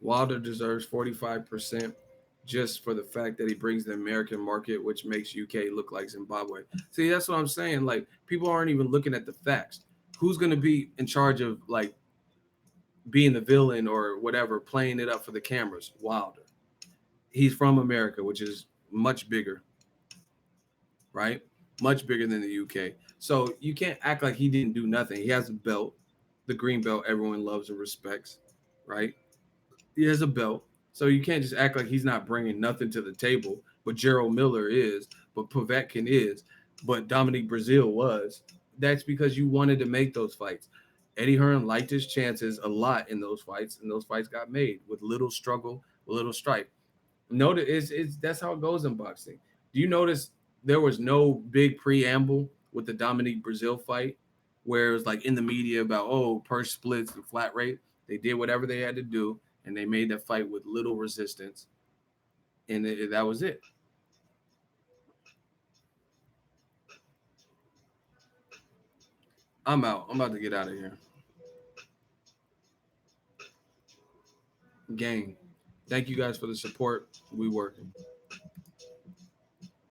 Wilder deserves 45%. just for the fact that he brings the American market, which makes UK look like Zimbabwe. See, that's what I'm saying. Like, people aren't even looking at the facts. Who's going to be in charge of, like, being the villain or whatever, playing it up for the cameras? Wilder. He's from America, which is much bigger, right? Much bigger than the UK. So you can't act like he didn't do nothing. He has a belt, the green belt everyone loves and respects, right? He has a belt. So you can't just act like he's not bringing nothing to the table. But Gerald Miller is, but Povetkin is, but Dominique Brazil was. That's because you wanted to make those fights. Eddie Hearn liked his chances a lot in those fights, and those fights got made with little struggle, with little strife. Notice it's that's how it goes in boxing. Do you notice there was no big preamble with the Dominique Brazil fight, where it was like in the media about purse splits and flat rate. They did whatever they had to do, and they made that fight with little resistance, and that was it. I'm out. I'm about to get out of here. Gang. Thank you guys for the support. We working.